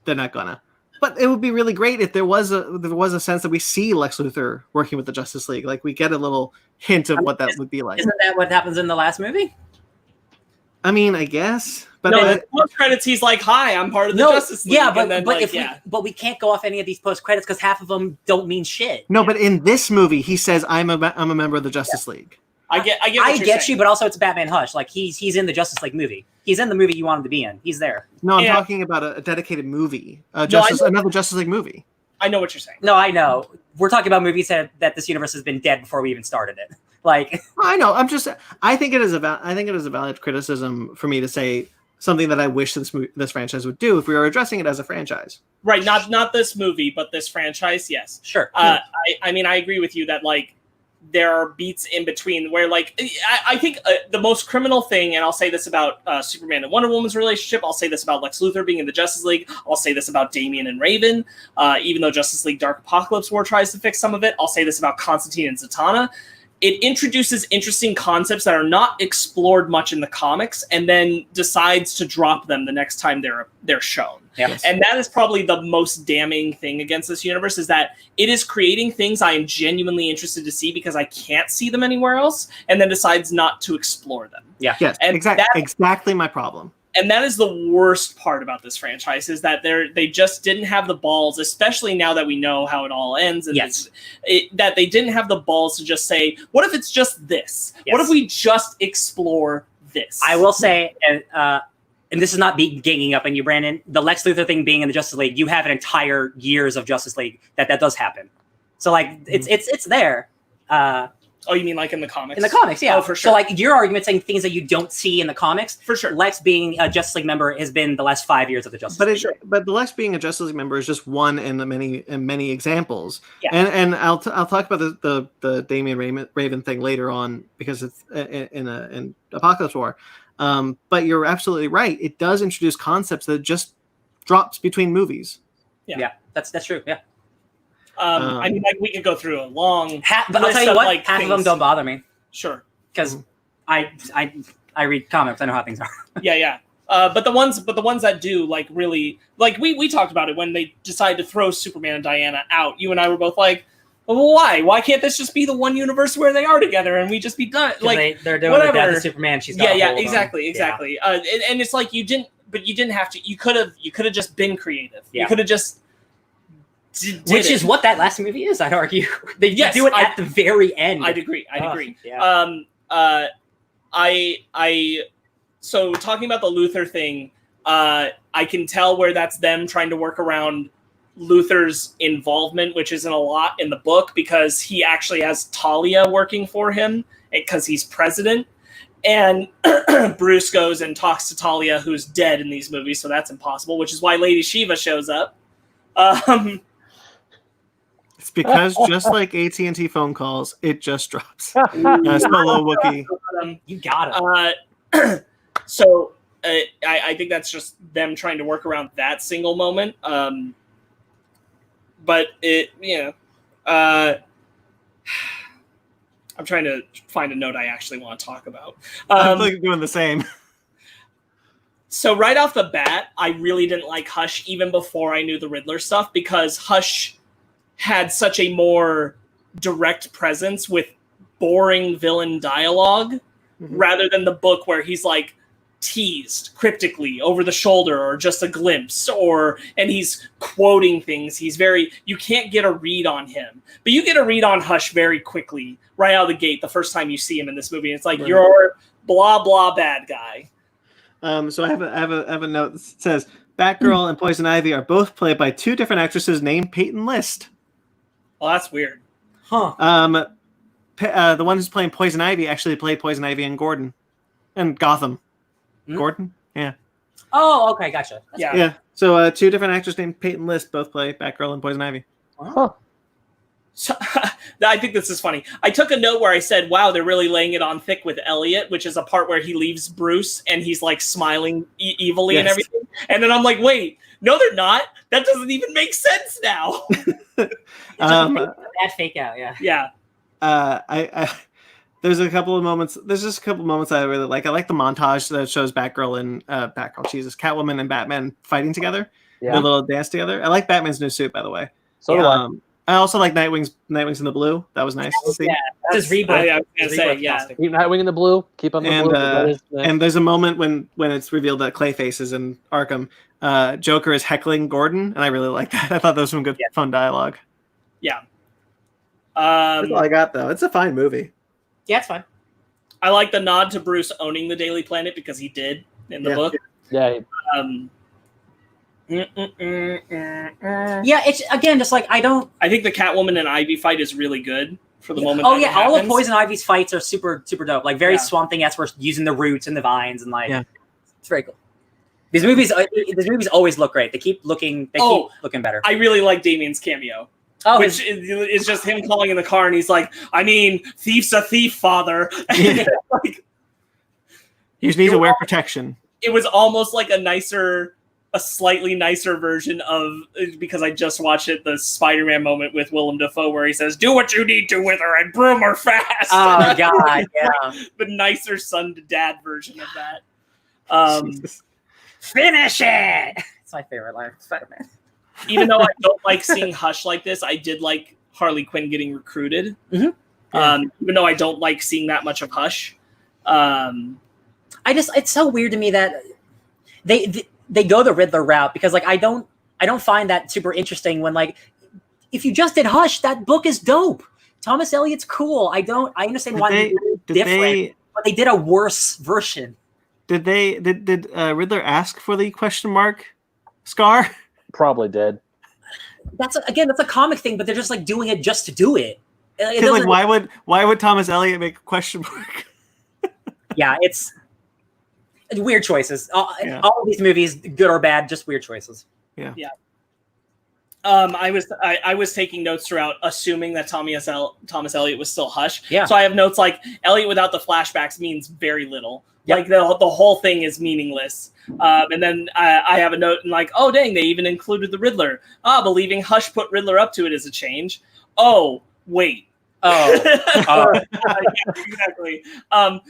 they're not gonna, but it would be really great if there was a sense that we see Lex Luthor working with the Justice League. Like we get a little hint of what that would be like. Isn't that what happens in the last movie? I mean, I guess, but no, post credits, he's like, "Hi, I'm part of the Justice League." Yeah, but we can't go off any of these post credits because half of them don't mean shit. No, but in this movie, he says, "I'm a member of the Justice League." I get you, but also it's Batman Hush. Like he's in the Justice League movie. He's in the movie you want him to be in. He's there. No, I'm talking about a dedicated movie, another Justice League movie. I know what you're saying. No, I know. We're talking about movies that this universe has been dead before we even started it. Like I know. I think it is a valid criticism for me to say something that I wish this franchise would do if we were addressing it as a franchise. Right. Not this movie, but this franchise. Yes. Sure. I mean, I agree with you that like there are beats in between where like I think the most criminal thing, and I'll say this about Superman and Wonder Woman's relationship. I'll say this about Lex Luthor being in the Justice League. I'll say this about Damian and Raven, even though Justice League Dark Apocalypse War tries to fix some of it. I'll say this about Constantine and Zatanna. it introduces interesting concepts that are not explored much in the comics, and then decides to drop them the next time they're shown. Yes. And that is probably the most damning thing against this universe, is that it is creating things I am genuinely interested to see because I can't see them anywhere else, and then decides not to explore them. Yeah. Yes, And exactly my problem. And that is the worst part about this franchise, is that they just didn't have the balls, especially now that we know how it all ends. And Yes. that they didn't have the balls to just say, what if it's just this? Yes. What if we just explore this? I will say, and this is not ganging up on you, Brandon, the Lex Luthor thing being in the Justice League, you have an entire years of Justice League that does happen. So like it's there. Oh, you mean like in the comics? In the comics, yeah. Oh, for sure. So like your argument saying things that you don't see in the comics, For sure. Lex being a Justice League member has been the last 5 years of the Justice League. But the Lex being a Justice League member is just one in the many examples. Yeah. And I'll talk about the Damian Raven thing later on, because it's in Apocalypse War. But you're absolutely right. It does introduce concepts that just drops between movies. Yeah, that's true. Yeah. I mean, like, we could go through a long But I'll list tell you of, what, like, half of them things. don't bother me Sure. because I read comics. I know how things are. Yeah. But the ones that do, like, really, like, we talked about it when they decided to throw Superman and Diana out. You and I were both like, well, why? Why can't this just be the one universe where they are together and we just be done? Like, they're doing whatever. the death of Superman. She's got exactly. And it's like you didn't have to. You could have just been creative. Yeah. You could have just. Which is what that last movie is, I'd argue. They do it at the very end. I'd agree. Yeah. So talking about the Luthor thing, I can tell where that's them trying to work around Luthor's involvement, which isn't a lot in the book, because he actually has Talia working for him because he's president. And Bruce goes and talks to Talia, who's dead in these movies, so that's impossible, which is why Lady Shiva shows up. It's because just like AT&T phone calls, it just drops. Solo Wookiee. You got it. So I think that's just them trying to work around that single moment. But I'm trying to find a note I actually want to talk about. I'm like doing the same. So right off the bat, I really didn't like Hush even before I knew the Riddler stuff, because Hush had such a more direct presence with boring villain dialogue rather than the book where he's like teased cryptically over the shoulder or just a glimpse, and he's quoting things. You can't get a read on him, but you get a read on Hush very quickly right out of the gate the first time you see him in this movie. It's like, you're blah blah bad guy. So I have a note that says Batgirl and Poison Ivy are both played by two different actresses named Peyton List. Well, that's weird. Huh. The one who's playing Poison Ivy actually played Poison Ivy in Gotham. Gordon? Yeah. Oh, okay, gotcha. Yeah. So two different actors named Peyton List both play Batgirl and Poison Ivy. Huh. So, I think this is funny. I took a note where I said, wow, they're really laying it on thick with Elliot, which is a part where he leaves Bruce and he's like smiling evilly and everything. And then I'm like, wait, no, they're not. That doesn't even make sense now. Bad fake out, yeah. Yeah. There's just a couple of moments I really like. I like the montage that shows Catwoman and Batman fighting together. Yeah. Their little dance together. I like Batman's new suit, by the way. So do I. I also like Nightwing's in the blue. That was nice to see. Yeah, that's his rebirth. I was gonna say, yeah. costume. Keep Nightwing in the blue. Keep on the blue. And there's a moment when it's revealed that Clayface is in Arkham. Joker is heckling Gordon, and I really like that. I thought that was some good, fun dialogue. Yeah. That's all I got, though. It's a fine movie. Yeah, it's fine. I like the nod to Bruce owning the Daily Planet, because he did in the book. Yeah. Yeah, it's again just like I think the Catwoman and Ivy fight is really good for the moment. Oh yeah, all of Poison Ivy's fights are super dope. Like very Swamp Thing as we're using the roots and the vines and like it's very cool. These movies always look great. They keep looking better. I really like Damien's cameo. Oh, which is just him calling in the car, and he's like, "I mean, thief's a thief, father." Like, you just need to wear protection. It was almost like a nicer a slightly nicer version of, because I just watched it, the Spider-Man moment with Willem Dafoe where he says, "Do what you need to with her and broom her fast." Oh God, yeah. The nicer son to dad version of that. Finish it. It's my favorite line from Spider-Man. Even though I don't like seeing Hush like this, I did like Harley Quinn getting recruited. Mm-hmm. Even though I don't like seeing that much of Hush. It's so weird to me that they go the Riddler route, because like I don't find that super interesting when, like, if you just did Hush, that book is dope. Thomas Elliott's cool. I understand why they did it different, but they did a worse version. Did Riddler ask for the question mark scar? Probably did. That's a comic thing, but they're just like doing it just to do it. Like, why would Thomas Elliott make a question mark? Yeah, it's weird choices. All of these movies, good or bad, just weird choices. Yeah. I was taking notes throughout, assuming that Thomas Elliott was still Hush. Yeah. So I have notes like Elliott without the flashbacks means very little. Yep. Like the whole thing is meaningless. And then I have a note and like, oh dang, they even included the Riddler. Believing Hush put Riddler up to it is a change. Oh wait. Oh. Yeah, exactly.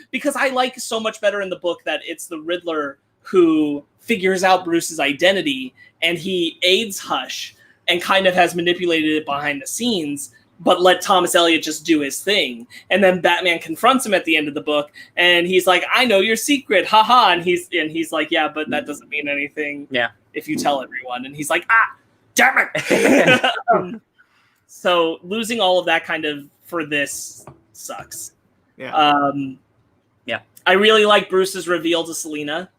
Because I like so much better in the book that it's the Riddler who figures out Bruce's identity and he aids Hush and kind of has manipulated it behind the scenes, but let Thomas Elliott just do his thing. And then Batman confronts him at the end of the book and he's like, "I know your secret, haha." And he's like, "Yeah, but that doesn't mean anything if you tell everyone." And he's like, "Ah, damn it." So losing all of that kind of for this sucks. Yeah. I really like Bruce's reveal to Selina.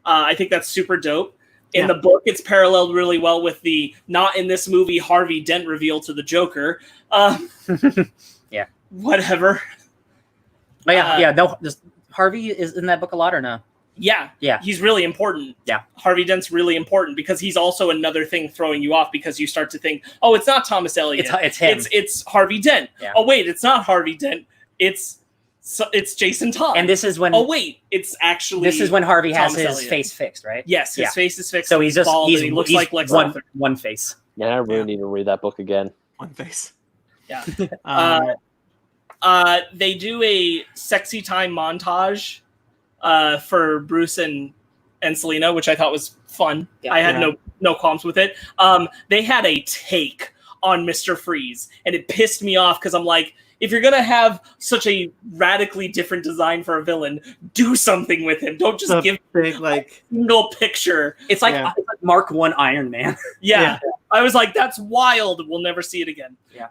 I think that's super dope. In the book, it's paralleled really well with the not in this movie Harvey Dent reveal to the Joker. Yeah. Whatever. But no, Harvey is in that book a lot, or no? Yeah. He's really important. Yeah. Harvey Dent's really important because he's also another thing throwing you off because you start to think, oh, it's not Thomas Elliott. It's him. It's Harvey Dent. Yeah. Oh, wait, it's not Harvey Dent. It's Jason Todd. And this is when... Oh, wait, it's actually... This is when Harvey has Thomas his Elliott. Face fixed, right? Yes, his face is fixed. So he's just... bald, He's, and he looks he's like Lex one, Luthor. one face. Yeah, I really need to read that book again. One face. Yeah. They do a sexy time montage for Bruce and Selina, which I thought was fun. Yeah. I had no qualms with it. They had a take on Mr. Freeze, and it pissed me off because I'm like, if you're gonna have such a radically different design for a villain, do something with him. Don't just give big, like, a single picture. It's like Mark I Iron Man. Yeah. I was like, that's wild. We'll never see it again. Yeah.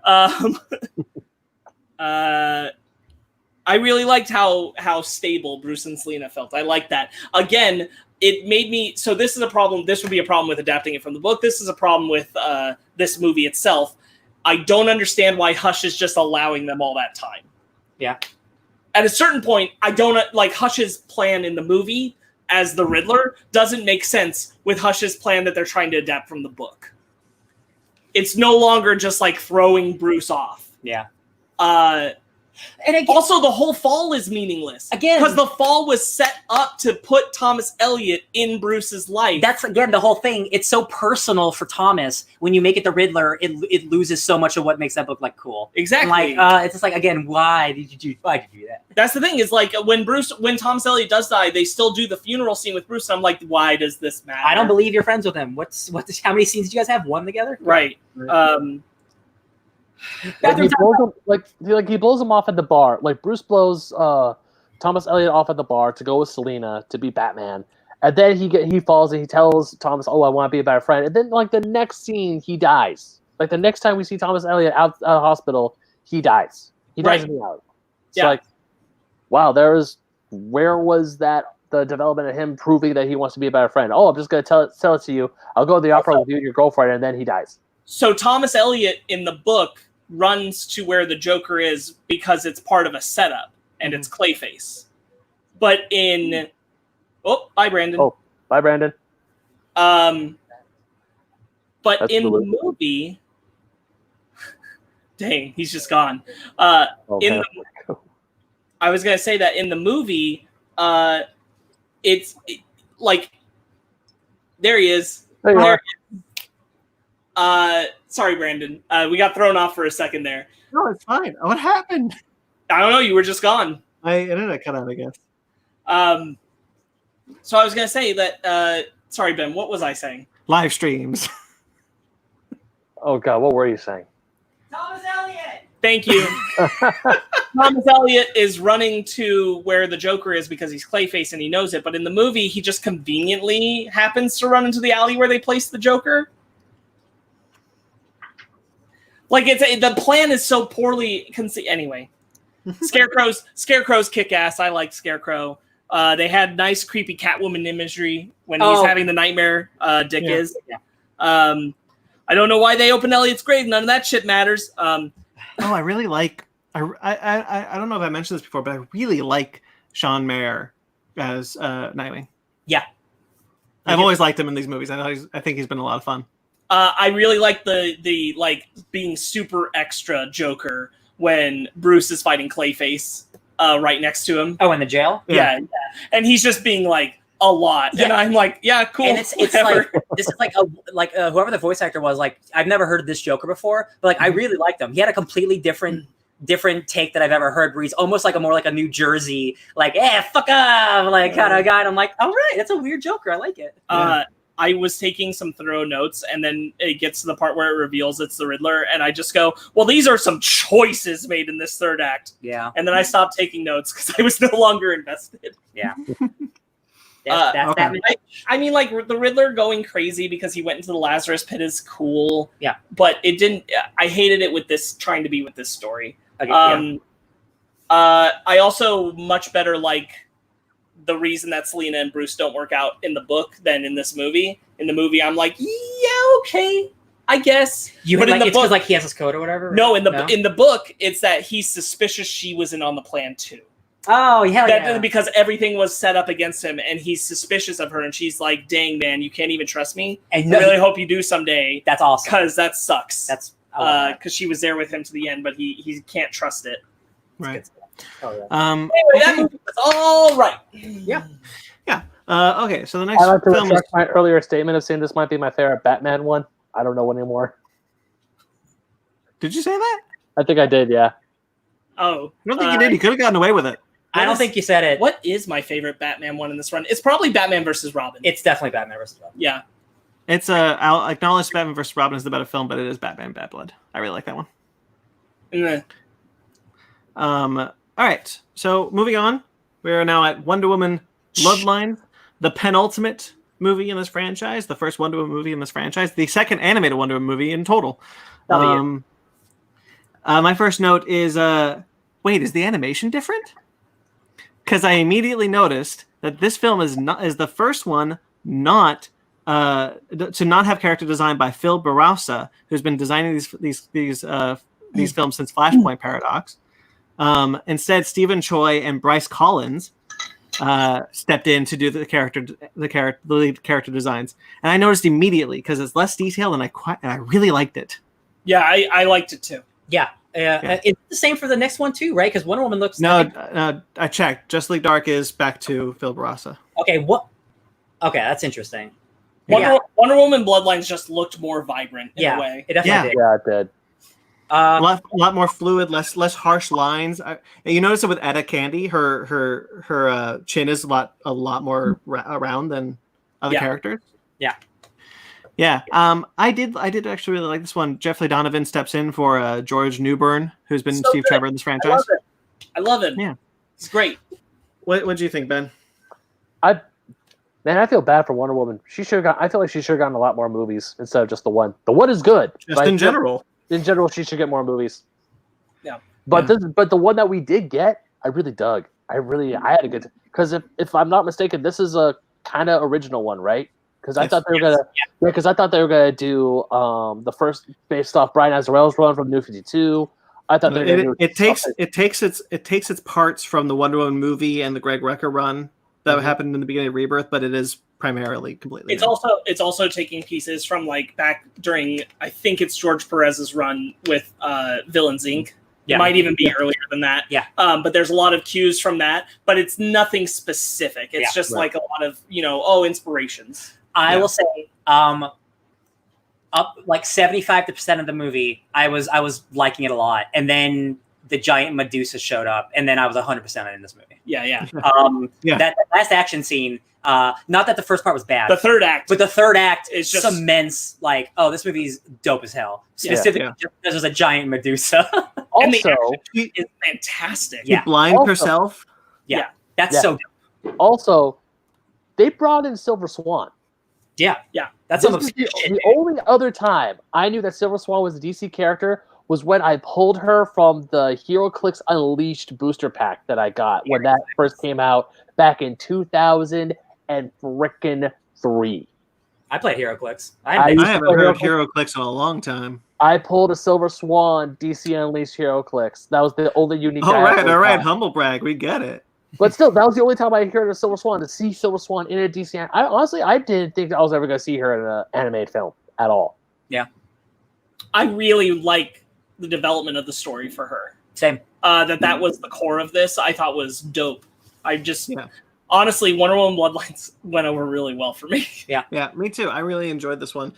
I really liked how stable Bruce and Selina felt. I like that. Again, it made me... So this is a problem. This would be a problem with adapting it from the book. This is a problem with this movie itself. I don't understand why Hush is just allowing them all that time. Yeah. At a certain point, I don't... Like, Hush's plan in the movie as the Riddler doesn't make sense with Hush's plan that they're trying to adapt from the book. It's no longer just, like, throwing Bruce off. Yeah. And again, also, the whole fall is meaningless. Again, because the fall was set up to put Thomas Elliott in Bruce's life. That's, again, the whole thing. It's so personal for Thomas. When you make it the Riddler, it loses so much of what makes that book, like, cool. Exactly. And, like, it's just like, again, why did you do that? That's the thing, is like when Thomas Elliott does die, they still do the funeral scene with Bruce. And I'm like, why does this matter? I don't believe you're friends with him. How many scenes did you guys have? One together? Right. He blows him off at the bar. Like, Bruce blows Thomas Elliott off at the bar to go with Selina to be Batman, and then he falls and he tells Thomas, "Oh, I want to be a better friend." And then, like, the next scene, he dies. Like, the next time we see Thomas Elliott out of the hospital, he dies. He dies in the alley. It's like, wow, where was the development of him proving that he wants to be a better friend? Oh, I'm just gonna tell it to you. I'll go to the opera with you and your girlfriend, and then he dies. So Thomas Elliott in the book runs to where the Joker is because it's part of a setup and it's Clayface. But in... Oh, bye, Brandon. Oh, bye, Brandon. But That's in really the movie... Dang, he's just gone. I was going to say that in the movie, There he is. There you are. Sorry, Brandon. We got thrown off for a second there. No, it's fine. What happened? I don't know. You were just gone. My internet cut out, I guess. So I was going to say that... sorry, Ben. What was I saying? Live streams. Oh, God. What were you saying? Thomas Elliott. Thank you. Thomas Elliott is running to where the Joker is because he's Clayface and he knows it. But in the movie, he just conveniently happens to run into the alley where they placed the Joker. Like, the plan is so poorly conceived. Anyway, Scarecrow's kick ass. I like Scarecrow. They had nice, creepy Catwoman imagery when he's having the nightmare. Dick is. Yeah. I don't know why they opened Elliot's grave. None of that shit matters. I really like. I don't know if I mentioned this before, but I really like Sean Mayer as Nightwing. Yeah, I've always liked him in these movies. I think he's been a lot of fun. I really like the like being super extra Joker when Bruce is fighting Clayface right next to him. Oh, in the jail? Yeah. And he's just being like a lot. Yeah. And I'm like, yeah, cool. And it's like this is like whoever the voice actor was, like, I've never heard of this Joker before, but like I really liked him. He had a completely different take that I've ever heard, where he's almost like more like a New Jersey, like, fuck off, like kind of guy. And I'm like, all right, that's a weird Joker. I like it. I was taking some thorough notes, and then it gets to the part where it reveals it's the Riddler, and I just go, well, these are some choices made in this third act. Yeah. And then I stopped taking notes because I was no longer invested. Yeah. I mean, like, the Riddler going crazy because he went into the Lazarus pit is cool. Yeah. But it didn't... I hated it with this, trying to be with this story. Okay, I also much better like the reason that Selena and Bruce don't work out in the book than in this movie. In the movie, I'm like, yeah, okay, I guess. But in the book, because like he has his code or whatever. No, in the book, it's that he's suspicious she was in on the plan too. Oh, yeah. Because everything was set up against him, and he's suspicious of her, and she's like, "Dang, man, you can't even trust me. And I really hope you do someday." That's awesome. Because that sucks. That's because she was there with him to the end, but he can't trust it. Right. Anyway, that movie was all right. Yeah. Okay, so the next I like to film retract my earlier statement of saying this might be my favorite Batman one. I don't know anymore. Did you say that? I think I did, yeah. Oh. I don't think you did. You could have gotten away with it. I don't think you said it. What is my favorite Batman one in this run? It's probably Batman versus Robin. It's definitely Batman versus Robin. Yeah. It's I'll acknowledge Batman vs. Robin is the better film, but it is Batman Bad Blood. I really like that one. All right. So moving on, we are now at Wonder Woman Bloodlines, the penultimate movie in this franchise, the first Wonder Woman movie in this franchise, the second animated Wonder Woman movie in total. My first note is, wait, is the animation different? Because I immediately noticed that this film is the first one to not have character design by Phil Barausa, who's been designing these films since Flashpoint Paradox. Instead, Stephen Choi and Bryce Collins stepped in to do the lead character designs, and I noticed immediately because it's less detailed, and I really liked it. Yeah, I liked it too. Yeah. It's the same for the next one too, right? Because Wonder Woman looks... No, I checked. Justice League Dark is back to Phil Barausa. Okay, Okay, that's interesting. Wonder Woman Bloodlines just looked more vibrant in a way. It definitely did. Yeah, it did. A lot more fluid, less harsh lines. You notice it with Etta Candy. Her chin is a lot more round than other characters. Yeah. I did actually really like this one. Jeff Lee Donovan steps in for George Newbern, who's been Steve Trevor in this franchise. I love him. Yeah, it's great. What do you think, Ben? I feel bad for Wonder Woman. I feel like she should have gotten a lot more movies instead of just the one. The one is good. Just in general. In general, she should get more movies. Yeah. But the one that we did get, I really dug. I had a good, because if I'm not mistaken, this is a kind of original one, right? Because I thought they were gonna do the first based off Brian Azzarello's run from New 52. I thought it takes its parts from the Wonder Woman movie and the Greg Rucka run that happened in the beginning of Rebirth, but it is primarily completely. It's also taking pieces from like back during, I think it's George Perez's run with Villains Inc. It might even be earlier than that. Yeah. But there's a lot of cues from that, but it's nothing specific. It's just like a lot of inspirations. I will say, up like 75% of the movie, I was liking it a lot, and then the giant Medusa showed up, and then I was 100% in this movie. Yeah. That last action scene. Not that the first part was bad. The third act, but the third act is just cements like, oh, this movie's dope as hell. Specifically, just because there's a giant Medusa. and the Also, action is fantastic. She blinds herself. Yeah, that's so dope. Also, they brought in Silver Swan. Yeah. That's This some is shit. the only other time I knew that Silver Swan was a DC character was when I pulled her from the HeroClix Unleashed booster pack that I got when that first came out back in 2003. I played HeroClix. I I used to haven't play heard HeroClix. HeroClix in a long time. I pulled a Silver Swan DC Unleashed HeroClix. That was the only unique. All I ever right. got. Humble brag. We get it. But still, that was the only time I heard of Silver Swan. To see Silver Swan in a DC, I didn't think I was ever going to see her in an animated film at all. I really like the development of the story for her. Same. That was the core of this. I thought was dope. Honestly, Wonder Woman Bloodlines went over really well for me. Yeah, me too. I really enjoyed this one.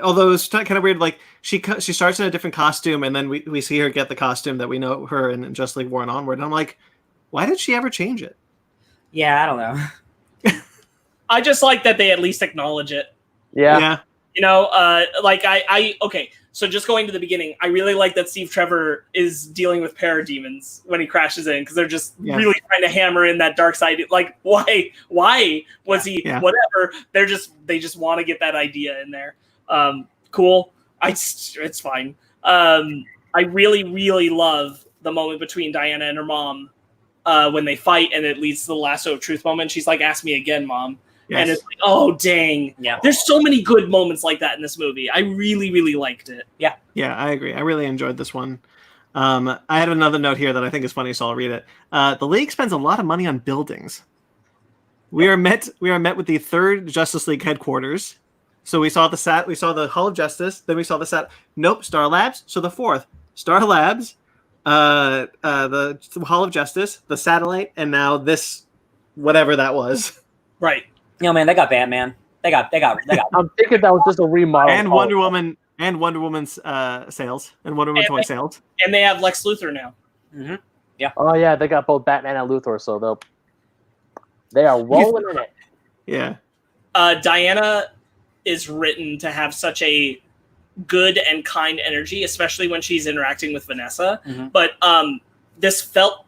Although it's kind of weird, like she starts in a different costume, and then we see her get the costume that we know her in Just League War and Onward. And I'm like, why did she ever change it? Yeah, I don't know. I just like that they at least acknowledge it. Yeah. You know, okay. So just going to the beginning, I really like that Steve Trevor is dealing with parademons when he crashes in, because they're just really trying to hammer in that dark side. Like, why was he whatever? They just want to get that idea in there. Cool. It's fine. I really, really love the moment between Diana and her mom when they fight, and it leads to the lasso of truth moment. She's like, "Ask me again, Mom." Yes. And it's like, oh, dang. Yeah. There's so many good moments like that in this movie. I really, really liked it. Yeah, I agree. I really enjoyed this one. I had another note here that I think is funny, so I'll read it. The League spends a lot of money on buildings. We are met with the third Justice League headquarters. So we saw the Hall of Justice, then we saw the Star Labs. So the fourth, Star Labs, the Hall of Justice, the satellite, and now this, whatever that was. Right. You know, man, they got Batman. They got. I'm thinking that was just a remodel. And Wonder Woman and Wonder Woman's sales and Wonder Woman toy sales. And they have Lex Luthor now. Mm-hmm. Yeah. Oh yeah, they got both Batman and Luthor, so they are rolling in it. Yeah. Diana is written to have such a good and kind energy, especially when she's interacting with Vanessa. Mm-hmm. But this felt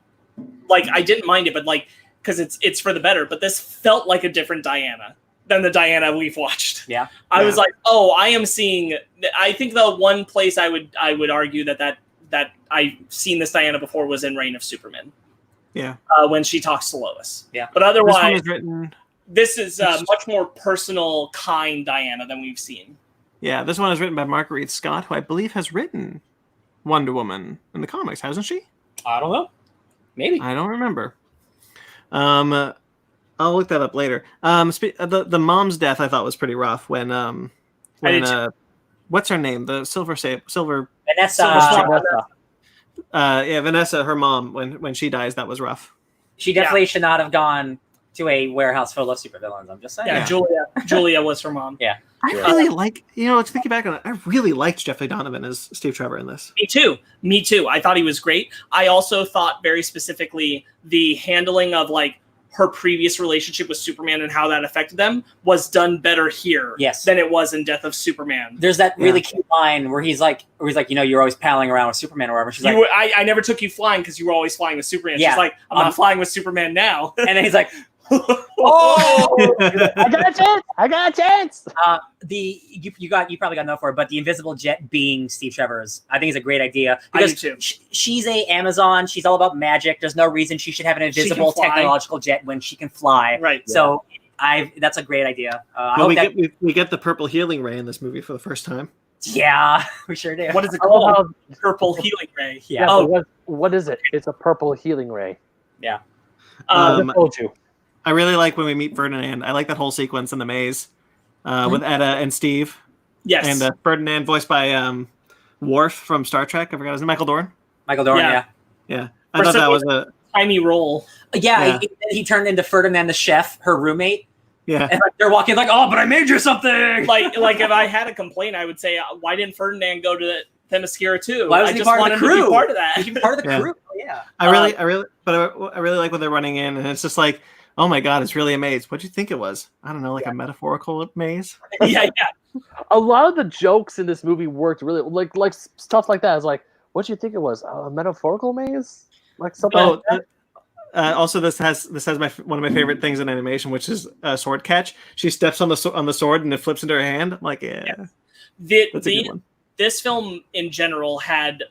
like I didn't mind it, but like, because it's for the better, but this felt like a different Diana than the Diana we've watched. Yeah. I was like, oh, I am seeing, I think the one place I would argue that I've seen this Diana before was in Reign of Superman. Yeah. When she talks to Lois. Yeah. But otherwise, this is much more personal, kind Diana than we've seen. Yeah, this one is written by Marguerite Scott, who I believe has written Wonder Woman in the comics, hasn't she? I don't know. Maybe. I don't remember. I'll look that up later. The mom's death I thought was pretty rough when what's her name? The silver Vanessa. Vanessa, her mom, when she dies, that was rough. She definitely should not have gone to a warehouse full of supervillains. I'm just saying. Yeah, Julia was her mom. Yeah. I really like, thinking back on it, I really liked Jeffrey Donovan as Steve Trevor in this. Me too. I thought he was great. I also thought very specifically the handling of like her previous relationship with Superman and how that affected them was done better here than it was in Death of Superman. There's that really cute line where he's like, you're always palling around with Superman or whatever. She's I never took you flying because you were always flying with Superman. She's like, I'm not flying with Superman now. And then he's like, oh, I got a chance. You probably got enough for it, but the invisible jet being Steve Trevor's, I think is a great idea because I do too. She's a Amazon. She's all about magic. There's no reason she should have an invisible technological jet when she can fly. Right. So that's a great idea. We get the purple healing ray in this movie for the first time. Yeah, we sure do. What is it called? Purple healing ray. Yeah. What is it? It's a purple healing ray. Yeah. I told you. I really like when we meet Ferdinand. I like that whole sequence in the maze with Etta and Steve. Yes. And Ferdinand, voiced by Worf from Star Trek. I forgot his name. Michael Dorn. Yeah. I thought that was a tiny role. Yeah. He turned into Ferdinand the chef, her roommate. Yeah. And like, they're walking like, oh, but I made you something. Like if I had a complaint, I would say, why didn't Ferdinand go to Themyscira too? Why was I he just part of wanted the him to crew? be part of that. He should be part of the Yeah. crew. Oh, yeah. I really like when they're running in, and it's just like, oh my god, it's really a maze. What'd you think it was? I don't know, like a metaphorical maze. Yeah. A lot of the jokes in this movie worked really like stuff like that. It's like, what do you think it was? A metaphorical maze, like something. Oh, like that? also this has one of my favorite things in animation, which is sword catch. She steps on the sword and it flips into her hand. I'm like, yeah. That's a good one. This film in general had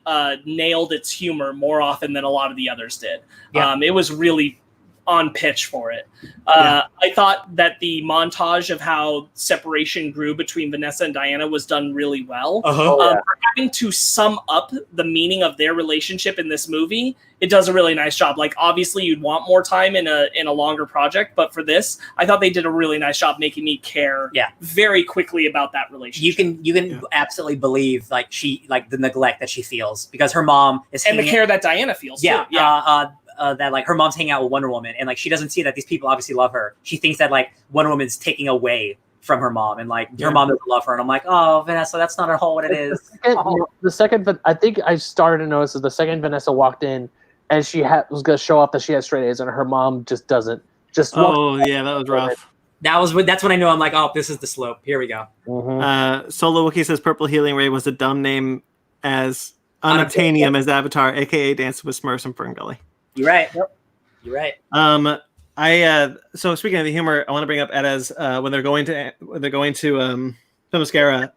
nailed its humor more often than a lot of the others did. Yeah. It was really on pitch for it. I thought that the montage of how separation grew between Vanessa and Diana was done really well. For having to sum up the meaning of their relationship in this movie, it does a really nice job. Like, obviously you'd want more time in a longer project, but for this, I thought they did a really nice job making me care very quickly about that relationship. You can absolutely believe like the neglect that she feels because her mom is and the care that Diana feels too. That like her mom's hanging out with Wonder Woman and like she doesn't see that these people obviously love her. She thinks that like Wonder Woman's taking away from her mom and like her mom doesn't love her. And I'm like, oh, Vanessa, that's not at all what it is. The second, I think I started to notice that the second Vanessa walked in and she was going to show off that she had straight A's and her mom just doesn't. That was rough. That's when I know I'm like, oh, this is the slope. Here we go. Mm-hmm. Solo Wookie says Purple Healing Ray was a dumb name as Unobtainium as Avatar, aka Dancing with Smurfs and Ferngully. You're right. Yep. You're right. So speaking of the humor, I want to bring up Edda's when they're going to Themyscira.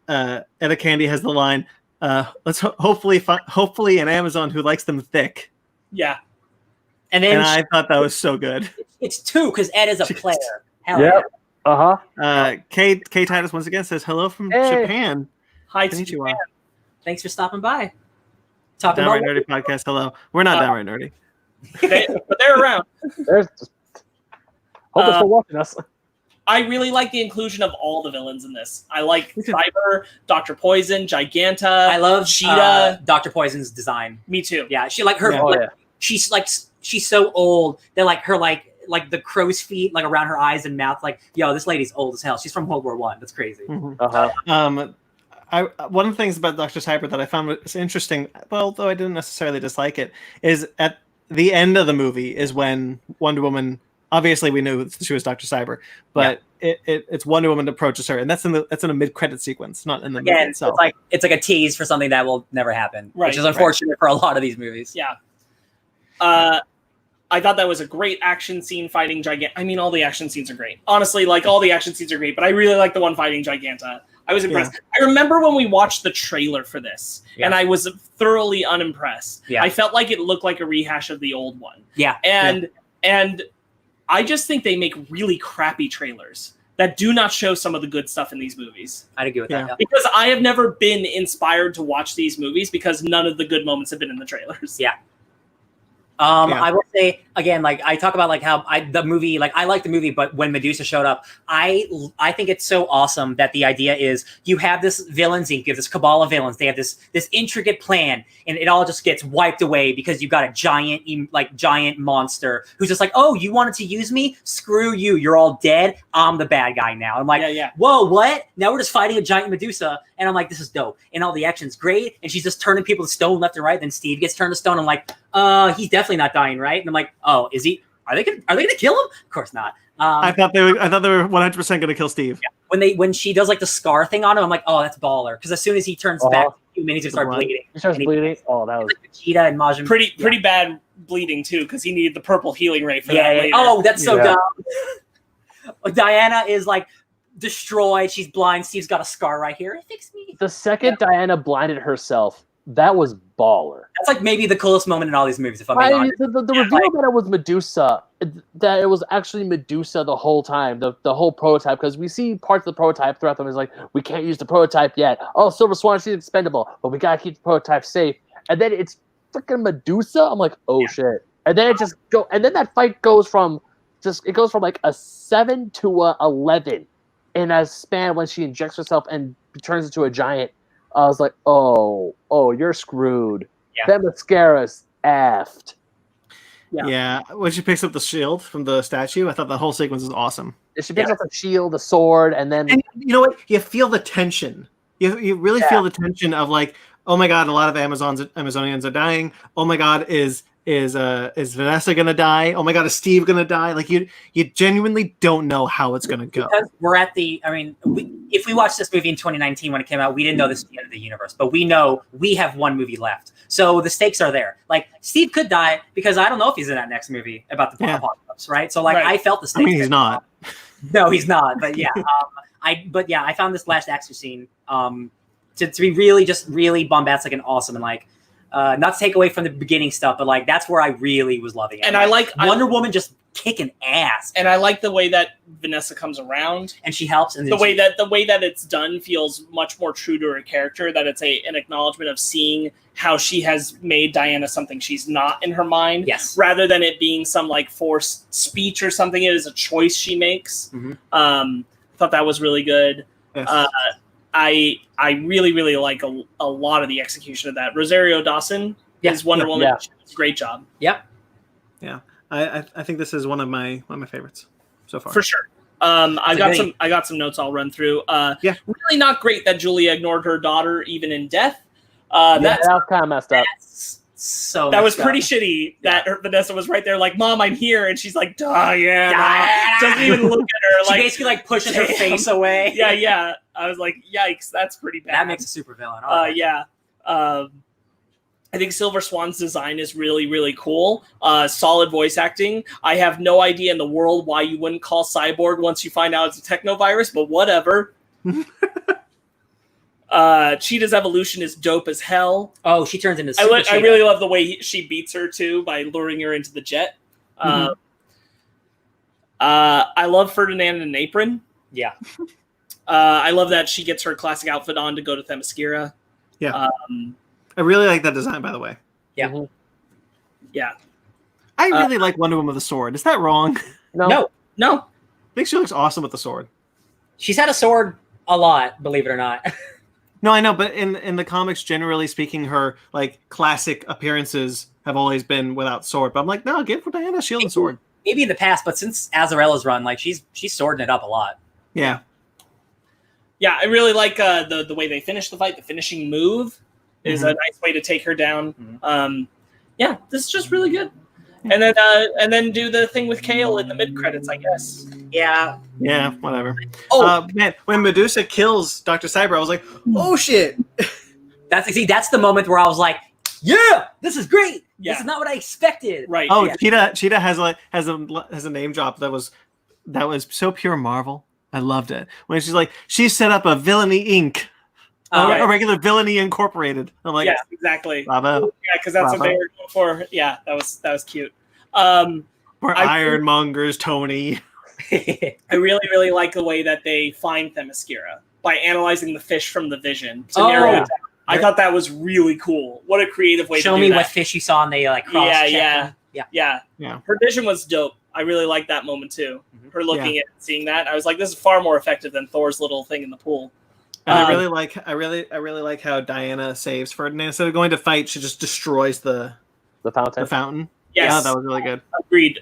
Edda Candy has the line, "Let's hopefully an Amazon who likes them thick." Yeah, and then I thought that was so good. It's two because Ed is a player. Hell yeah. Kay Titus once again says hello from Japan. Hi, Konnichiwa. Thanks for stopping by. Talking Downright about Nerdy podcast. Hello. We're not downright nerdy. But they're around. Hope they're still watching us. I really like the inclusion of all the villains in this. I like Cyber, Dr. Poison, Giganta. I love Cheetah. Dr. Poison's design. Me too. Yeah, she like her. She's so old. They're like her like the crow's feet like around her eyes and mouth. Like, yo, this lady's old as hell. She's from World War I. That's crazy. Mm-hmm. One of the things about Dr. Cyber that I found was interesting, well, though I didn't necessarily dislike it, is at the end of the movie is when Wonder Woman, obviously we knew she was Dr. Cyber, but it's Wonder Woman approaches her, and that's in a mid-credit sequence, not in the movie itself. It's like a tease for something that will never happen, right, which is unfortunate for a lot of these movies. Yeah. I thought that was a great action scene fighting Giganta. I mean, all the action scenes are great. Honestly, like, all the action scenes are great, but I really like the one fighting Giganta. I was impressed. Yeah. I remember when we watched the trailer for this, and I was thoroughly unimpressed. Yeah. I felt like it looked like a rehash of the old one. Yeah. And I just think they make really crappy trailers that do not show some of the good stuff in these movies. I'd agree with that. Yeah. Because I have never been inspired to watch these movies because none of the good moments have been in the trailers. Yeah. I will say again, like I talk about like how I like the movie, but when Medusa showed up, I think it's so awesome that the idea is you have this villains inc, you have this cabal of villains, they have this intricate plan, and it all just gets wiped away because you've got a giant monster who's just like, oh, you wanted to use me? Screw you, you're all dead. I'm the bad guy now. I'm like, whoa, what? Now we're just fighting a giant Medusa, and I'm like, this is dope, and all the action's great, and she's just turning people to stone left and right. Then Steve gets turned to stone. I'm like, he's definitely not dying, right? And I'm like, oh, is he? Are they gonna kill him? Of course not. I thought they were 100% gonna kill Steve. Yeah. When she does like the scar thing on him, I'm like, oh, that's baller. Because as soon as he turns back, he's gonna start bleeding. He starts bleeding. Oh, that was like Vegeta and Majin. Pretty bad bleeding too, because he needed the purple healing ray for that later. Oh, that's so dumb. Diana is like destroyed. She's blind. Steve's got a scar right here. It fixed me. The second Diana blinded herself, that was baller. That's like maybe the coolest moment in all these movies, if I'm being honest. The reveal that it was Medusa, that it was actually Medusa the whole time, the whole prototype, because we see parts of the prototype throughout them. It's like, we can't use the prototype yet. Oh, Silver Swan, she's expendable, but we gotta keep the prototype safe. And then it's freaking Medusa. I'm like, oh shit. And then that fight goes from like a 7 to a 11 in a span when she injects herself and turns into a giant. I was like, oh, you're screwed. Yeah. Themyscira's effed. Yeah, when she picks up the shield from the statue, I thought the whole sequence was awesome. She picks up the shield, the sword, and then you know what? You feel the tension. You really feel the tension of like, oh my god, a lot of Amazonians are dying. Oh my god, is Vanessa gonna die? Oh my god, is Steve gonna die? Like you genuinely don't know how it's gonna go. Because we're at the. I mean, if we watched this movie in 2019 when it came out, we didn't know this was the end of the universe, but we know we have one movie left, so the stakes are there. Like Steve could die because I don't know if he's in that next movie about the apocalypse, right? So like I felt the stakes. I mean, he's not. No, he's not. But yeah, I found this last action scene to be really bombastic and awesome, and like not to take away from the beginning stuff, but like that's where I really was loving it. And like, I like Wonder Woman just kicking ass, and I like the way that Vanessa comes around and she helps, and the way that it's done feels much more true to her character. That it's an acknowledgement of seeing how she has made Diana something she's not in her mind, rather than it being some like forced speech or something. It is a choice she makes. Thought that was really good. Yes. I really like a lot of the execution of that. Rosario Dawson is Wonder Woman. She does a great job. Yep. Yeah. I think this is one of my favorites so far. For sure. I got some notes I'll run through. Really not great that Julia ignored her daughter even in death. That was kind of messed up. So that was pretty shitty. That Vanessa was right there, like, "Mom, I'm here," and she's like, Diana. Doesn't even look at her. She basically like pushing her face away. Yeah. I was like, yikes, that's pretty bad. That makes a super villain. I think Silver Swan's design is really, really cool. Solid voice acting. I have no idea in the world why you wouldn't call Cyborg once you find out it's a technovirus, but whatever. Cheetah's evolution is dope as hell. Oh, she turns into I really love the way she beats her too by luring her into the jet. I love Ferdinand in an apron. Yeah. I love that she gets her classic outfit on to go to Themyscira. Yeah. I really like that design, by the way. Yeah. Yeah. I really like Wonder Woman with a sword. Is that wrong? No. I think she looks awesome with the sword. She's had a sword a lot, believe it or not. No, I know, but in the comics, generally speaking, her like classic appearances have always been without sword. But I'm like, no, give Diana shield and sword. Maybe in the past, but since Azarella's run, like she's swording it up a lot. Yeah. Yeah, I really like the way they finish the fight. The finishing move is a nice way to take her down. Yeah, this is just really good. And then do the thing with Kale in the mid credits, I guess. Yeah. Yeah, whatever. Man, when Medusa kills Dr. Cyber, I was like, oh shit. That's the moment where I was like, yeah, this is great. Yeah. This is not what I expected. Right. Oh, yeah. Cheetah has a name drop that was so pure Marvel. I loved it. When she's like, she set up a Villainy Inc. A regular Villainy Incorporated. I'm like, yes, exactly. Bravo. Yeah, because that's what they were going for. Yeah, that was cute. We're ironmongers, Tony. I really, really like the way that they find Themyscira by analyzing the fish from the vision to narrow it down. I thought that was really cool. What a creative way to do that. Show me what fish you saw and they like cross-check them. Yeah. Her vision was dope. I really liked that moment too. Her looking at seeing that. I was like, this is far more effective than Thor's little thing in the pool. And I really like how Diana saves Ferdinand. Instead of going to fight, she just destroys the fountain. Yes. Yeah, that was really good.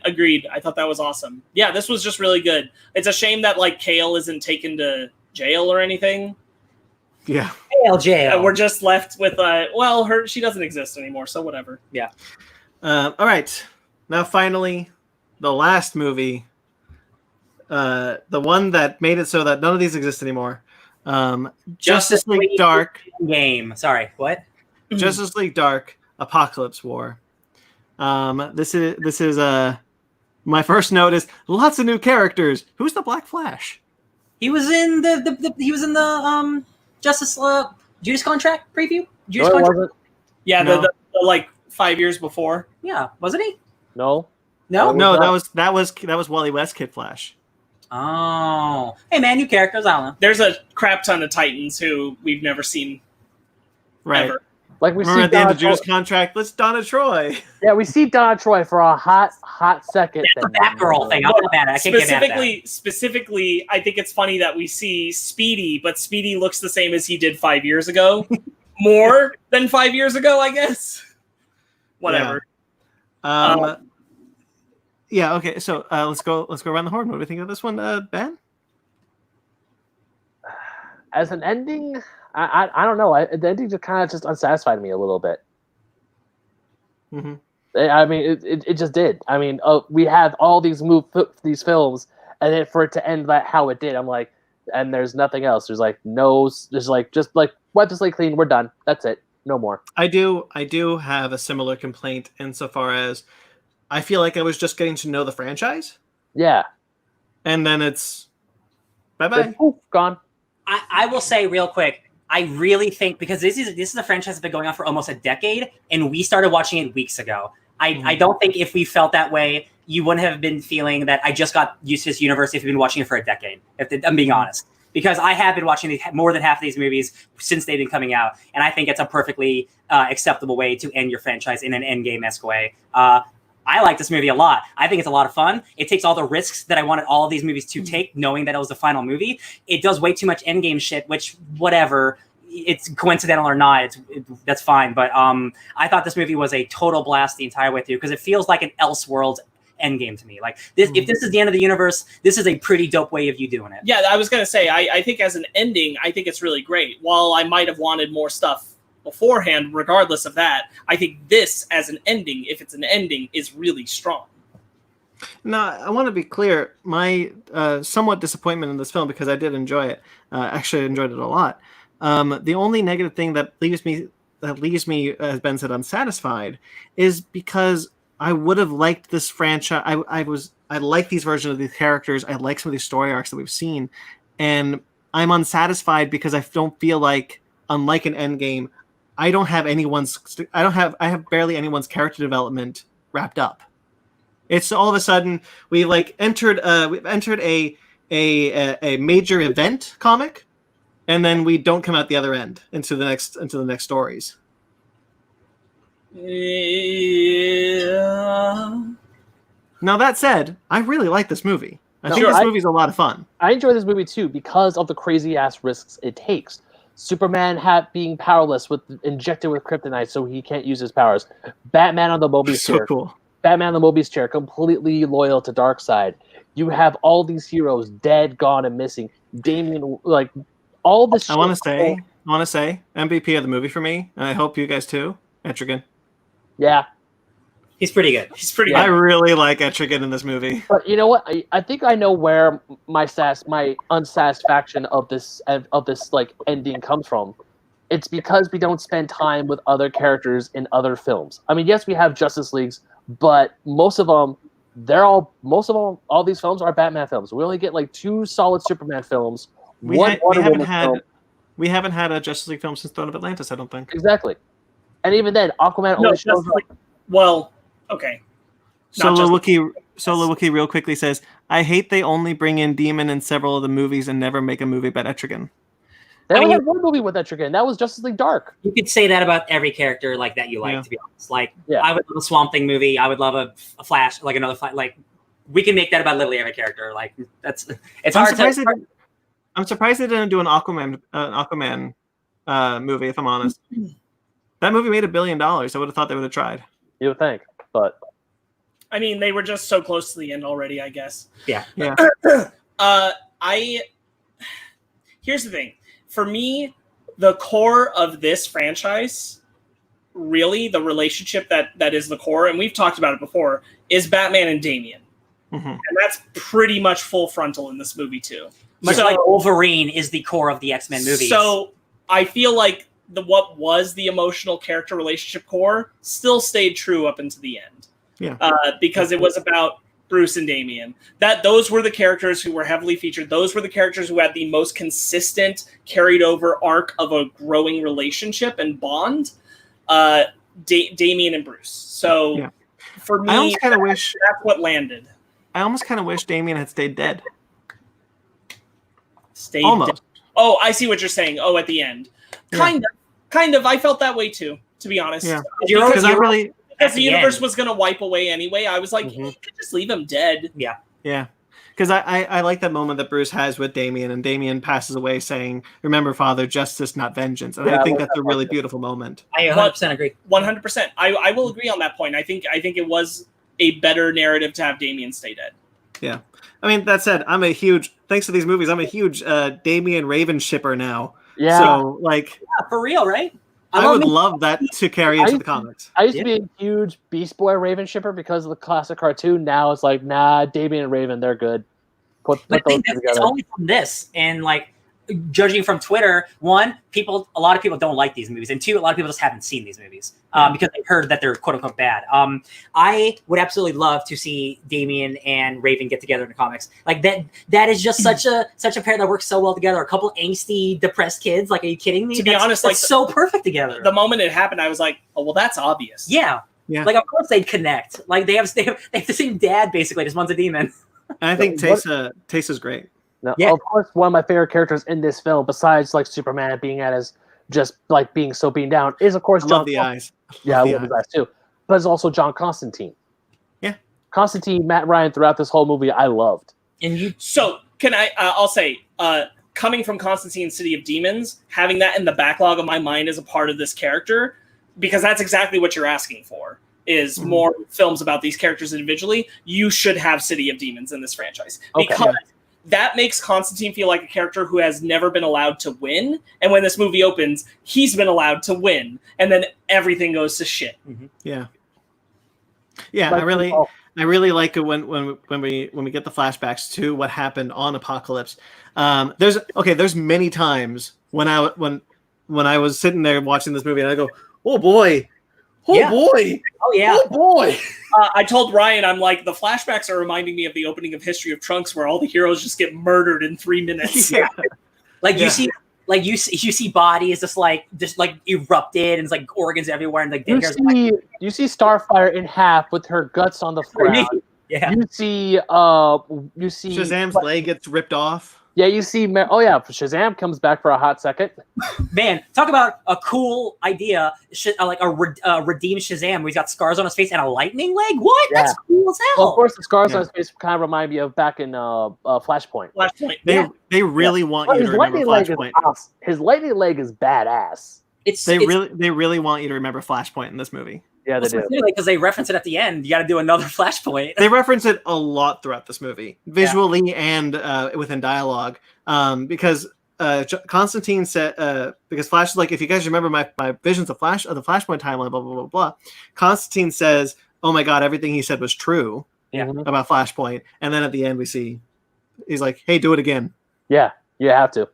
Agreed. I thought that was awesome. Yeah, this was just really good. It's a shame that like Kale isn't taken to jail or anything. Yeah. Jail. We're just left with she doesn't exist anymore, so whatever. Yeah. All right. Now finally, the last movie. The one that made it so that none of these exist anymore. Justice League Dark game. Sorry, what? Justice League Dark Apocalypse War. This is my first note is lots of new characters. Who's the Black Flash? He was in the Justice Judas Contract preview. Judas Contract. Yeah, no. the like 5 years before. Yeah, wasn't he? No, that was Wally West Kid Flash. Oh, hey man, new characters. I don't know. There's a crap ton of Titans who we've never seen. Right. Ever. Like we Remember see at the end of Judas Contract. Let's Donna Troy. Yeah, we see Donna Troy for a hot second. That's a Batgirl thing. I'm not mad at it. I can't get mad at that. Specifically, I think it's funny that we see Speedy, but Speedy looks the same as he did 5 years ago. More than 5 years ago, I guess. Whatever. Yeah. Yeah. Okay. So let's go around the horn. What do we think of this one, Ben? As an ending, I don't know. The ending just kind of just unsatisfied me a little bit. Mm-hmm. I mean, it just did. I mean, we had all these films, and then for it to end how it did, I'm like, and there's nothing else. There's like no, there's like just like wipe the slate clean. We're done. That's it. No more. I do have a similar complaint insofar as I feel like I was just getting to know the franchise. Yeah. And then it's bye-bye. Poof, gone. I will say real quick, I really think because this is a franchise that's been going on for almost a decade, and we started watching it weeks ago. I don't think if we felt that way, you wouldn't have been feeling that I just got used to this universe if you've been watching it for a decade, I'm being honest. Because I have been watching more than half of these movies since they've been coming out, and I think it's a perfectly acceptable way to end your franchise in an Endgame-esque way. I like this movie a lot. I think it's a lot of fun. It takes all the risks that I wanted all of these movies to take, knowing that it was the final movie. It does way too much Endgame shit, which, whatever, it's coincidental or not, that's fine. But I thought this movie was a total blast the entire way through because it feels like an Elseworlds Endgame to me. Like this, if this is the end of the universe, this is a pretty dope way of you doing it. Yeah, I was gonna say, I think as an ending, I think it's really great. While I might have wanted more stuff beforehand, regardless of that, I think this as an ending, if it's an ending, is really strong. Now, I want to be clear. My somewhat disappointment in this film, because I did enjoy it. Actually, I enjoyed it a lot. The only negative thing that leaves me, as Ben said, unsatisfied, is because I would have liked this franchise. I like these versions of these characters. I like some of these story arcs that we've seen, and I'm unsatisfied because I don't feel like, unlike an Endgame, I have barely anyone's character development wrapped up. It's all of a sudden we've entered a major event comic, and then we don't come out the other end into the next stories. Yeah. Now that said, I really like this movie. I think this movie's a lot of fun. I enjoy this movie too because of the crazy ass risks it takes. Superman being powerless injected with kryptonite so he can't use his powers. Batman on the Mobius chair. Cool. Batman on the Mobius chair, completely loyal to Darkseid. You have all these heroes dead, gone, and missing. Damian, like all this. I want to say MVP of the movie for me, and I hope you guys too. Etrigan. Yeah. He's pretty good. I really like Etrigan in this movie. But you know what? I think I know where my unsatisfaction of this like ending comes from. It's because we don't spend time with other characters in other films. I mean, yes, we have Justice Leagues, but most of them, all these films are Batman films. We only get like 2 solid Superman films. We haven't had a Justice League film since Throne of Atlantis, I don't think. Exactly. And even then, Aquaman only shows up. Well, okay. Solo Wookie real quickly says, I hate they only bring in Demon in several of the movies and never make a movie about Etrigan. They only had one movie with Etrigan. That was Justice League Dark. You could say that about every character like that you like, to be honest. Like, I would love a Swamp Thing movie. I would love a Flash, like another Flash. Like, we can make that about literally every character. Like, it's hard to... I'm surprised they didn't do an Aquaman movie, if I'm honest. That movie made $1 billion. I would have thought they would have tried. You would think, but... I mean, they were just so close to the end already, I guess. Yeah. Here's the thing. For me, the core of this franchise, really, the relationship that is the core, and we've talked about it before, is Batman and Damian. Mm-hmm. And that's pretty much full frontal in this movie, too. Much like Wolverine is the core of the X-Men movies. So I feel like what was the emotional character relationship core still stayed true up until the end. Yeah. Because it was about Bruce and Damian. Those were the characters who were heavily featured. Those were the characters who had the most consistent carried over arc of a growing relationship and bond. Damian and Bruce. So for me, that's what landed. I almost kind of wish Damian had stayed dead. Dead. Oh, I see what you're saying. Oh, at the end. Kind of. I felt that way too, to be honest. Yeah. Because the universe was going to wipe away anyway. I was like, you could just leave him dead. Yeah. Yeah. Because I like that moment that Bruce has with Damian, and Damian passes away saying, remember, Father, justice, not vengeance. And I think that's a really beautiful moment. I 100% agree. 100%. I will agree on that point. I think it was a better narrative to have Damien stay dead. Yeah. I mean, that said, thanks to these movies, I'm a huge Damien Raven shipper now. Yeah. So, like... Yeah, for real, right? I would love that to carry into the comics. I used to be a huge Beast Boy Raven shipper because of the classic cartoon. Now it's like, nah, Damien and Raven, they're good. Put those two together. It's only from this, and like judging from Twitter, one, a lot of people don't like these movies, and two, a lot of people just haven't seen these movies because they've heard that they're quote unquote bad. I would absolutely love to see Damien and Raven get together in the comics. Like that is just such a pair that works so well together. A couple angsty, depressed kids. Like, are you kidding me? To be honest, that's so perfect together. The moment it happened, I was like, oh well, that's obvious. Yeah. Like, of course they'd connect. Like they have the same dad basically. Just one's a demon. And I think Taysa's great. Now, of course, one of my favorite characters in this film, besides like Superman being at his just like being so beaten down, is of course I John. love the eyes. Yeah, I love his eyes too. But it's also John Constantine. Yeah, Constantine, Matt Ryan throughout this whole movie, I loved. So can I? I'll say, coming from Constantine, City of Demons, having that in the backlog of my mind as a part of this character, because that's exactly what you're asking for. Is more films about these characters individually. You should have City of Demons in this franchise because that makes Constantine feel like a character who has never been allowed to win. And when this movie opens, he's been allowed to win, and then everything goes to shit. Yeah. I really like it when we get the flashbacks to what happened on Apocalypse. There's many times when I was sitting there watching this movie and I go, oh boy. Boy! Oh yeah! Oh boy! I told Ryan, I'm like, the flashbacks are reminding me of the opening of History of Trunks, where all the heroes just get murdered in 3 minutes. You see bodies just erupted and it's like organs everywhere and like you see Starfire in half with her guts on the ground. Yeah. You see Shazam's leg gets ripped off. Yeah, you see. Shazam comes back for a hot second. Man, talk about a cool idea, like a redeemed Shazam, where he's got scars on his face and a lightning leg. What? Yeah. That's cool as hell. Well, of course, the scars on his face kind of remind me of back in Flashpoint. They really want you to remember Flashpoint. His lightning leg is badass. They really want you to remember Flashpoint in this movie. Yeah, they do. Because they reference it at the end. You got to do another Flashpoint. They reference it a lot throughout this movie, visually and within dialogue. Because Constantine said, because Flash is like, if you guys remember my visions of the Flashpoint timeline, blah blah blah blah. Constantine says, "Oh my God, everything he said was true." About Flashpoint, and then at the end we see, he's like, "Hey, do it again." Yeah, you have to.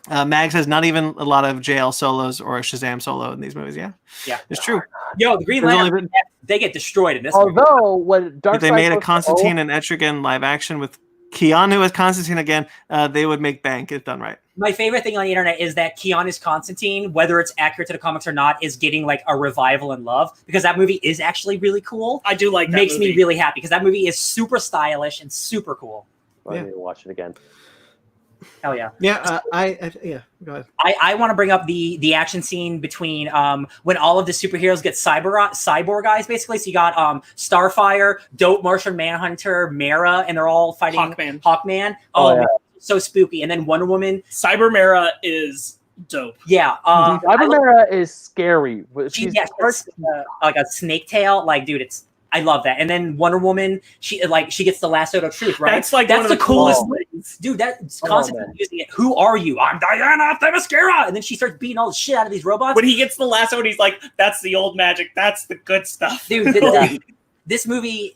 Mags has not even a lot of JL solos or a Shazam solo in these movies. Yeah, it's true. Yo, the Green Lantern, they get destroyed in this movie. Although, when if they made a Constantine and Etrigan live action with Keanu as Constantine again, they would make bank if done right. My favorite thing on the internet is that Keanu's Constantine, whether it's accurate to the comics or not, is getting like a revival in love, because that movie is actually really cool. I do like that. Makes me really happy because that movie is super stylish and super cool. I need to watch it again. Hell yeah. Yeah, go ahead. I want to bring up the action scene between when all of the superheroes get cyborg guys, basically. So you got Starfire, Dope Martian Manhunter, Mara, and they're all fighting Hawkman. Man, so spooky. And then Wonder Woman. Cyber Mara is dope. Yeah. Cyber Mara is scary. She's like a snake tail. Like, dude, I love that. And then Wonder Woman, she gets the lasso of truth, right? That's the coolest things. Dude, that's constantly using it. Who are you? I'm Diana Themyscira. And then she starts beating all the shit out of these robots. When he gets the lasso and he's like, that's the old magic. That's the good stuff. Dude, this movie,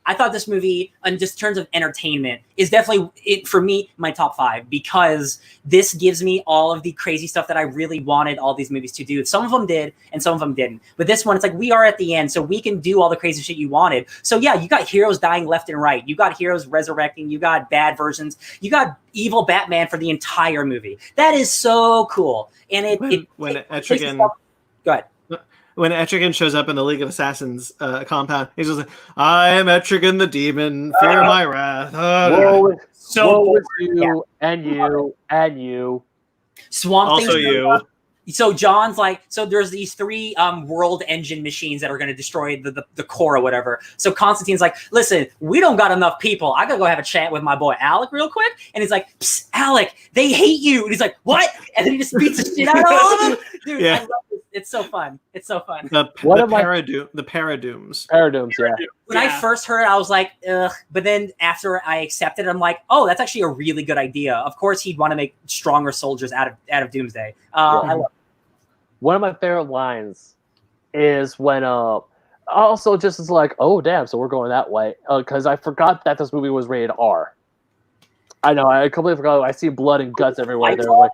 I thought this movie, in just terms of entertainment, is definitely, for me, my top 5, because this gives me all of the crazy stuff that I really wanted all these movies to do. Some of them did, and some of them didn't. But this one, it's like, we are at the end, so we can do all the crazy shit you wanted. So yeah, you got heroes dying left and right. You got heroes resurrecting. You got bad versions. You got evil Batman for the entire movie. That is so cool. And when Etrigan... Go ahead. When Etrigan shows up in the League of Assassins compound, he's just like, I am Etrigan the Demon, fear my wrath. Woe with you, and you, and you. Swamp also Thing. you. So John's like, so there's these 3 world engine machines that are going to destroy the core or whatever. So Constantine's like, listen, we don't got enough people. I gotta go have a chat with my boy Alec real quick. And he's like, psst, Alec, they hate you. And he's like, what? And then he just beats the shit out of all of them. Dude, I love this. It's so fun. It's so fun. The Paradooms. Paradooms, yeah. When I first heard it, I was like, ugh. But then after I accepted it, I'm like, oh, that's actually a really good idea. Of course, he'd want to make stronger soldiers out of Doomsday. I love it. One of my favorite lines is when also just is like, oh damn, so we're going that way, because I forgot that this movie was rated R. I know, I completely forgot. I see blood and guts everywhere. They're like,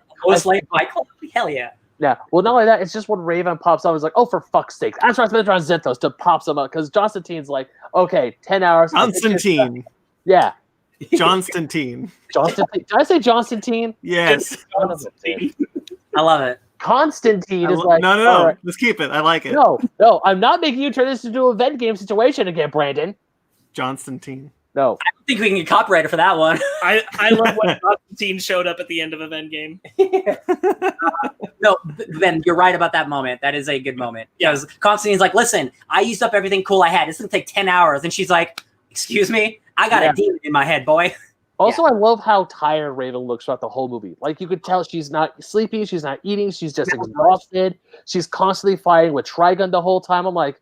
hell yeah. Yeah, well, not only that, it's just when Raven pops up, it's like, oh, for fuck's sake. I'm trying to spend it on Zenthos to pops him up, because Constantine's like, okay, 10 hours. Constantine. Yeah. Constantine. Did I say Constantine? Yes. I love it. Constantine is like, no. Right. Let's keep it. I like it. No, I'm not making you turn this into a event game situation again, Brandon. Constantine. No. I don't think we can get copyrighted for that one. I love when Constantine showed up at the end of Event Game. No, Ben, you're right about that moment. That is a good moment. Because Constantine's like, listen, I used up everything cool I had. It's going to take 10 hours. And she's like, excuse me? I got a demon in my head, boy. Also, I love how tired Raven looks throughout the whole movie. Like, you could tell she's not sleepy, she's not eating, she's just exhausted. She's constantly fighting with Trigun the whole time. I'm like,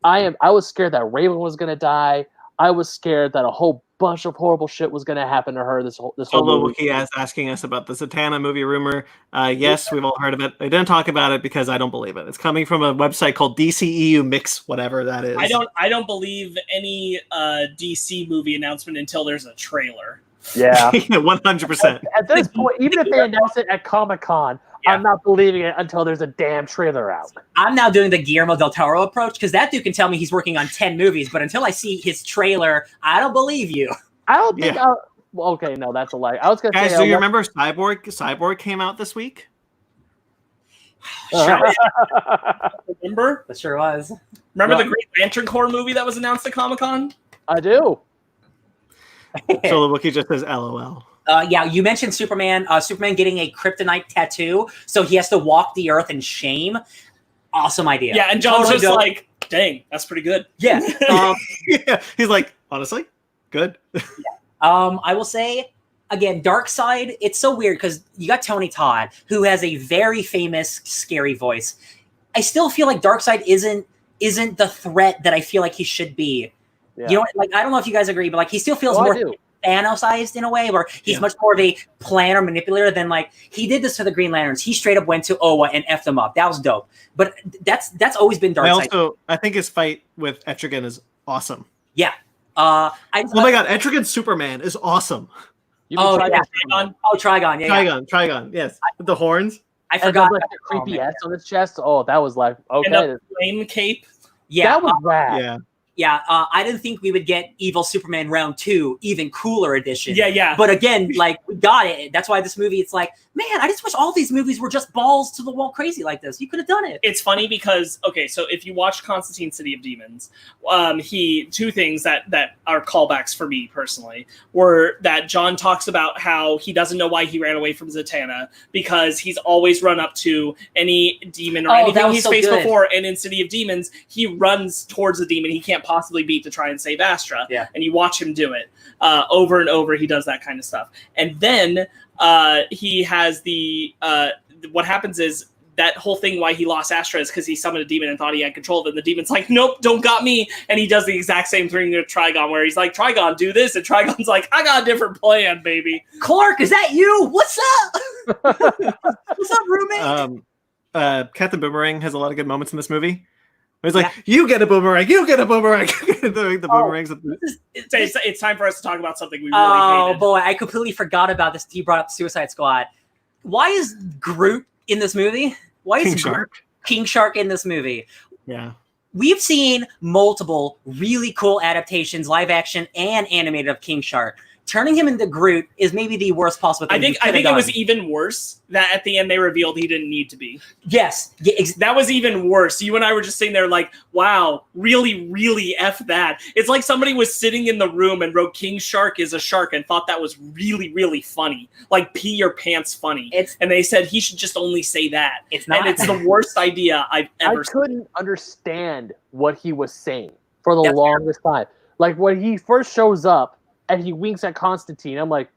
I was scared that Raven was going to die. I was scared that a whole bunch of horrible shit was going to happen to her this whole movie. Wookie is asking us about the Zatanna movie rumor. Yes, we've all heard of it. I didn't talk about it because I don't believe it. It's coming from a website called DCEU Mix, whatever that is. I don't believe any DC movie announcement until there's a trailer. Yeah. 100%. At this point, even if they announce it at Comic-Con, I'm not believing it until there's a damn trailer out. I'm now doing the Guillermo del Toro approach, because that dude can tell me he's working on 10 movies, but until I see his trailer, I don't believe you. I don't think well, okay, no, that's a lie. I was going to say... Guys, do you remember Cyborg? Cyborg came out this week? Remember? That sure was. Remember the Green Lantern Corps movie that was announced at Comic-Con? I do. So the Wookiee just says LOL. Yeah, you mentioned Superman. Superman getting a kryptonite tattoo, so he has to walk the earth in shame. Awesome idea. Yeah, and John's just like, dang, that's pretty good. Yeah. Yeah. He's like, honestly, good. I will say, again, Darkseid, it's so weird because you got Tony Todd, who has a very famous, scary voice. I still feel like Darkseid isn't the threat that I feel like he should be. Yeah. You know, like, I don't know if you guys agree, but like he still feels more Thanos-ized in a way, where he's much more of a planner manipulator than like he did this to the Green Lanterns. He straight up went to Oa and effed them up. That was dope. But that's always been Darkseid. I think his fight with Etrigan is awesome. Yeah. Oh my god, Etrigan Superman is awesome. Trigon. Oh, Trigon. Yeah. Trigon. Yes, with the horns. I forgot like the creepy S on his chest. Oh, that was like okay. And the flame cape. Yeah, that was rad. Yeah. Yeah, I didn't think we would get Evil Superman Round 2, even cooler edition. Yeah. But again, like, we got it. That's why this movie, it's like, man, I just wish all these movies were just balls to the wall crazy like this. You could have done it. It's funny because, okay, so if you watch Constantine City of Demons, two things that are callbacks for me personally were that John talks about how he doesn't know why he ran away from Zatanna because he's always run up to any demon or anything he's faced before, and in City of Demons, he runs towards the demon he can't possibly beat to try and save Astra. Yeah. And you watch him do it over and over. He does that kind of stuff. And then he has what happens is that whole thing why he lost Astra is because he summoned a demon and thought he had control of it. And the demon's like, nope, don't got me. And he does the exact same thing with Trigon where he's like, Trigon, do this. And Trigon's like, I got a different plan, baby. Clark, is that you? What's up? What's up, roommate? Captain Boomerang has a lot of good moments in this movie. He's like, you get a boomerang, you get a boomerang. the boomerangs. It's time for us to talk about something we really hated. Oh, boy, I completely forgot about this. You brought up Suicide Squad. Why is Groot in this movie? Why is King Shark in this movie? Yeah. We've seen multiple really cool adaptations, live action and animated, of King Shark. turning him into Groot is maybe the worst possible thing. I think it was even worse that at the end they revealed he didn't need to be. Yes. That was even worse. You and I were just sitting there like, wow, really, really F that. It's like somebody was sitting in the room and wrote King Shark is a shark and thought that was really, really funny. Like pee your pants funny. And they said he should just only say that. It's not. And it's the worst idea I've ever seen. I couldn't understand what he was saying for the longest time. Like when he first shows up and he winks at Constantine, I'm like,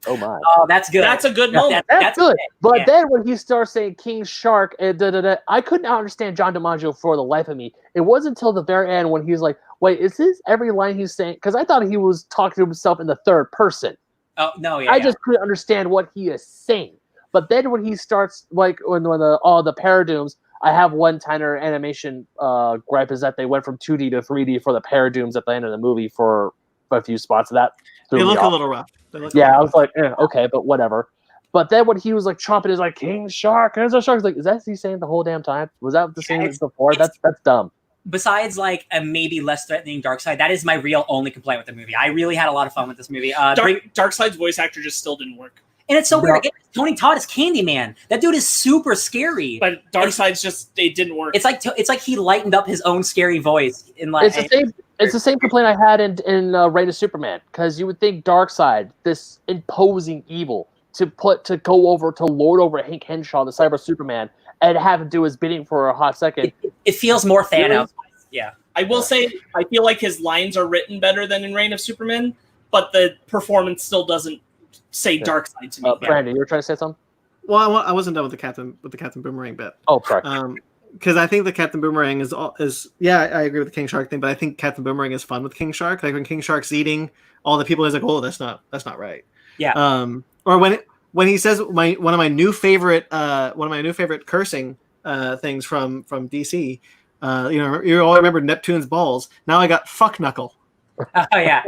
oh my. Oh, that's good. That's a good moment. That's good. But then when he starts saying King Shark, and I could not understand John DiMaggio for the life of me. It wasn't until the very end when he was like, wait, is this every line he's saying? Because I thought he was talking to himself in the third person. Oh, no, yeah. I just couldn't understand what he is saying. But then when he starts, like, when the Paradooms, I have one tiner animation gripe is that they went from 2D to 3D for the Paradooms at the end of the movie for a few spots of that. They look a little rough. Yeah, I was like, okay, but whatever. But then when he was like chomping his like King Shark, and the shark's like, is that what he's saying the whole damn time? Was that the same as before? That's dumb. Besides like a maybe less threatening Darkseid, that is my real only complaint with the movie. I really had a lot of fun with this movie. Darkseid's voice actor just still didn't work. And it's so weird. Again, Tony Todd is Candyman. That dude is super scary. But Darkseid's just it didn't work. It's like he lightened up his own scary voice in like. It's the same complaint I had in Reign of Superman, because you would think Darkseid, this imposing evil, to go over to lord over Hank Henshaw, the Cyber Superman, and have him do his bidding for a hot second. It feels more Thanos. Yeah. I will say I feel like his lines are written better than in Reign of Superman, but the performance still doesn't say Darkseid to me. Brandon, you were trying to say something? Well, I wasn't done with the Captain Boomerang bit. Oh, sorry. Because I think the Captain Boomerang is I agree with the King Shark thing, but I think Captain Boomerang is fun with King Shark. Like when King Shark's eating, all the people is like, oh, that's not right. Yeah. Or when he says one of my new favorite cursing things from DC. You all remember Neptune's balls. Now I got fuck knuckle. Oh yeah.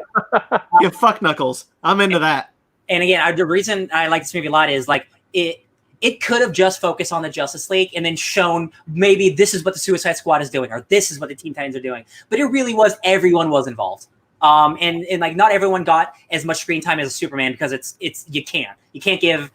You fuck knuckles. I'm into that. And again, the reason I like this movie a lot is like it could have just focused on the Justice League and then shown maybe this is what the Suicide Squad is doing or this is what the Teen Titans are doing. But it really was everyone was involved. And like not everyone got as much screen time as a Superman because you can't give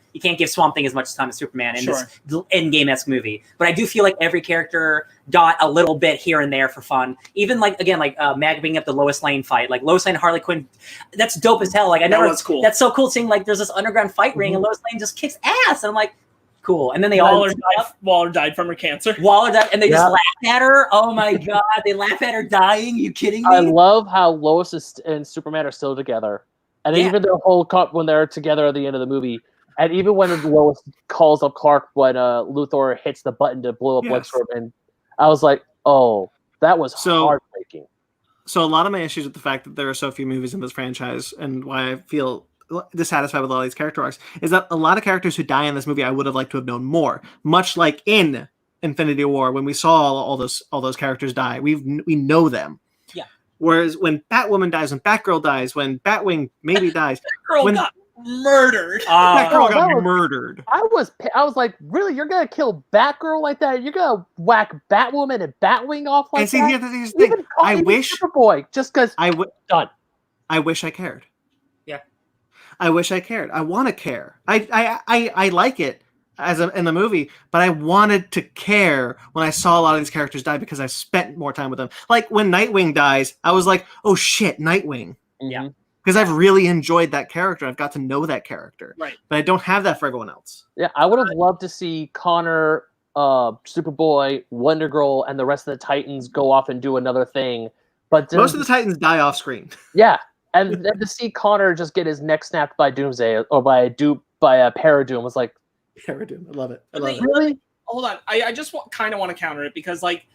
Swamp Thing as much time as Superman in this Endgame-esque movie. But I do feel like every character got a little bit here and there for fun. Even like again Mag bringing up the Lois Lane fight, like Lois Lane and Harley Quinn, that's dope as hell. Like that's cool. That's so cool seeing like there's this underground fight ring and Lois Lane just kicks ass, and I'm like, cool. And then they Waller died from her cancer. Waller died, and they just laugh at her. Oh my god, they laugh at her dying. You kidding me? I love how Lois and Superman are still together, and even their whole cup when they're together at the end of the movie, and even when Lois calls up Clark when Luthor hits the button to blow up Lexorb, and I was like, oh, that was heartbreaking. So a lot of my issues with the fact that there are so few movies in this franchise, and why I feel dissatisfied with all these character arcs, is that a lot of characters who die in this movie I would have liked to have known more. Much like in Infinity War, when we saw all those characters die, we know them. Yeah. Whereas when Batwoman dies, when Batgirl dies, when Batwing maybe dies, Batgirl got murdered. Batgirl got murdered. I was like, really? You're gonna kill Batgirl like that? You're gonna whack Batwoman and Batwing off like that? And see, here's the thing. I wish Superboy just because done. I wish I cared. Yeah. I wish I cared. I want to care. I like it in the movie, but I wanted to care when I saw a lot of these characters die because I spent more time with them. Like when Nightwing dies, I was like, oh shit, Nightwing. Yeah. Because I've really enjoyed that character. I've got to know that character. Right. But I don't have that for everyone else. Yeah, I would have loved to see Connor, Superboy, Wonder Girl, and the rest of the Titans go off and do another thing. But most of the Titans die off screen. Yeah. And then to see Connor just get his neck snapped by Doomsday or by a Paradoom was like, Paradoom. I love it. Really? Hold on. I just kind of want to counter it because like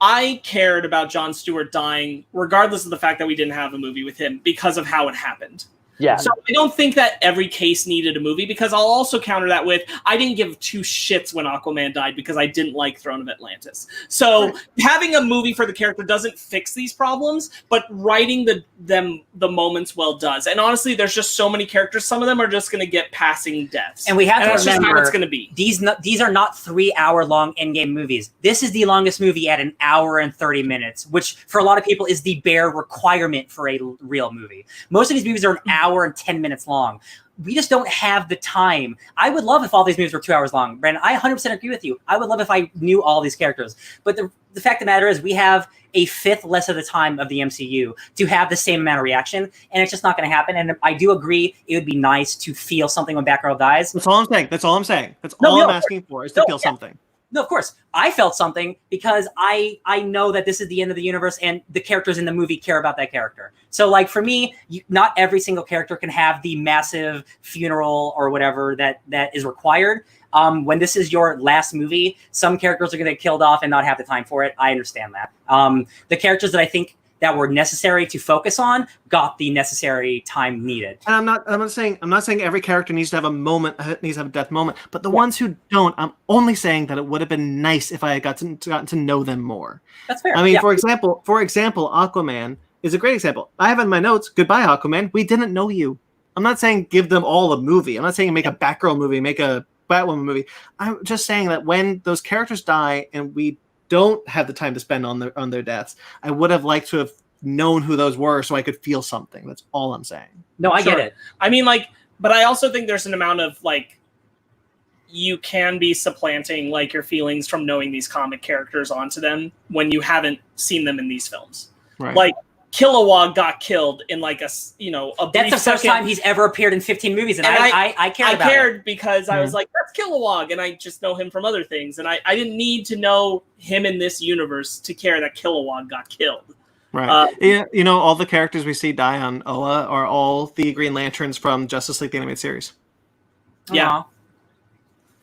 I cared about Jon Stewart dying regardless of the fact that we didn't have a movie with him because of how it happened. Yeah. So I don't think that every case needed a movie because I'll also counter that with I didn't give two shits when Aquaman died because I didn't like Throne of Atlantis. So having a movie for the character doesn't fix these problems, but writing the moments well does. And honestly, there's just so many characters. Some of them are just going to get passing deaths. And we have to that's remember, just how it's going to be. These are not 3 hour long Endgame movies. This is the longest movie at 1 hour and 30 minutes, which for a lot of people is the bare requirement for a real movie. Most of these movies are 1 hour hour and 10 minutes long. We just don't have the time. I would love if all these movies were 2 hours long. Brandon, I 100% agree with you. I would love if I knew all these characters. But the fact of the matter is we have a fifth less of the time of the MCU to have the same amount of reaction, and it's just not going to happen. And I do agree it would be nice to feel something when Batgirl dies. That's all I'm saying. That's all I'm saying. That's all I'm asking for is to feel something. No, of course. I felt something because I know that this is the end of the universe and the characters in the movie care about that character. So, like, for me, not every single character can have the massive funeral or whatever that is required. When this is your last movie, some characters are going to get killed off and not have the time for it. I understand that. The characters that I think that were necessary to focus on got the necessary time needed. And I'm not saying every character needs to have a death moment, but the ones who don't, I'm only saying that it would have been nice if I had gotten to know them more. That's fair. I mean, for example, Aquaman is a great example. I have in my notes, goodbye Aquaman, we didn't know you. I'm not saying give them all a movie. I'm not saying make a Batgirl movie, make a Batwoman movie. I'm just saying that when those characters die and we don't have the time to spend on their deaths, I would have liked to have known who those were so I could feel something. That's all I'm saying. No, I get it. I mean, like, but I also think there's an amount of, like, you can be supplanting, like, your feelings from knowing these comic characters onto them when you haven't seen them in these films. Right. Like, Kilowog got killed in, like, a That's brief the first second. time he's ever appeared in 15 movies, and I cared about it. Because I was like, that's Kilowog, and I just know him from other things, and I didn't need to know him in this universe to care that Kilowog got killed. Right. You know, all the characters we see die on Oa are all the Green Lanterns from Justice League the Animated Series. Yeah.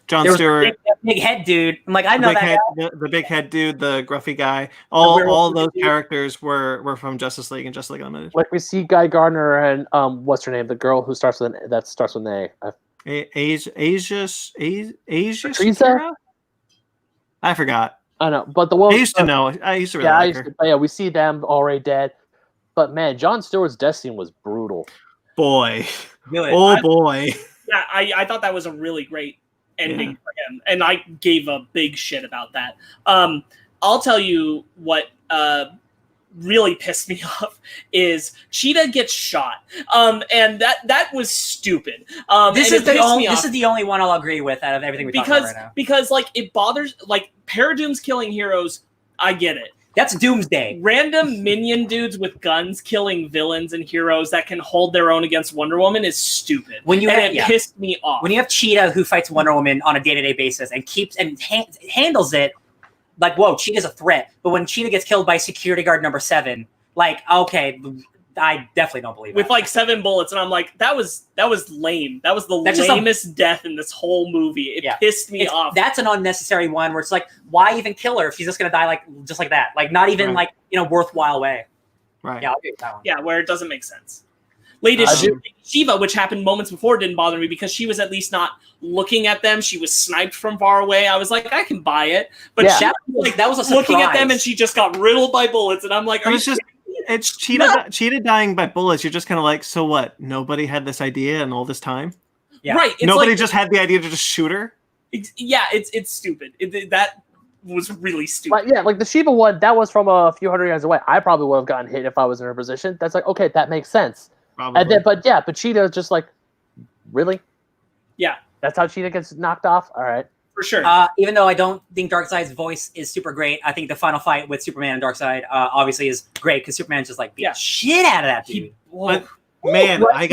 John There was Stewart, big head dude. I'm like, I know that guy. the big head dude, the gruffy guy. All those characters were from Justice League and Justice League Unlimited. Like we see Guy Gardner and what's her name? The girl who starts with an A. Asia Teresa? I forgot. I know, but the one I used to know. I used to really like her. We see them already dead. But man, Jon Stewart's death scene was brutal. Boy. Really? Boy. Yeah, I thought that was a really great ending for him, and I gave a big shit about that. I'll tell you what really pissed me off is Cheetah gets shot, and that was stupid. This is the only one I'll agree with out of everything we talked about right now. Because like it bothers, like Paradoom's killing heroes. I get it. That's Doomsday. Random minion dudes with guns killing villains and heroes that can hold their own against Wonder Woman is stupid. It pissed me off. When you have Cheetah who fights Wonder Woman on a day-to-day basis and handles it, like, whoa, Cheetah's a threat. But when Cheetah gets killed by security guard number 7, like, okay, I definitely don't believe with that. like 7 bullets, and I'm like, that was lame. That was the lamest death in this whole movie. It pissed me off. That's an unnecessary one where it's like, why even kill her if she's just gonna die just like that? Like, not even like in a worthwhile way. Right. Yeah, I'll agree with that one. Yeah, where it doesn't make sense. Lady Shiva, which happened moments before, didn't bother me because she was at least not looking at them. She was sniped from far away. I was like, I can buy it. But that was a surprise. Looking at them and she just got riddled by bullets, and I'm like, it's Cheetah dying by bullets. You're just kind of like, so what? Nobody had this idea and all this time? Yeah. Right. Nobody just had the idea to just shoot her? It's stupid. That was really stupid. But yeah, like the Shiva one, that was from a few hundred yards away. I probably would have gotten hit if I was in her position. That's like, okay, that makes sense. Probably. And then, but Cheetah is just like, really? Yeah. That's how Cheetah gets knocked off? All right. For sure. Even though I don't think Darkseid's voice is super great, I think the final fight with Superman and Darkseid obviously is great because Superman's just like beat shit out of that dude. Man, I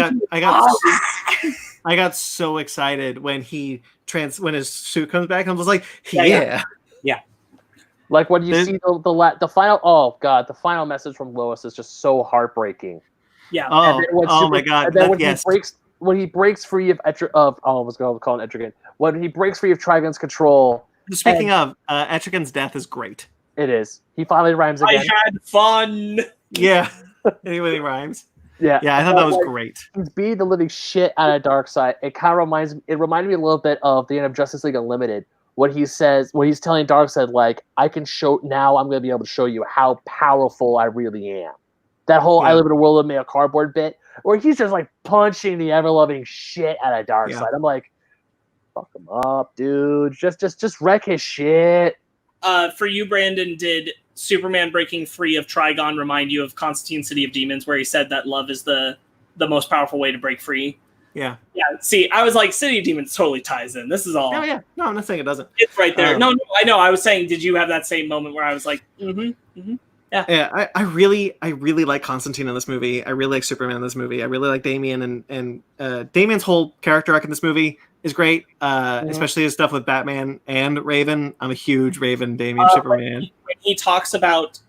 got so excited when when his suit comes back. I was like, yeah. Like when you see the final. Oh god, the final message from Lois is just so heartbreaking. Yeah. My god. And then when he breaks free of Etrigan. When he breaks free of Trigon's control. Speaking of, Etrigan's death is great. It is. He finally rhymes again. I had fun. Yeah. Anyway, he rhymes. Yeah. Yeah, I thought that was great. He's beating the living shit out of Darkseid. It kind of reminded me a little bit of the end of Justice League Unlimited. What he's telling Darkseid, like, I'm going to be able to show you how powerful I really am. That whole I live in a world of made of cardboard bit, where he's just like punching the ever-loving shit out of Darkseid. Yeah. I'm like, fuck him up, dude. Just wreck his shit. For you, Brandon, did Superman breaking free of Trigon remind you of Constantine City of Demons, where he said that love is the the most powerful way to break free. Yeah. See, I was like, City of Demons totally ties in. This is all. Oh yeah. No, I'm not saying it doesn't. It's right there. No, I know. I was saying, did you have that same moment where I was like, Yeah, I really like Constantine in this movie. I really like Superman in this movie. I really like Damian, and Damian's whole character arc in this movie is great, especially his stuff with Batman and Raven. I'm a huge Raven, Damian, Superman. When he talks about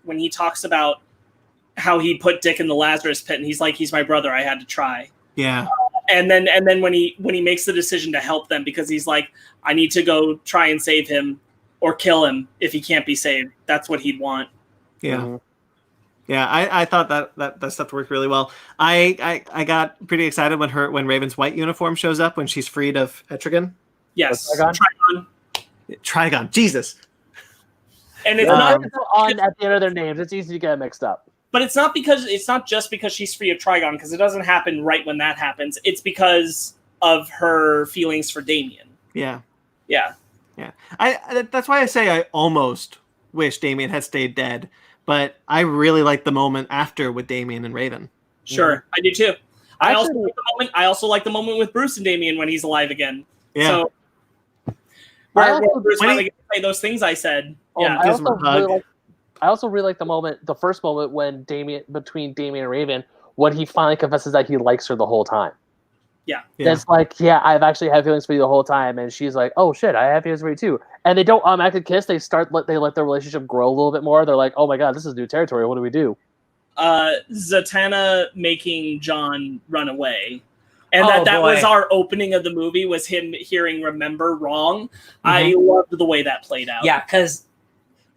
how he put Dick in the Lazarus pit, and he's like, he's my brother. I had to try. Yeah. And then when he makes the decision to help them, because he's like, I need to go try and save him or kill him if he can't be saved. That's what he'd want. Yeah. Yeah, I thought that stuff worked really well. I got pretty excited when Raven's white uniform shows up when she's freed of Etrigan. Yes. Trigon. Jesus. And it's not on at the end of their names. It's easy to get mixed up. But it's not just because she's free of Trigon, because it doesn't happen right when that happens. It's because of her feelings for Damian. Yeah. Yeah. Yeah. That's why I say I almost wish Damian had stayed dead, but I really like the moment after with Damian and Raven. Sure, I do too. I also like the moment with Bruce and Damian when he's alive again. Yeah. So where Bruce finally gets to say those things I said. Yeah. I also really like the first moment when between Damian and Raven, when he finally confesses that he likes her the whole time. Yeah. It's like, I've actually had feelings for you the whole time, and she's like, oh shit, I have feelings for you too. And they don't automatically kiss. They let their relationship grow a little bit more. They're like, oh my god, this is new territory. What do we do? Zatanna making John run away. And that was our opening of the movie, was him hearing "Remember" wrong. Mm-hmm. I loved the way that played out. Yeah, because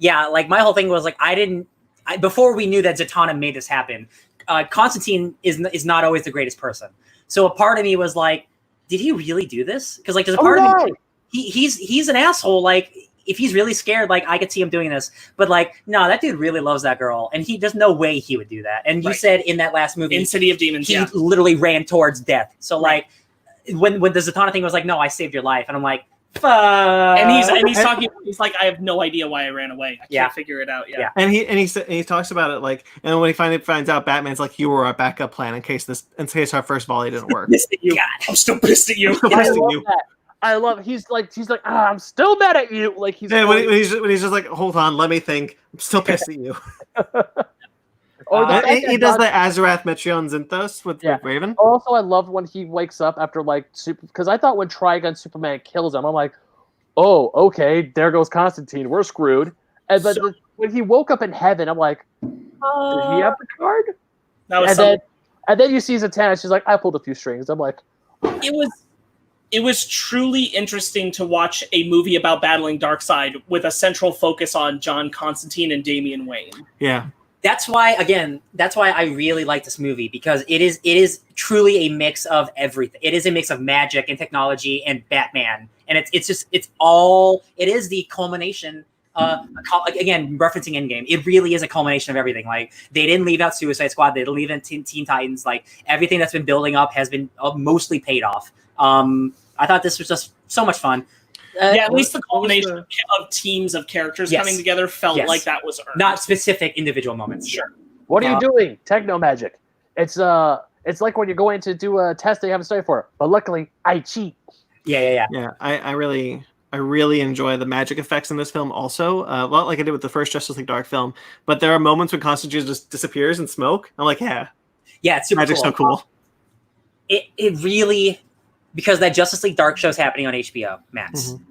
like my whole thing was like before we knew that Zatanna made this happen, Constantine is not always the greatest person. So a part of me was like, did he really do this? Because like there's a part of me, he's an asshole. Like if he's really scared, like I could see him doing this. But like, no, that dude really loves that girl, and there's no way he would do that. And you said in that last movie, in City of Demons, he literally ran towards death. So like when the Zatanna thing was like, no, I saved your life, and I'm like, fuck. And he's talking. He's like, I have no idea why I ran away. I can't figure it out. Yeah. And he talks about it like, and when he finally finds out, Batman's like, you were our backup plan in case our first volley didn't work. I'm still pissed at you. I love. He's like, I'm still mad at you. Like he's when he's just like, hold on, let me think. I'm still pissed at you. He does the Azarath Metreon Zinthos with Raven. Also, I love when he wakes up after because I thought when Trigun Superman kills him, I'm like, oh, okay, there goes Constantine. We're screwed. And but when he woke up in heaven, I'm like, did he have the card? That was and then you see Zatanna. She's like, I pulled a few strings. I'm like, It was truly interesting to watch a movie about battling Darkseid with a central focus on John Constantine and Damian Wayne. Yeah. That's why I really like this movie, because it is truly a mix of everything. It is a mix of magic and technology and Batman, and it is the culmination. Again, referencing Endgame, it really is a culmination of everything. Like they didn't leave out Suicide Squad, they didn't leave out Teen Titans. Like everything that's been building up has been mostly paid off. I thought this was just so much fun. At least the culmination of teams of characters coming together felt like that was earned. Not specific individual moments. Sure. What are you doing? Techno magic. It's like when you're going to do a test that you haven't studied for. But luckily, I cheat. Yeah. Yeah, I really enjoy the magic effects in this film also. A lot like I did with the first Justice League Dark film. But there are moments when Constantine just disappears in smoke. I'm like, yeah, it's super magic's cool. so cool. It really, because that Justice League Dark show is happening on HBO Max. Mm-hmm.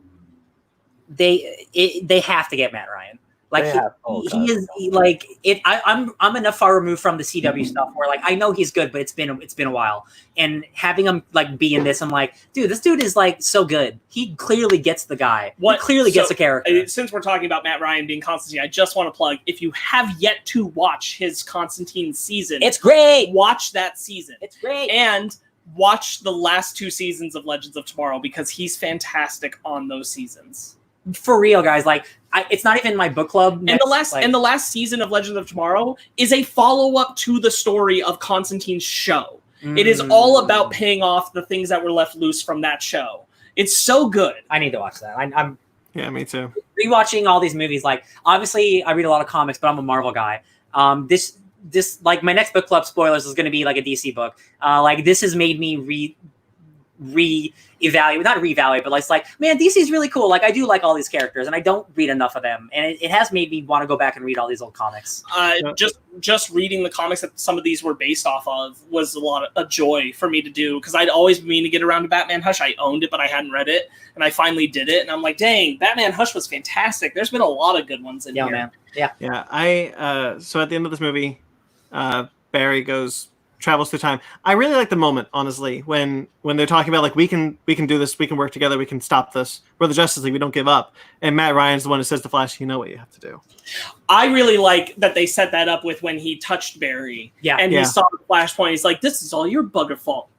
They have to get Matt Ryan. Like he is like it. I'm enough far removed from the CW stuff where like I know he's good, but it's been a while. And having him like be in this, I'm like, dude, this dude is like so good. He clearly gets the guy. He clearly gets the character. Since we're talking about Matt Ryan being Constantine, I just want to plug, if you have yet to watch his Constantine season, it's great. Watch that season. It's great. And watch the last 2 seasons of Legends of Tomorrow, because he's fantastic on those seasons. For real, guys. Like, it's not even my book club. And the last season of Legends of Tomorrow is a follow-up to the story of Constantine's show. It is all about paying off the things that were left loose from that show. It's so good. I need to watch that. Yeah, me too. Rewatching all these movies. Like, obviously, I read a lot of comics, but I'm a Marvel guy. this, like, my next book club spoilers is going to be like a DC book. Like, this has made me reevaluate, not reevaluate, but it's like, man, DC's really cool. Like, I do like all these characters, and I don't read enough of them, and it has made me want to go back and read all these old comics. Just reading the comics that some of these were based off of was a joy for me to do, because I'd always mean to get around to Batman Hush. I owned it, but I hadn't read it, and I finally did it, and I'm like, dang, Batman Hush was fantastic. There's been a lot of good ones in here. Man. Yeah. So at the end of this movie, Barry travels through time. I really like the moment, honestly, when they're talking about, like, we can do this, we can work together, we can stop this. We're the Justice League, we don't give up. And Matt Ryan's the one who says to Flash, you know what you have to do. I really like that they set that up with when he touched Barry. Yeah. And he saw the Flashpoint. He's like, this is all your bugger fault.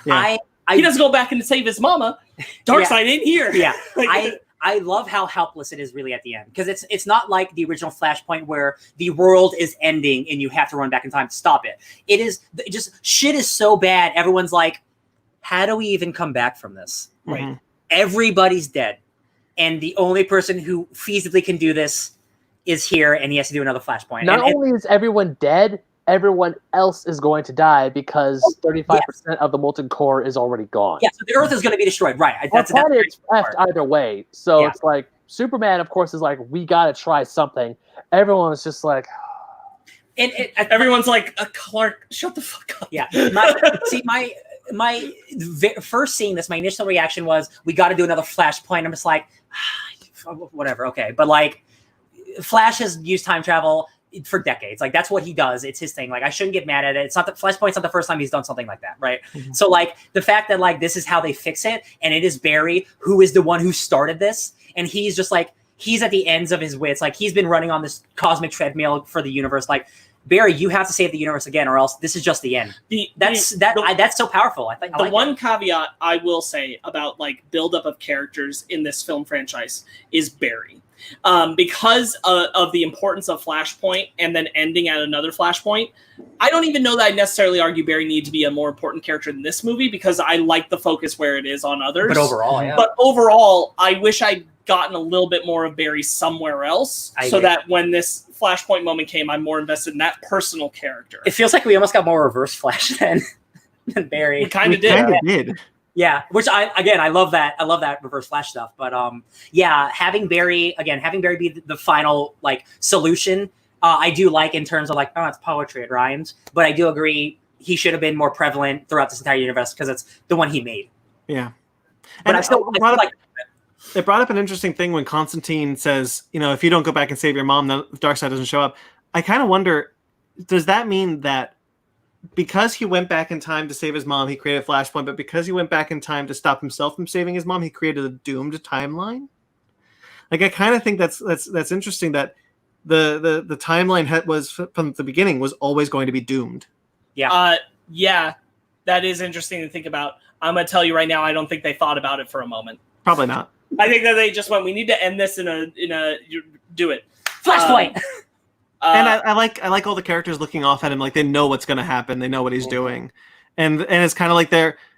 Yeah. He doesn't go back and save his mama. Darkseid ain't here. Yeah. I love how helpless it is really at the end, because it's not like the original Flashpoint where the world is ending and you have to run back in time to stop it. It is just, shit is so bad. Everyone's like, how do we even come back from this? Right. Mm-hmm. Everybody's dead. And the only person who feasibly can do this is here, and he has to do another Flashpoint. Not only is everyone dead, everyone else is going to die, because 35% of the molten core is already gone. Yeah, so the Earth is going to be destroyed. Right. That's it's left either way. So it's like, Superman, of course, is like, we got to try something. Everyone is just like... And everyone's like, Clark, shut the fuck up. Yeah. My first seeing this, my initial reaction was, we got to do another Flashpoint. I'm just like, whatever, okay. But, like, Flash has used time travel for decades. Like, that's what he does. It's his thing. Like, I shouldn't get mad at it. It's not the Flashpoint's not the first time he's done something like that, right? Mm-hmm. So, like, the fact that, like, this is how they fix it, and it is Barry who is the one who started this, and he's just like, he's at the ends of his wits. Like, he's been running on this cosmic treadmill for the universe. Like, Barry, you have to save the universe again, or else this is just the end. That's so powerful. I think the one caveat I will say about, like, buildup of characters in this film franchise is Barry. Because of the importance of Flashpoint and then ending at another Flashpoint, I don't even know that I'd necessarily argue Barry needs to be a more important character in this movie, because I like the focus where it is on others. But overall, I wish I'd gotten a little bit more of Barry somewhere else, that when this Flashpoint moment came, I'm more invested in that personal character. It feels like we almost got more Reverse Flash than Barry. We kind of did. Yeah, which I love that. I love that Reverse Flash stuff. But having Barry be the final, like, solution, I do like, in terms of, like, oh, it's poetry, it rhymes. But I do agree he should have been more prevalent throughout this entire universe, because it's the one he made. Yeah. But it brought up an interesting thing when Constantine says, you know, if you don't go back and save your mom, the Darkseid doesn't show up. I kind of wonder, does that mean that because he went back in time to save his mom, he created Flashpoint, but because he went back in time to stop himself from saving his mom, he created a doomed timeline? Like, I kind of think that's interesting, that the timeline was, from the beginning, was always going to be doomed. Yeah. That is interesting to think about. I'm going to tell you right now, I don't think they thought about it for a moment. Probably not. I think that they just went, we need to end this in a do it. Flashpoint. And I like all the characters looking off at him, like they know what's going to happen, they know what he's doing, and it's kind of like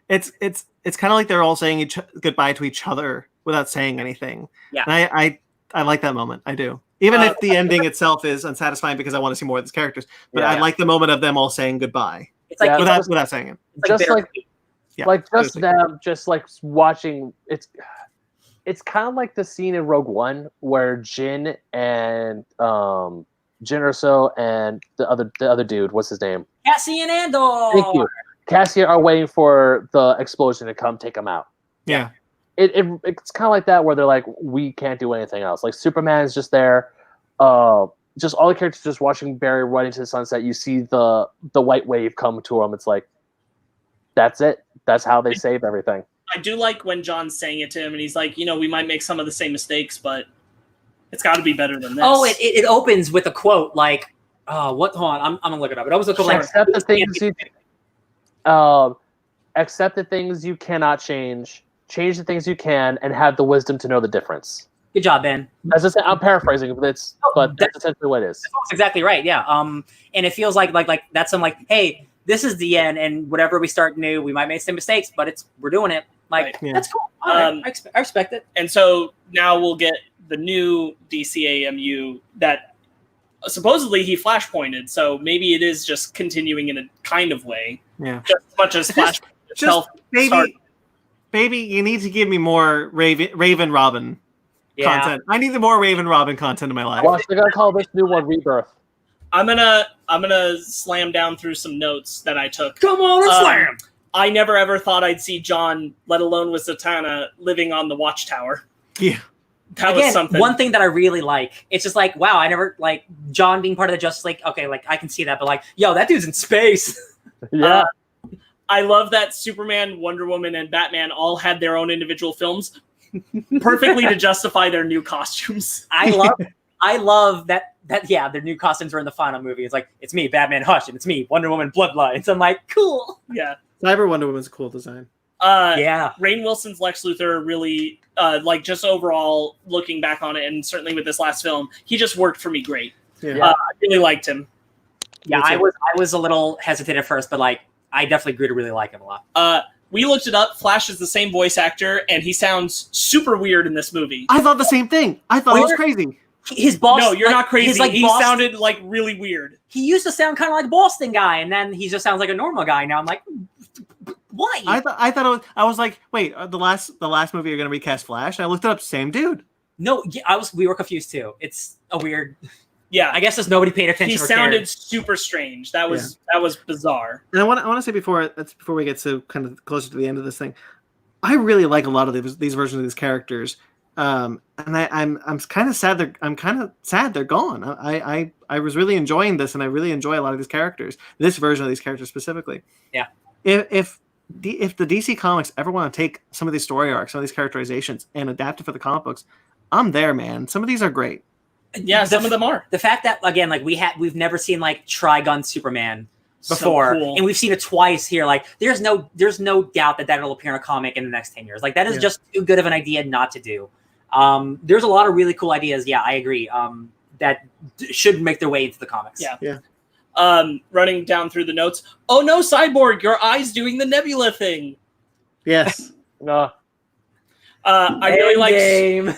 it's kind of like they're all saying goodbye to each other without saying anything. Yeah, and I like that moment. I do, even if the ending itself is unsatisfying, because I want to see more of these characters. But I like the moment of them all saying goodbye. It's like without saying it. Just them, just like watching. It's kind of like the scene in Rogue One where Jyn and Jyn Erso and the other dude, what's his name? Cassian Andor. Thank you. Cassian are waiting for the explosion to come take them out. Yeah. It's kind of like that, where they're like, we can't do anything else. Like, Superman is just there. Just all the characters just watching Barry run into the sunset. You see the white wave come to him. It's like, that's it. That's how they save everything. I do like when John's saying it to him, and he's like, you know, we might make some of the same mistakes, but it's got to be better than this. Oh, it opens with a quote like, what? Hold on, I'm gonna look it up. It opens with a quote like, accept the things you cannot change the things you can, and have the wisdom to know the difference. Good job, Ben. As I said, I'm paraphrasing, but that's essentially what it is. That's exactly right. Yeah. And it feels like that's some, like, hey, this is the end, and whatever we start new, we might make some mistakes, but we're doing it. Like, that's cool. I respect it. And so now we'll get the new DCAMU that supposedly he flashpointed, so maybe it is just continuing in a kind of way. Yeah. Just as much as Flashpoint itself. Baby, you need to give me more Raven Robin content. I need the more Raven Robin content in my life. Watch, they're gonna call this new one Rebirth. I'm gonna slam down through some notes that I took. Come on, let's slam! I never ever thought I'd see John, let alone with Zatanna, living on the Watchtower. Yeah. That was something. One thing that I really like, it's just like, wow, I never, like, John being part of the Justice League, okay, like, I can see that, but like, yo, that dude's in space. Yeah. I love that Superman, Wonder Woman, and Batman all had their own individual films perfectly to justify their new costumes. I love that, their new costumes were in the final movie. It's like, it's me, Batman Hush, and it's me, Wonder Woman Bloodlines. I'm like, cool. Yeah. Cyber Wonder Woman's a cool design. Rainn Wilson's Lex Luthor really, like, just overall looking back on it, and certainly with this last film, he just worked for me great. Yeah. I really liked him. Yeah, I was a little hesitant at first, but like, I definitely grew to really like him a lot. We looked it up. Flash is the same voice actor, and he sounds super weird in this movie. I thought the same thing. I thought he was crazy. His boss. No, you're not crazy. He boss, sounded like really weird. He used to sound kind of like a Boston guy, and then he just sounds like a normal guy. Now I'm like, why? I thought I was like, wait, the last movie you're gonna recast Flash? And I looked it up, same dude. No, yeah, we were confused too. It's a weird. Yeah, I guess just nobody paid attention. He sounded super strange. That was bizarre. And I want to say before we get to kind of closer to the end of this thing, I really like a lot of these versions of these characters. And I'm kind of sad they're gone. I was really enjoying this, and I really enjoy a lot of these characters. This version of these characters specifically. Yeah. If the DC Comics ever want to take some of these story arcs, some of these characterizations, and adapt it for the comic books, I'm there, man. Some of these are great. Yeah, some of them are. The fact that, again, like we've never seen like Trigun Superman before, so cool. And we've seen it twice here. Like, there's no doubt that that'll appear in a comic in the next 10 years. Like, that is just too good of an idea not to do. There's a lot of really cool ideas. Yeah, I agree. That should make their way into the comics. Yeah. Running down through the notes. Oh no, Cyborg, your eye's doing the Nebula thing. Yes. No. I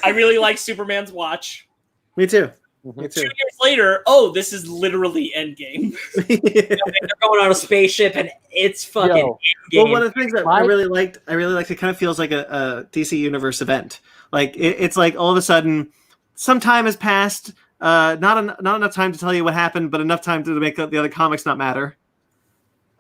really like Superman's watch. Me too. Me too. 2 years later, this is literally Endgame. They're going on a spaceship, and it's fucking Endgame. Well, one of the things that I really liked, it kind of feels like a DC Universe event. Like it's like all of a sudden, some time has passed. Not enough time to tell you what happened, but enough time to make the other comics not matter.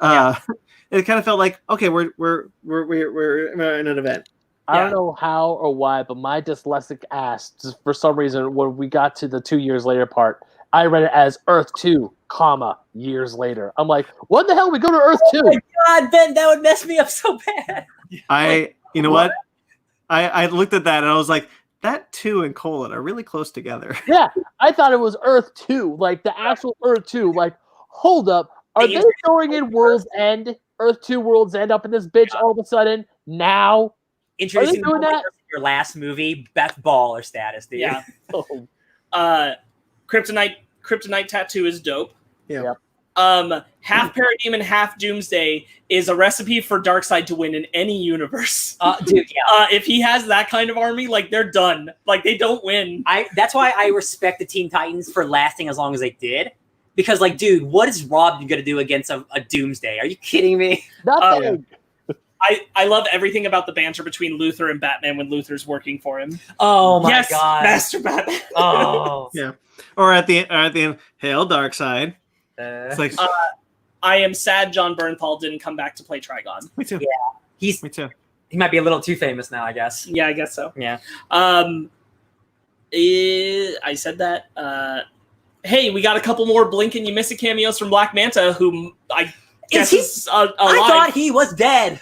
It kind of felt like, okay, we're in an event. I don't know how or why, but my dyslexic ass, just for some reason, when we got to the 2 years later part, I read it as Earth 2, years later. I'm like, what the hell? We go to Earth 2? Oh my God, Ben, that would mess me up so bad. You know what? I looked at that and I was like, that 2 and colon are really close together. Yeah, I thought it was Earth 2, like the actual Earth 2. Like, hold up. Are they throwing in World's End? Earth 2 World's End up in this bitch all of a sudden? Now? Introducing your last movie, Beth Baller status, dude. Yeah. Kryptonite tattoo is dope. Yeah. Half Parademon, half Doomsday is a recipe for Darkseid to win in any universe. Dude, yeah. If he has that kind of army, like, they're done. Like, they don't win. That's why I respect the Teen Titans for lasting as long as they did. Because, like, dude, what is Rob going to do against a Doomsday? Are you kidding me? Nothing. I love everything about the banter between Luthor and Batman when Luthor's working for him. Oh my God, Master Batman. Oh yeah. Or at the end, hail Darkseid. It's like, I am sad John Bernthal didn't come back to play Trigon. Me too. Yeah, me too. He might be a little too famous now, I guess. Yeah, I guess so. Yeah. I said that. Hey, we got a couple more blink and you miss it cameos from Black Manta, whom I guess I thought he was dead.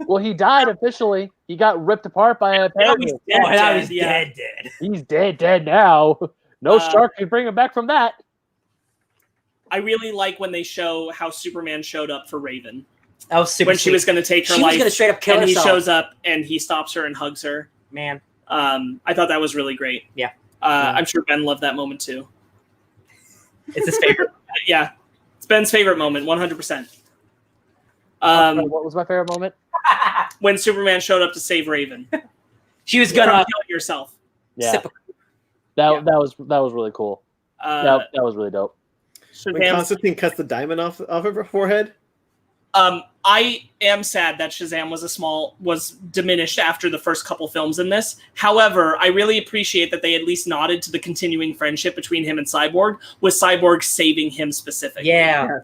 Well, he died officially. He got ripped apart by a penguin. He's dead. He's dead now. No shark can bring him back from that. I really like when they show how Superman showed up for Raven. That was super when she was going to take her life. She was going to straight up kill herself. And he shows up and he stops her and hugs her. Man. I thought that was really great. Yeah. I'm sure Ben loved that moment too. It's his favorite. Yeah. It's Ben's favorite moment, 100%. What was my favorite moment? When Superman showed up to save Raven. She was gonna kill yourself. Yeah. That was really cool. That was really dope. When Constantine cuts the diamond off of her forehead. I am sad that Shazam was diminished after the first couple films in this. However, I really appreciate that they at least nodded to the continuing friendship between him and Cyborg, with Cyborg saving him specifically. Yeah.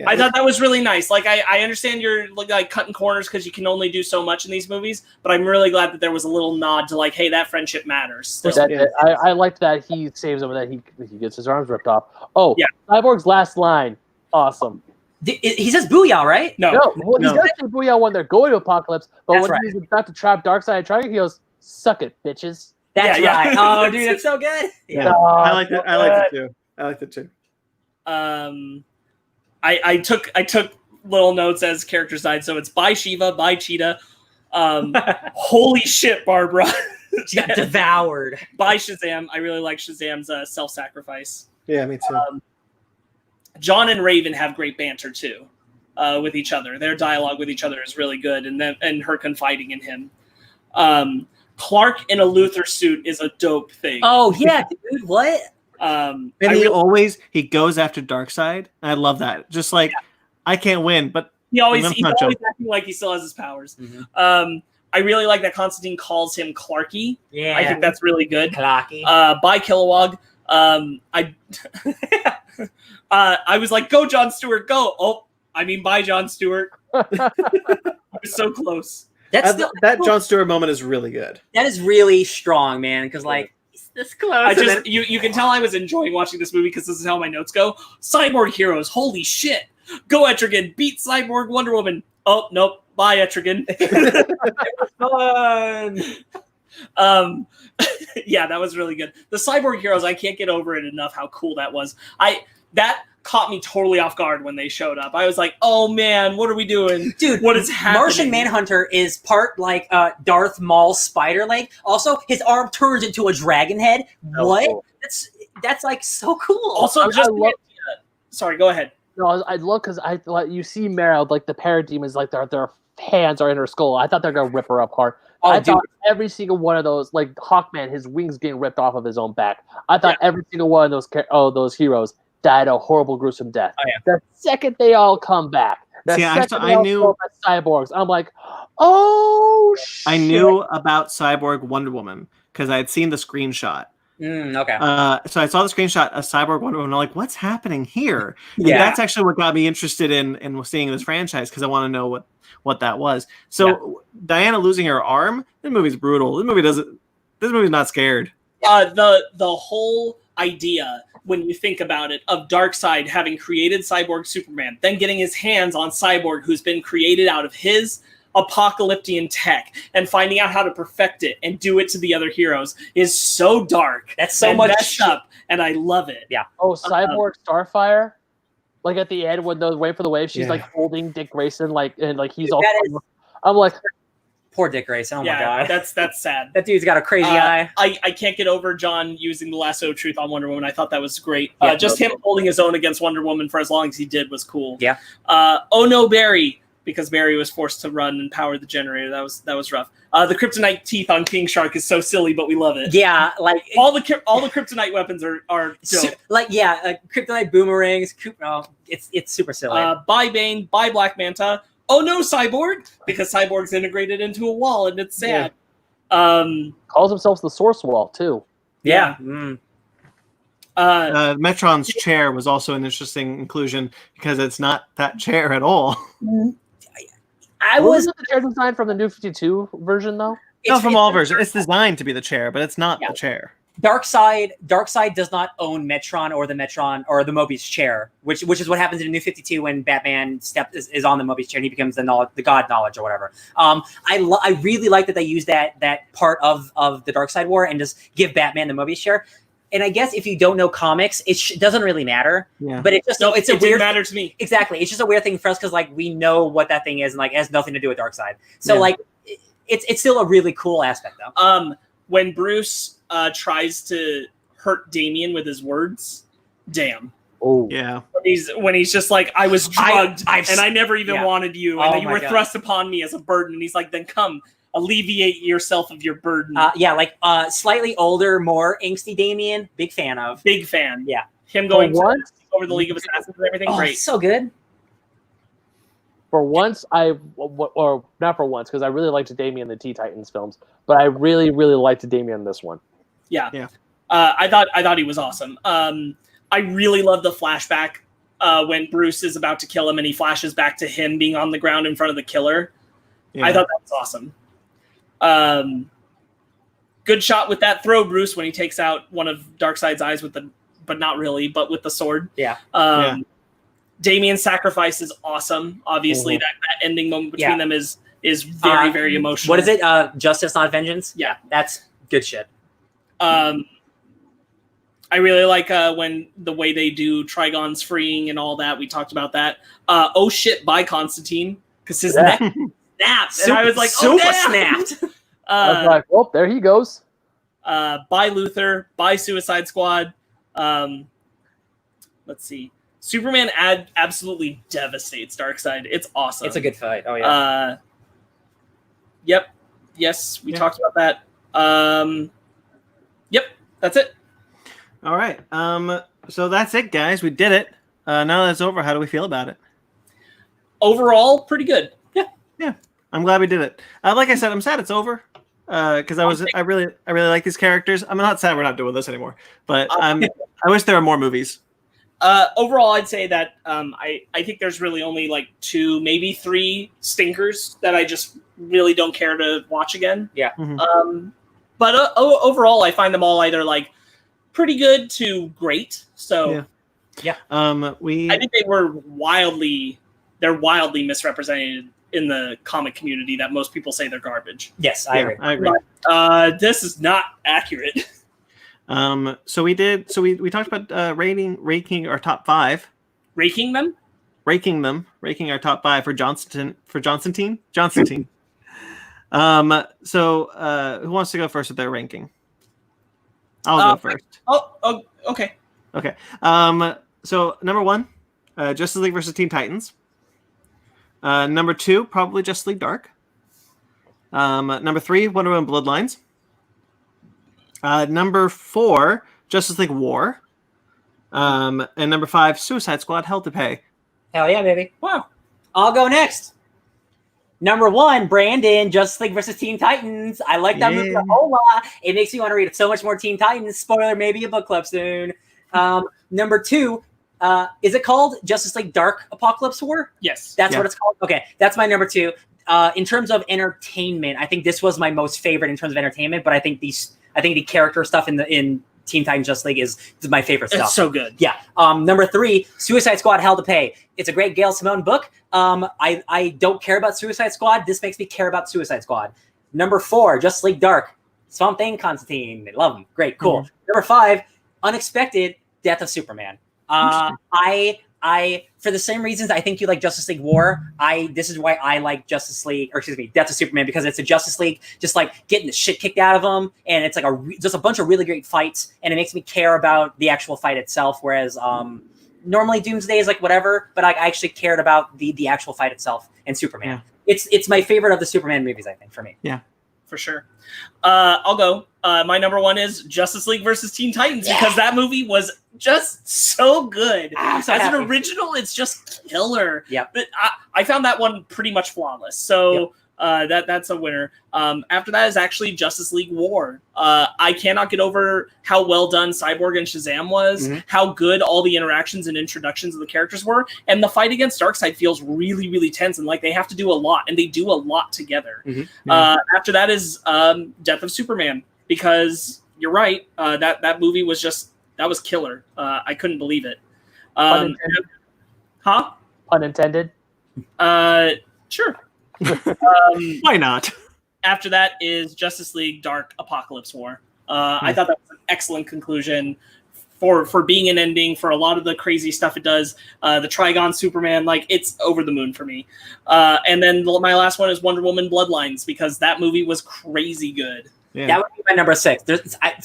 I thought that was really nice. Like, I understand you're like cutting corners because you can only do so much in these movies, but I'm really glad that there was a little nod to like, hey, that friendship matters. I liked that he saves him and that he gets his arms ripped off. Oh, yeah. Cyborg's last line, awesome. He says "booyah," right? No. Well, he's gonna say "booyah" when they're going to Apocalypse, but when he's about to trap Darkseid and Trigon, he goes, "Suck it, bitches." That's right. Oh, dude, that's so good. Yeah, I like it. I like it too. I took little notes as characters died, so it's bye Shiva, bye Cheetah. Holy shit, Barbara. She got devoured. Bye Shazam. I really like Shazam's self-sacrifice. Yeah, me too. John and Raven have great banter too, with each other. Their dialogue with each other is really good, and her confiding in him. Clark in a Luthor suit is a dope thing. Oh yeah, dude, what? And he goes after Darkseid. I love that. Just like I can't win, but he's always acting like he still has his powers. Mm-hmm. I really like that Constantine calls him Clarky. Yeah, I think that's really good. Clarky. Bye Kilowog. I was like, go Jon Stewart, go. Oh, I mean, bye Jon Stewart. I was so close. That Jon Stewart moment is really good. That is really strong, man. Because like he's this close. You can tell I was enjoying watching this movie because this is how my notes go. Cyborg heroes, holy shit! Go Etrigan, beat Cyborg Wonder Woman. Oh nope, bye Etrigan. It was fun. Yeah, that was really good. The Cyborg heroes, I can't get over it enough. How cool that was. That caught me totally off guard when they showed up. I was like, oh man, what are we doing? Dude, what is happening? Martian Manhunter is part like Darth Maul's spider leg. Also, his arm turns into a dragon head. What? Cool. That's like so cool. Also, sorry, go ahead. No, I love because you see Mara, like the parademons, like their hands are in her skull. I thought they're gonna rip her up hard. I thought every single one of those, like Hawkman, his wings getting ripped off of his own back. I thought every single one of those heroes died a horrible, gruesome death. Oh, yeah. The second they all come back, I knew cyborgs. I'm like, oh shit. I knew about Cyborg Wonder Woman because I had seen the screenshot. Okay. So I saw the screenshot of Cyborg Wonder Woman. I'm like, what's happening here? And that's actually what got me interested in seeing this franchise because I want to know what that was. So Diana losing her arm. This movie's brutal. This movie's not scared. The whole idea, when you think about it, of Darkseid having created Cyborg Superman, then getting his hands on Cyborg, who's been created out of his apocalyptic tech, and finding out how to perfect it and do it to the other heroes is so dark. That's so much messed up, and I love it. Yeah. Oh, Cyborg Starfire, like at the end when they're waiting for the wave, she's like holding Dick Grayson, and he's all. I'm like, poor Dick Grayson. Oh my god, that's sad. That dude's got a crazy eye. I can't get over John using the lasso of truth on Wonder Woman. I thought that was great. Just him holding his own against Wonder Woman for as long as he did was cool. Yeah. Oh no, Barry. Because Barry was forced to run and power the generator. That was rough. The kryptonite teeth on King Shark is so silly, but we love it. Yeah, like all the kryptonite weapons are dope. Kryptonite boomerangs. It's super silly. Bye Bane, bye Black Manta. Oh no, Cyborg, because Cyborg's integrated into a wall and it's sad. Calls himself the Source Wall too. Yeah. Metron's chair was also an interesting inclusion because it's not that chair at all. Wasn't the chair design from the New 52 version though? No, from all versions. It's designed to be the chair, but it's not the chair. Darkseid does not own Metron or the Mobius chair, which is what happens in the New 52 when Batman is on the Mobius chair and he becomes the God Knowledge or whatever. I really like that they use that part of the Darkseid War and just give Batman the Mobius chair. And I guess if you don't know comics, it doesn't really matter. Yeah. But it didn't matter to me. Exactly. It's just a weird thing for us because like we know what that thing is and like it has nothing to do with Darkseid. So like it's still a really cool aspect though. When Bruce tries to hurt Damian with his words, damn. Oh yeah. When he's just like, I was drugged and I never even wanted you, and you were thrust upon me as a burden. And he's like, then come. alleviate yourself of your burden. Yeah, like slightly older, more angsty Damien. Big fan of. Big fan. Yeah. Him going once, over the League of Assassins and everything. Oh, Great. so good. For once, or not for once, because I really liked Damien in the Teen Titans films, but I really, really liked Damien in this one. Yeah. Yeah. I thought he was awesome. I really love the flashback when Bruce is about to kill him and he flashes back to him being on the ground in front of the killer. Yeah. I thought that was awesome. Good shot with that throw, Bruce, when he takes out one of Darkseid's eyes with but not really, but with the sword. Yeah. Damien's sacrifice is awesome. Obviously, that ending moment between them is very, very emotional. What is it? Justice, not vengeance? Yeah. That's good shit. I really like when the way they do Trigon's freeing and all that. We talked about that. Oh shit, by Constantine, because his neck snapped. And I was like, super damn! snapped. I was like, well, there he goes. By Luthor, by Suicide Squad. Let's see. Superman absolutely devastates Darkseid. It's awesome. It's a good fight. Oh yeah. Yep. Yes, we talked about that. Yep, that's it. All right. So that's it, guys. We did it. Now that it's over, how do we feel about it? Overall, pretty good. Yeah. I'm glad we did it. Like I said, I'm sad it's over. Because I really like these characters. I'm not sad we're not doing this anymore, but I wish there were more movies. Overall, I'd say that I think there's really only like 2, maybe 3 stinkers that I just really don't care to watch again. Yeah. Mm-hmm. But overall, I find them all either like pretty good to great. So yeah. I think they're wildly misrepresented in the comic community that most people say they're garbage. Yes, I agree. I agree. But, this is not accurate. So we talked about ranking our top 5. Ranking them? Ranking our top 5 for Johnson team. So who wants to go first with their ranking? I'll go first. Oh, okay. Okay. So number 1, Justice League versus Teen Titans. Number 2, probably Justice League Dark. Number 3, Wonder Woman Bloodlines. Number 4, Justice League War. And number 5, Suicide Squad Hell to Pay. Hell yeah, baby. Wow. I'll go next. Number 1, Brandon, Justice League versus Teen Titans. I like that movie a whole lot. It makes me want to read so much more Teen Titans. Spoiler, maybe a book club soon. Number 2, is it called Justice League Dark Apocalypse War? Yes. That's what it's called? Okay, that's my number 2. In terms of entertainment, I think this was my most favorite in terms of entertainment, but I think the character stuff in Teen Titans Justice League is my favorite stuff. It's so good. Yeah. Number 3, Suicide Squad Hell to Pay. It's a great Gail Simone book. I don't care about Suicide Squad. This makes me care about Suicide Squad. Number 4, Justice League Dark. Swamp Thing, Constantine. Love them. Great. Cool. Mm-hmm. Number 5, Unexpected, Death of Superman. I for the same reasons I think you like Justice League War, this is why I like Death of Superman, because it's a Justice League just like getting the shit kicked out of them, and it's like just a bunch of really great fights, and it makes me care about the actual fight itself, whereas normally Doomsday is like whatever, but I actually cared about the actual fight itself and Superman. Yeah. It's my favorite of the Superman movies, I think, for me. Yeah. For sure. I'll go. My number 1 is Justice League versus Teen Titans, because that movie was just so good. As an original, it's just killer. Yeah. But I found that one pretty much flawless. So that's a winner. After that is actually Justice League War. I cannot get over how well done Cyborg and Shazam was, how good all the interactions and introductions of the characters were, and the fight against Darkseid feels really, really tense, and like they have to do a lot, and they do a lot together. After that is Death of Superman, because you're right, that movie was that was killer. I couldn't believe it. Huh? Unintended? Sure. Why not? After that is Justice League Dark Apocalypse War. I thought that was an excellent conclusion for being an ending for a lot of the crazy stuff it does. The Trigon Superman, like, it's over the moon for me. And then my last one is Wonder Woman Bloodlines, because that movie was crazy good. Yeah. That would be my number 6.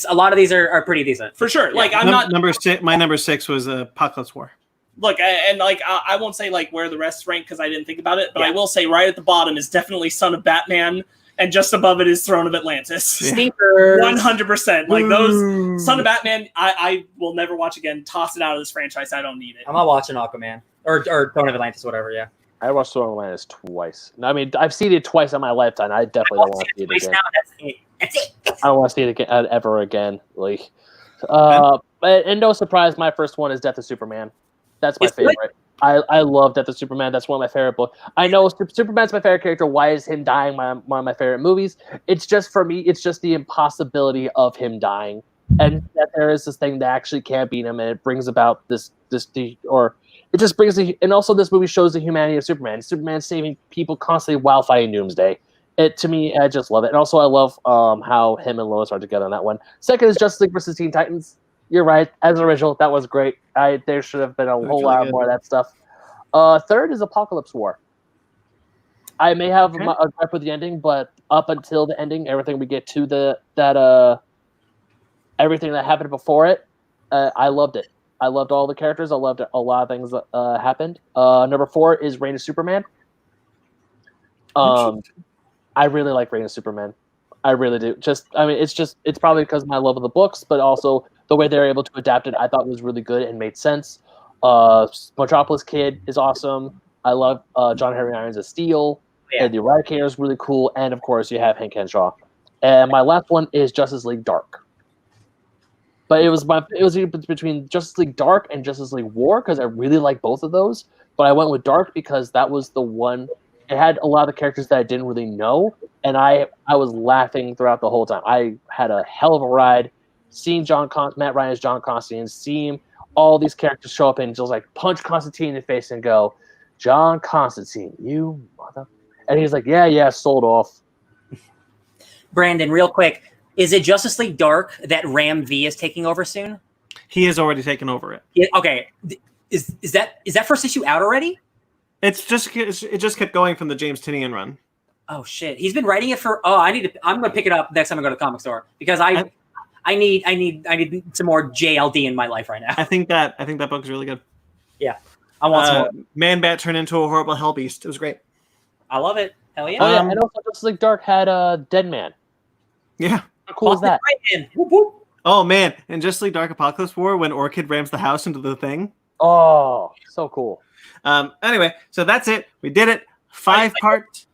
A lot of these are pretty decent. For sure. Yeah. Like, I'm not... Number 6, my number 6 was Apocalypse War. Look, I won't say like where the rest rank because I didn't think about it, but I will say right at the bottom is definitely Son of Batman, and just above it is Throne of Atlantis. Sneakers. 100%. Like those Son of Batman, I will never watch again. Toss it out of this franchise. I don't need it. I'm not watching Aquaman or Throne of Atlantis, whatever. Yeah. I watched Throne of Atlantis twice. I mean, I've seen it twice in my lifetime. I definitely don't want to see it again. That's it. I don't want to see it again, ever again. Like, and no surprise, my first one is Death of Superman. That's my favorite. I love Death of Superman. That's one of my favorite books. I know Superman's my favorite character. Why is him dying one of my favorite movies? It's just, for me, it's just the impossibility of him dying, and that there is this thing that actually can't beat him, and it brings about it just brings and also this movie shows the humanity of Superman. Superman saving people constantly while fighting Doomsday. To me, I just love it. And also I love how him and Lois are together on that one. Second is Justice League versus Teen Titans. You're right. As original, that was great. There should have been a whole lot more of that stuff. Third is Apocalypse War. I may have a gripe with the ending, but up until the ending, everything we get to everything that happened before it, I loved it. I loved all the characters. I loved a lot of things that happened. Number 4 is Reign of Superman. I really like Reign of Superman. I really do. It's probably because of my love of the books, but also the way they're able to adapt it, I thought was really good and made sense. Metropolis Kid is awesome. I love John Henry Irons as Steel. Yeah. And the Eradicator is really cool. And of course, you have Hank Henshaw. And my last one is Justice League Dark. But it was between Justice League Dark and Justice League War because I really like both of those. But I went with Dark because that was the one. It had a lot of the characters that I didn't really know, and I was laughing throughout the whole time. I had a hell of a ride seeing Matt Ryan as John Constantine, seeing all these characters show up and just like punch Constantine in the face and go, "John Constantine, you mother!" And he's like, "Yeah, sold off." Brandon, real quick. Is it Justice League Dark that Ram V is taking over soon? He has already taken over it. Yeah, okay. Is that first issue out already? It just kept going from the James Tynion run. Oh shit. He's been writing it for I'm gonna pick it up next time I go to the comic store because I need some more JLD in my life right now. I think that book is really good. Yeah. I want some more. Man-Bat turned into a horrible hell beast. It was great. I love it. Hell yeah. Oh yeah, and also Justice League Dark had Dead Man. Yeah. How cool is that? Whoop, whoop. Oh man, and Justice League Dark Apocalypse War when Orchid rams the house into the thing. Oh, so cool. Anyway, so that's it. We did it. 5 parts.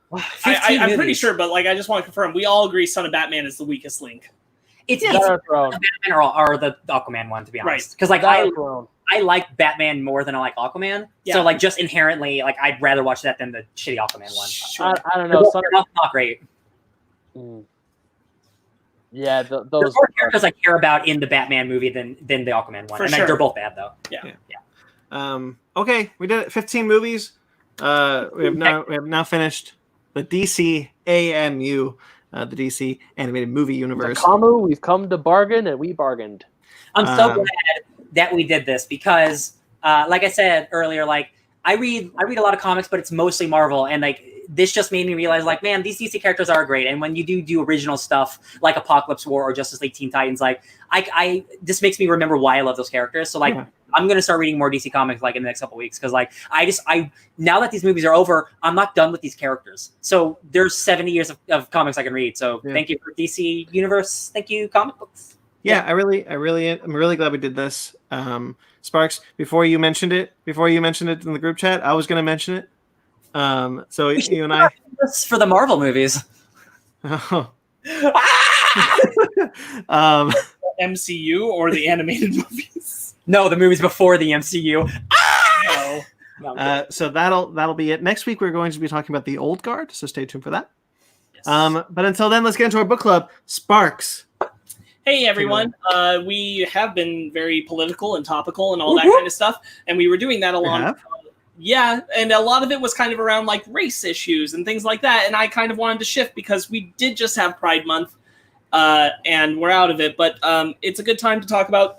I'm pretty sure, but I just want to confirm. We all agree Son of Batman is the weakest link. It's Batman or the Aquaman one, to be honest. Because I like Batman more than I like Aquaman. Yeah. So just inherently, I'd rather watch that than the shitty Aquaman one. Sure. I don't know. Not great. Yeah, those more characters I care about in the Batman movie than the Aquaman one. They're both bad though. Yeah. Okay, we did it. 15 movies. We have now finished the DCAMU, the DC animated movie universe. Camu, we've come to bargain, and we bargained. I'm so glad that we did this because, like I said earlier, I read a lot of comics, but it's mostly Marvel, and this just made me realize, man, these DC characters are great. And when you do original stuff like Apocalypse War or Justice League Teen Titans, this makes me remember why I love those characters. So I'm going to start reading more DC comics in the next couple of weeks. Cause I now that these movies are over, I'm not done with these characters. So there's 70 years of comics I can read. So thank you for DC Universe. Thank you, comic books. Yeah, I'm really glad we did this. Sparks, before you mentioned it in the group chat, I was going to mention it. So you and I this for the Marvel movies. MCU or the animated movies? No, the movies before the MCU. No, so that'll be it. Next week we're going to be talking about the Old Guard, so stay tuned for that. Yes. But until then, let's get into our book club. Sparks. Hey everyone, we have been very political and topical and all that kind of stuff, and we were doing that a lot. Yeah, and a lot of it was kind of around race issues and things like that, and I kind of wanted to shift because we did just have Pride Month, and we're out of it, but it's a good time to talk about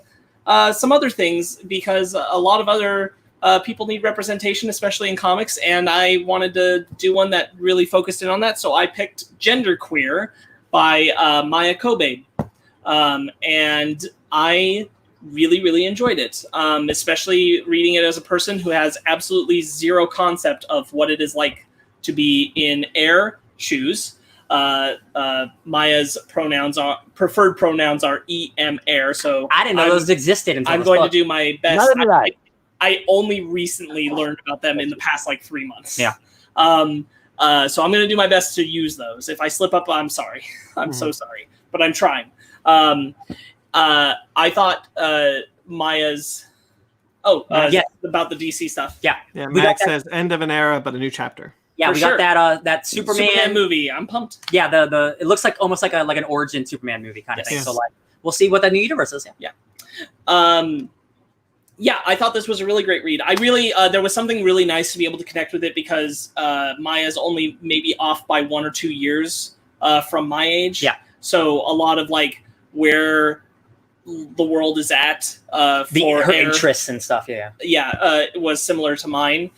some other things because a lot of other people need representation, especially in comics, and I wanted to do one that really focused in on that, so I picked Gender Queer by Maya Kobe. And I really, really enjoyed it, especially reading it as a person who has absolutely zero concept of what it is like to be in Air shoes. Maya's preferred pronouns are air. So I didn't know those existed until I'm this going book. to do my best. Neither did I. I only recently learned about them in the past like 3 months. Yeah. So I'm going to do my best to use those. If I slip up, I'm sorry. I'm so sorry, but I'm trying. I thought Maya's. Yeah. About the DC stuff. Yeah. Yeah, We got Max that- says end of an era, but a new chapter. Yeah, For we sure. got that Superman movie. I'm pumped. Yeah, the it looks like almost like an origin Superman movie kind of thing. Yes. So like we'll see what that new universe is. Yeah. I thought this was a really great read. I really there was something really nice to be able to connect with it because Maya's only maybe off by 1 or 2 years from my age. Yeah. So a lot of like where the world is at for Her Air, interests and stuff. Yeah. was similar to mine.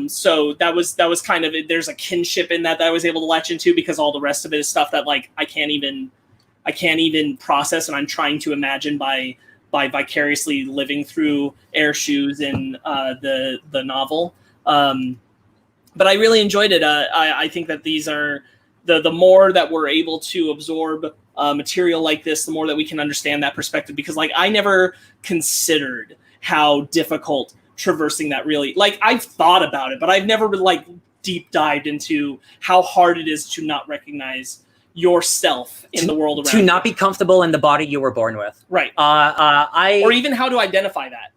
So that was kind of there's a kinship in that I was able to latch into because all the rest of it is stuff that like I can't even process, and I'm trying to imagine by vicariously living through Air shoes in the novel. But I really enjoyed it. I think that these are the more that we're able to absorb material like this, the more that we can understand that perspective. Because like I never considered how difficult traversing that really, like I've thought about it, but I've never like deep dived into how hard it is to not recognize yourself in the world around To you. not be comfortable in the body you were born with. Right. Or even how to identify that.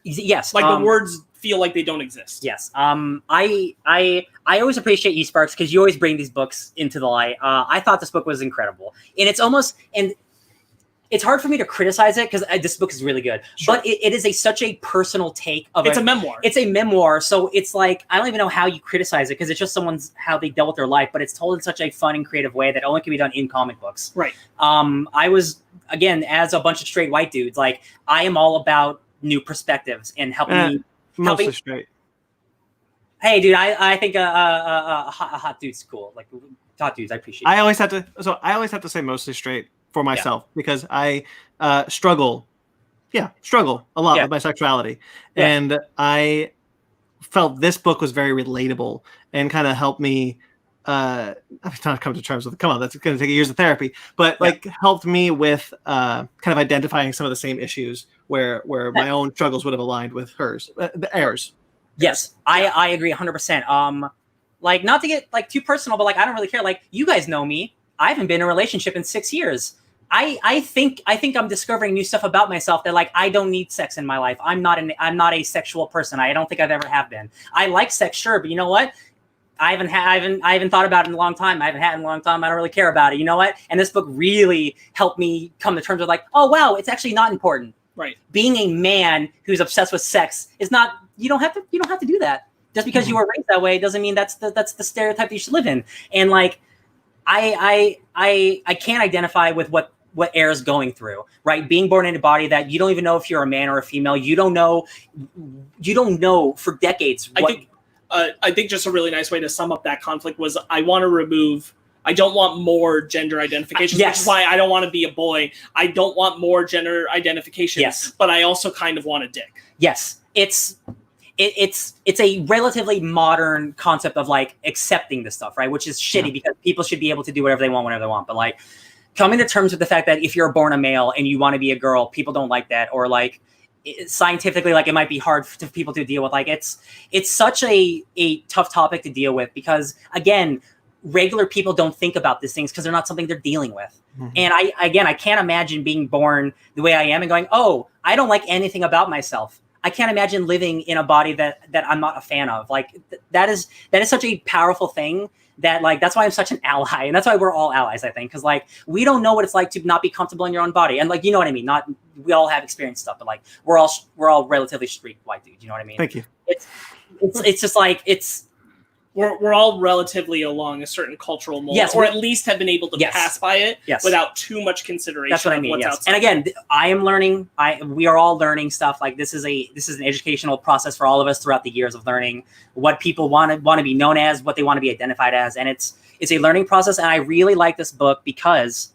Yes. Like the words feel like they don't exist. Yes. I always appreciate you, Sparks, because you always bring these books into the light. I thought this book was incredible, and it's hard for me to criticize it because this book is really good. Sure. But it is such a personal take of It's a memoir. It's a memoir, so it's like I don't even know how you criticize it because it's just how they dealt with their life. But it's told in such a fun and creative way that only can be done in comic books. Right. I was, again, as a bunch of straight white dudes, like I am all about new perspectives and helping me. Mostly straight. Hey, dude, I think a hot dude's cool. Like hot dudes, I appreciate. I always have to say mostly straight for myself because I struggle a lot with my sexuality, and I felt this book was very relatable and kind of helped me. I'm not come to terms with. Come on, that's going to take years of therapy, but like helped me with kind of identifying some of the same issues where my own struggles would have aligned with hers, the Air's. Yes, I agree 100%. Like not to get like too personal, but like I don't really care. Like you guys know me. I haven't been in a relationship in 6 years. I think I'm discovering new stuff about myself that like I don't need sex in my life. I'm not a sexual person. I don't think I've ever have been. I like sex, sure, but you know what? I haven't thought about it in a long time. I haven't had it in a long time. I don't really care about it. You know what? And this book really helped me come to terms with like, oh wow, it's actually not important. Right. Being a man who's obsessed with sex is not. You don't have to do that. Just because you were raised that way doesn't mean that's the stereotype that you should live in. And like, I can't identify with what Air's going through, right? Being born in a body that you don't even know if you're a man or a female. You don't know for decades. I think just a really nice way to sum up that conflict was I don't want more gender identifications, which is why I don't want to be a boy. I don't want more gender identifications, but I also kind of want a dick. Yes, it's a relatively modern concept of like accepting this stuff, right? Which is shitty because people should be able to do whatever they want whenever they want. But like coming to terms with the fact that if you're born a male and you want to be a girl, people don't like that, or like scientifically, like it might be hard for people to deal with. Like it's such a tough topic to deal with because again, regular people don't think about these things because they're not something they're dealing with. Mm-hmm. And I can't imagine being born the way I am and going, oh, I don't like anything about myself. I can't imagine living in a body that I'm not a fan of. Like that is such a powerful thing that like, that's why I'm such an ally. And that's why we're all allies, I think. Cause like, we don't know what it's like to not be comfortable in your own body. And like, you know what I mean? We all have experienced stuff, but like, we're all relatively straight white dudes. You know what I mean? Thank you. It's just like, we're all relatively along a certain cultural mold, or at least have been able to pass by it without too much consideration. That's what I mean. What's Yes. outside. And again, I am learning. We are all learning stuff. Like this is an educational process for all of us throughout the years of learning what people want to be known as, what they want to be identified as, and it's a learning process. And I really like this book because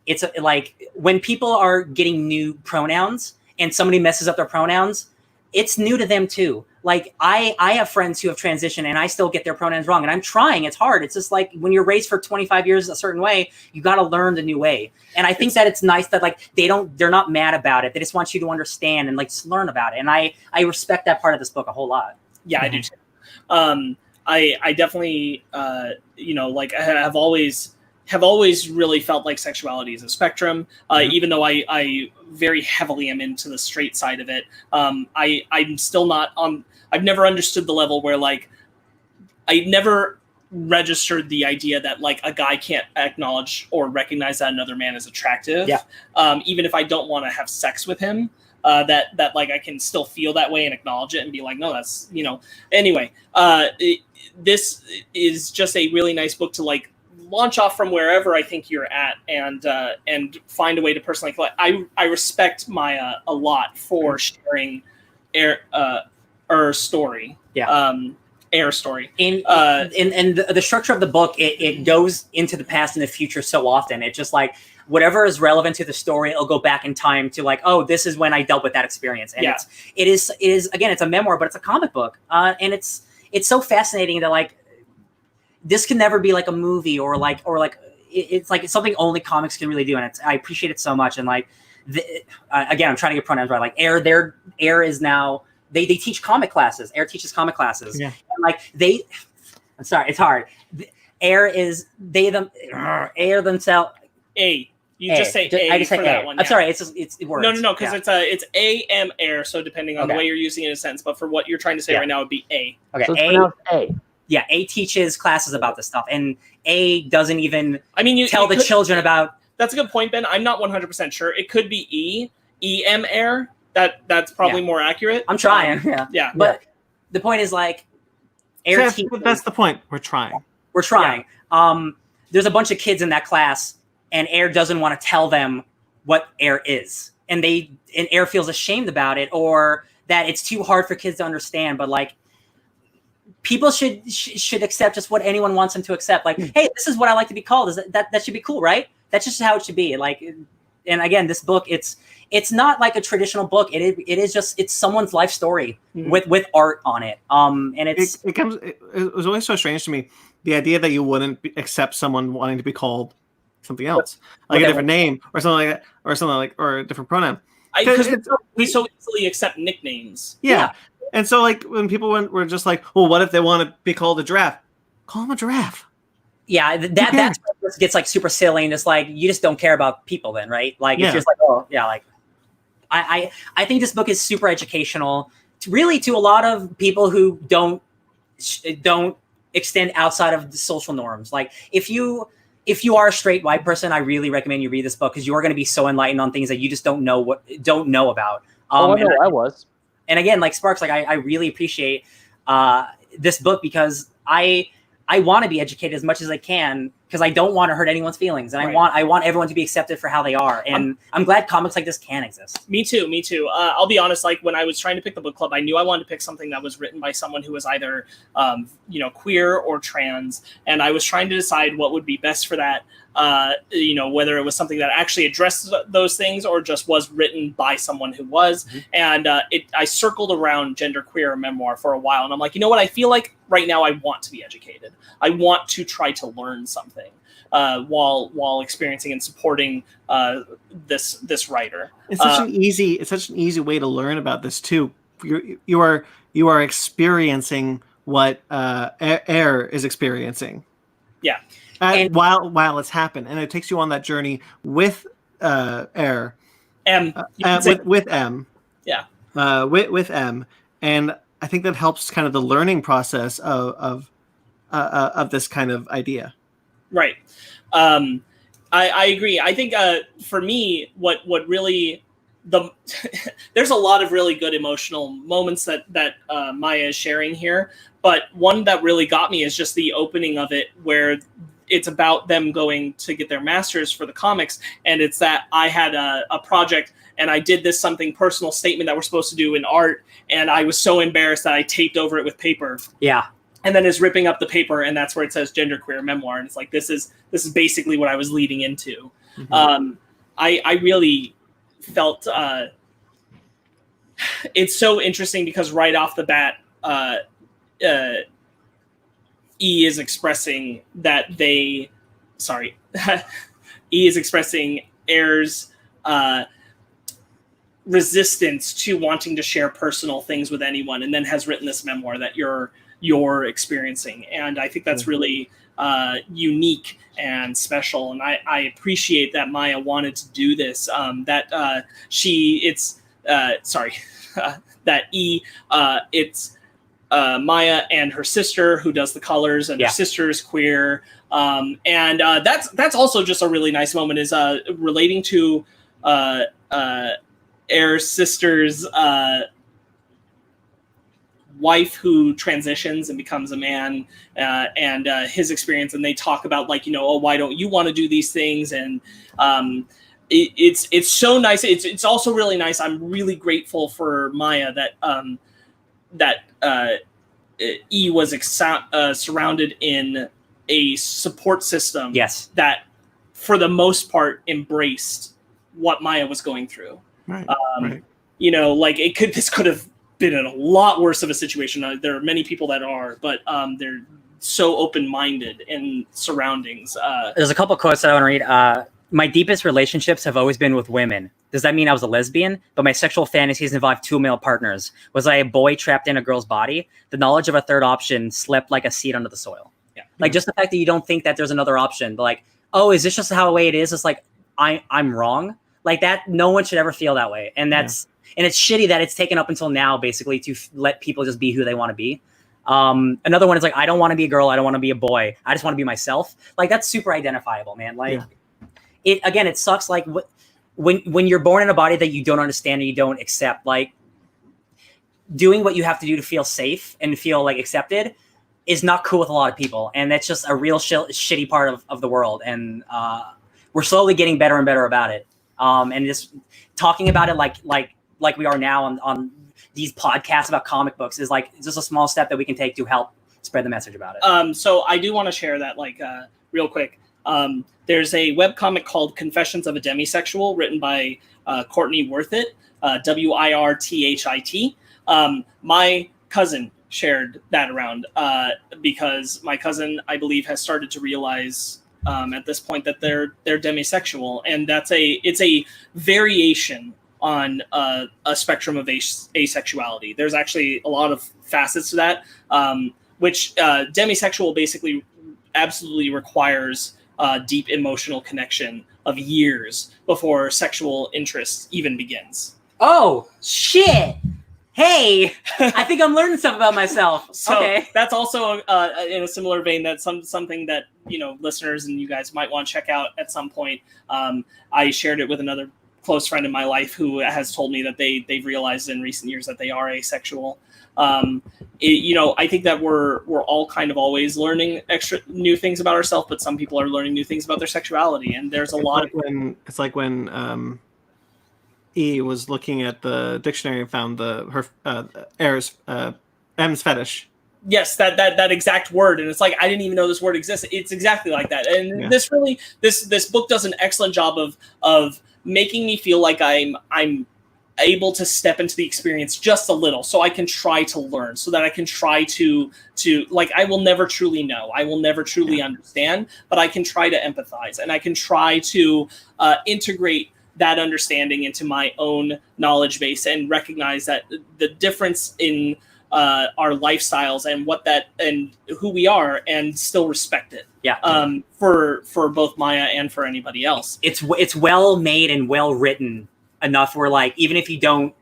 it's like when people are getting new pronouns and somebody messes up their pronouns, it's new to them too. like I have friends who have transitioned and I still get their pronouns wrong, and I'm trying. It's hard. It's just like when you're raised for 25 years a certain way, you got to learn the new way. And I think that it's nice that like they're not mad about it. They just want you to understand and like just learn about it. And I respect that part of this book a whole lot. Yeah, I do too. I definitely like I have always really felt like sexuality is a spectrum, even though I very heavily am into the straight side of it. I'm still not on. I've never understood the level where like I never registered the idea that like a guy can't acknowledge or recognize that another man is attractive. Yeah. Even if I don't want to have sex with him, that like I can still feel that way and acknowledge it and be like, no, that's Anyway, this is just a really nice book to like launch off from wherever I think you're at and find a way to personally collect. I respect Maya a lot for sharing her story. Yeah. Air story. And the structure of the book, it goes into the past and the future so often. It just like whatever is relevant to the story, it'll go back in time to like, oh, this is when I dealt with that experience. And it is again, it's a memoir, but it's a comic book. And it's so fascinating that like this can never be like a movie or like it's like it's something only comics can really do. And I appreciate it so much. And like again, I'm trying to get pronouns right. Like Air is now they teach comic classes. Air teaches comic classes. Yeah. And like I'm sorry, it's hard. Air Air themselves. You just say A. I just say for A. that one. I'm sorry, it's words. No, because it's AM Air. So depending on the way you're using it in a sentence, but for what you're trying to say right now, it would be A. Okay, so it's A. Yeah, A teaches classes about this stuff, and A doesn't even tell the children about. That's a good point, Ben. I'm not 100% sure. It could be EM Air. That's probably more accurate. I'm trying. Yeah. But the point is like, Air teaches. That's the point. We're trying. Yeah. There's a bunch of kids in that class, and Air doesn't want to tell them what Air is, and Air feels ashamed about it, or that it's too hard for kids to understand. But like, people should accept just what anyone wants them to accept. Like, hey, this is what I like to be called. Is that should be cool, right? That's just how it should be. Like, and again, this book, it's not like a traditional book. It's someone's life story with art on it. And it was always so strange to me, the idea that you wouldn't accept someone wanting to be called something else, like a different name or something like that, or a different pronoun. Because we so easily accept nicknames. Yeah. And so like when people were just like, well, what if they want to be called a giraffe? Call them a giraffe. Yeah, that gets like super silly, and it's like you just don't care about people then, right? Like it's just like, oh yeah, like I think this book is super educational, to a lot of people who don't extend outside of the social norms. Like if you are a straight white person, I really recommend you read this book because you are going to be so enlightened on things that you just don't know about. I was. And again, like Sparks, like I really appreciate this book because I want to be educated as much as I can because I don't want to hurt anyone's feelings, and I want everyone to be accepted for how they are. And I'm glad comics like this can exist. Me too. I'll be honest. Like when I was trying to pick the book club, I knew I wanted to pick something that was written by someone who was either, queer or trans, and I was trying to decide what would be best for that. Whether it was something that actually addressed those things or just was written by someone who was. Mm-hmm. And I circled around genderqueer memoir for a while, and I'm like, you know what? I feel like right now I want to be educated. I want to try to learn something while experiencing and supporting this writer. It's such an easy way to learn about this too. You are experiencing what Air is experiencing. Yeah. While it's happened, and it takes you on that journey with Air, with M, with M, and I think that helps kind of the learning process of this kind of idea. Right. I agree. I think for me, what really there's a lot of really good emotional moments that Maya is sharing here, but one that really got me is just the opening of it where it's about them going to get their master's for the comics. And it's that I had a project and I did this something personal statement that we're supposed to do in art. And I was so embarrassed that I taped over it with paper. Yeah. And then is ripping up the paper. And that's where it says genderqueer memoir. And it's like, this is basically what I was leading into. Mm-hmm. I really felt it's so interesting because right off the bat, E is expressing that E is expressing Air's resistance to wanting to share personal things with anyone, and then has written this memoir that you're experiencing. And I think that's really unique and special. And I appreciate that Maya wanted to do this. It's Maya and her sister who does the colors, and her sister is queer. That's also just a really nice moment, is relating to Air's sister's wife who transitions and becomes a man, and his experience. And they talk about, like, why don't you want to do these things? And it's so nice. It's also really nice. I'm really grateful for Maya that E was surrounded in a support system that for the most part embraced what Maya was going through. Right. This could have been in a lot worse of a situation. There are many people that are, but they're so open-minded in surroundings. There's a couple quotes that I want to read. My deepest relationships have always been with women. Does that mean I was a lesbian? But my sexual fantasies involved 2 male partners. Was I a boy trapped in a girl's body? The knowledge of a third option slept like a seed under the soil. Yeah. Like, just the fact that you don't think that there's another option, but like, oh, is this just how the way it is? It's like, I'm wrong. Like that, no one should ever feel that way. And that's, and it's shitty that it's taken up until now, basically, to let people just be who they want to be. Another one is like, I don't want to be a girl. I don't want to be a boy. I just want to be myself. Like, that's super identifiable, man. Like, it sucks. Like, when you're born in a body that you don't understand and you don't accept, like, doing what you have to do to feel safe and feel like accepted is not cool with a lot of people. And that's just a real shitty part of the world. And we're slowly getting better and better about it. And just talking about it like we are now on these podcasts about comic books is like just a small step that we can take to help spread the message about it. So I do want to share that, real quick. There's a webcomic called Confessions of a Demisexual, written by Courtney Worthit, Wirthit. My cousin shared that around because my cousin, I believe, has started to realize at this point that they're demisexual, and it's a variation on a spectrum of asexuality. There's actually a lot of facets to that, which demisexual basically absolutely requires deep emotional connection of years before sexual interest even begins. Oh, shit! Hey, I think I'm learning something about myself. So okay. That's also in a similar vein. That's something that listeners and you guys might want to check out at some point. I shared it with another close friend in my life who has told me that they've realized in recent years that they are asexual. I think that we're all kind of always learning extra new things about ourselves, but some people are learning new things about their sexuality, and there's it's like when E was looking at the dictionary and found Air's M's fetish. Yes, that exact word, and it's like, I didn't even know this word exists. It's exactly like that, and this book does an excellent job of making me feel like I'm able to step into the experience just a little, so I can try to learn, so that I can try to I will never truly know, I will never truly understand, but I can try to empathize, and I can try to integrate that understanding into my own knowledge base, and recognize that the difference in our lifestyles and who we are, and still respect it. For both Maya and for anybody else. It's well made and well written enough where, like, even if you don't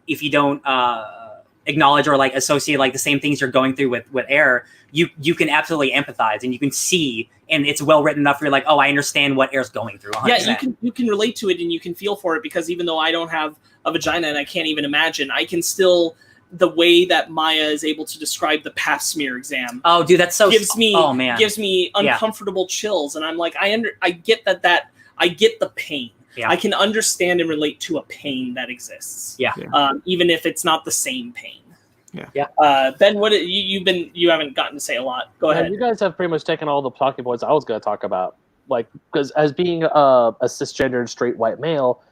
acknowledge or like associate like the same things you're going through with Air, you can absolutely empathize, and you can see, and it's well written enough where you're like, oh, I understand what Air's going through. 100%. Yeah, you can relate to it, and you can feel for it, because even though I don't have a vagina and I can't even imagine, I can still, the way that Maya is able to describe the pap smear exam. Oh, dude, that's so gives me uncomfortable Yeah. chills, and I'm like, I get I get the pain. Yeah. I can understand and relate to a pain that exists. Yeah. Even if it's not the same pain. Yeah. Ben, what you haven't gotten to say a lot. Go ahead. You guys have pretty much taken all the talking points I was going to talk about. Like, because as being a cisgendered straight white male,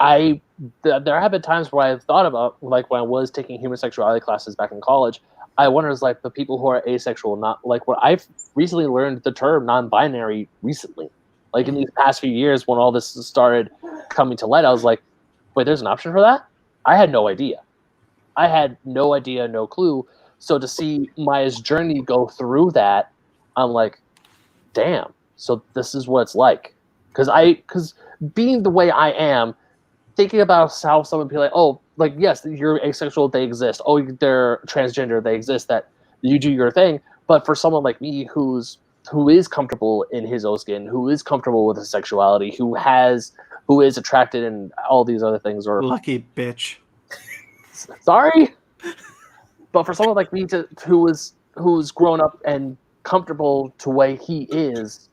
there have been times where I've thought about, like when I was taking human sexuality classes back in college, I wonder is like the people who are asexual, not like what I've recently learned the term non-binary recently. Like in these past few years when all this started coming to light, I was like, wait, there's an option for that? I had no idea. No clue. So to see Maya's journey go through that, I'm like, damn. So this is what it's like. Because being the way I am, thinking about how someone be like, oh, like, yes, you're asexual, they exist. Oh, they're transgender, they exist, that you do your thing. But for someone like me who is comfortable in his own skin, who is comfortable with his sexuality, who is attracted and all these other things, or Lucky bitch. sorry. But for someone like me who's grown up and comfortable to way he is,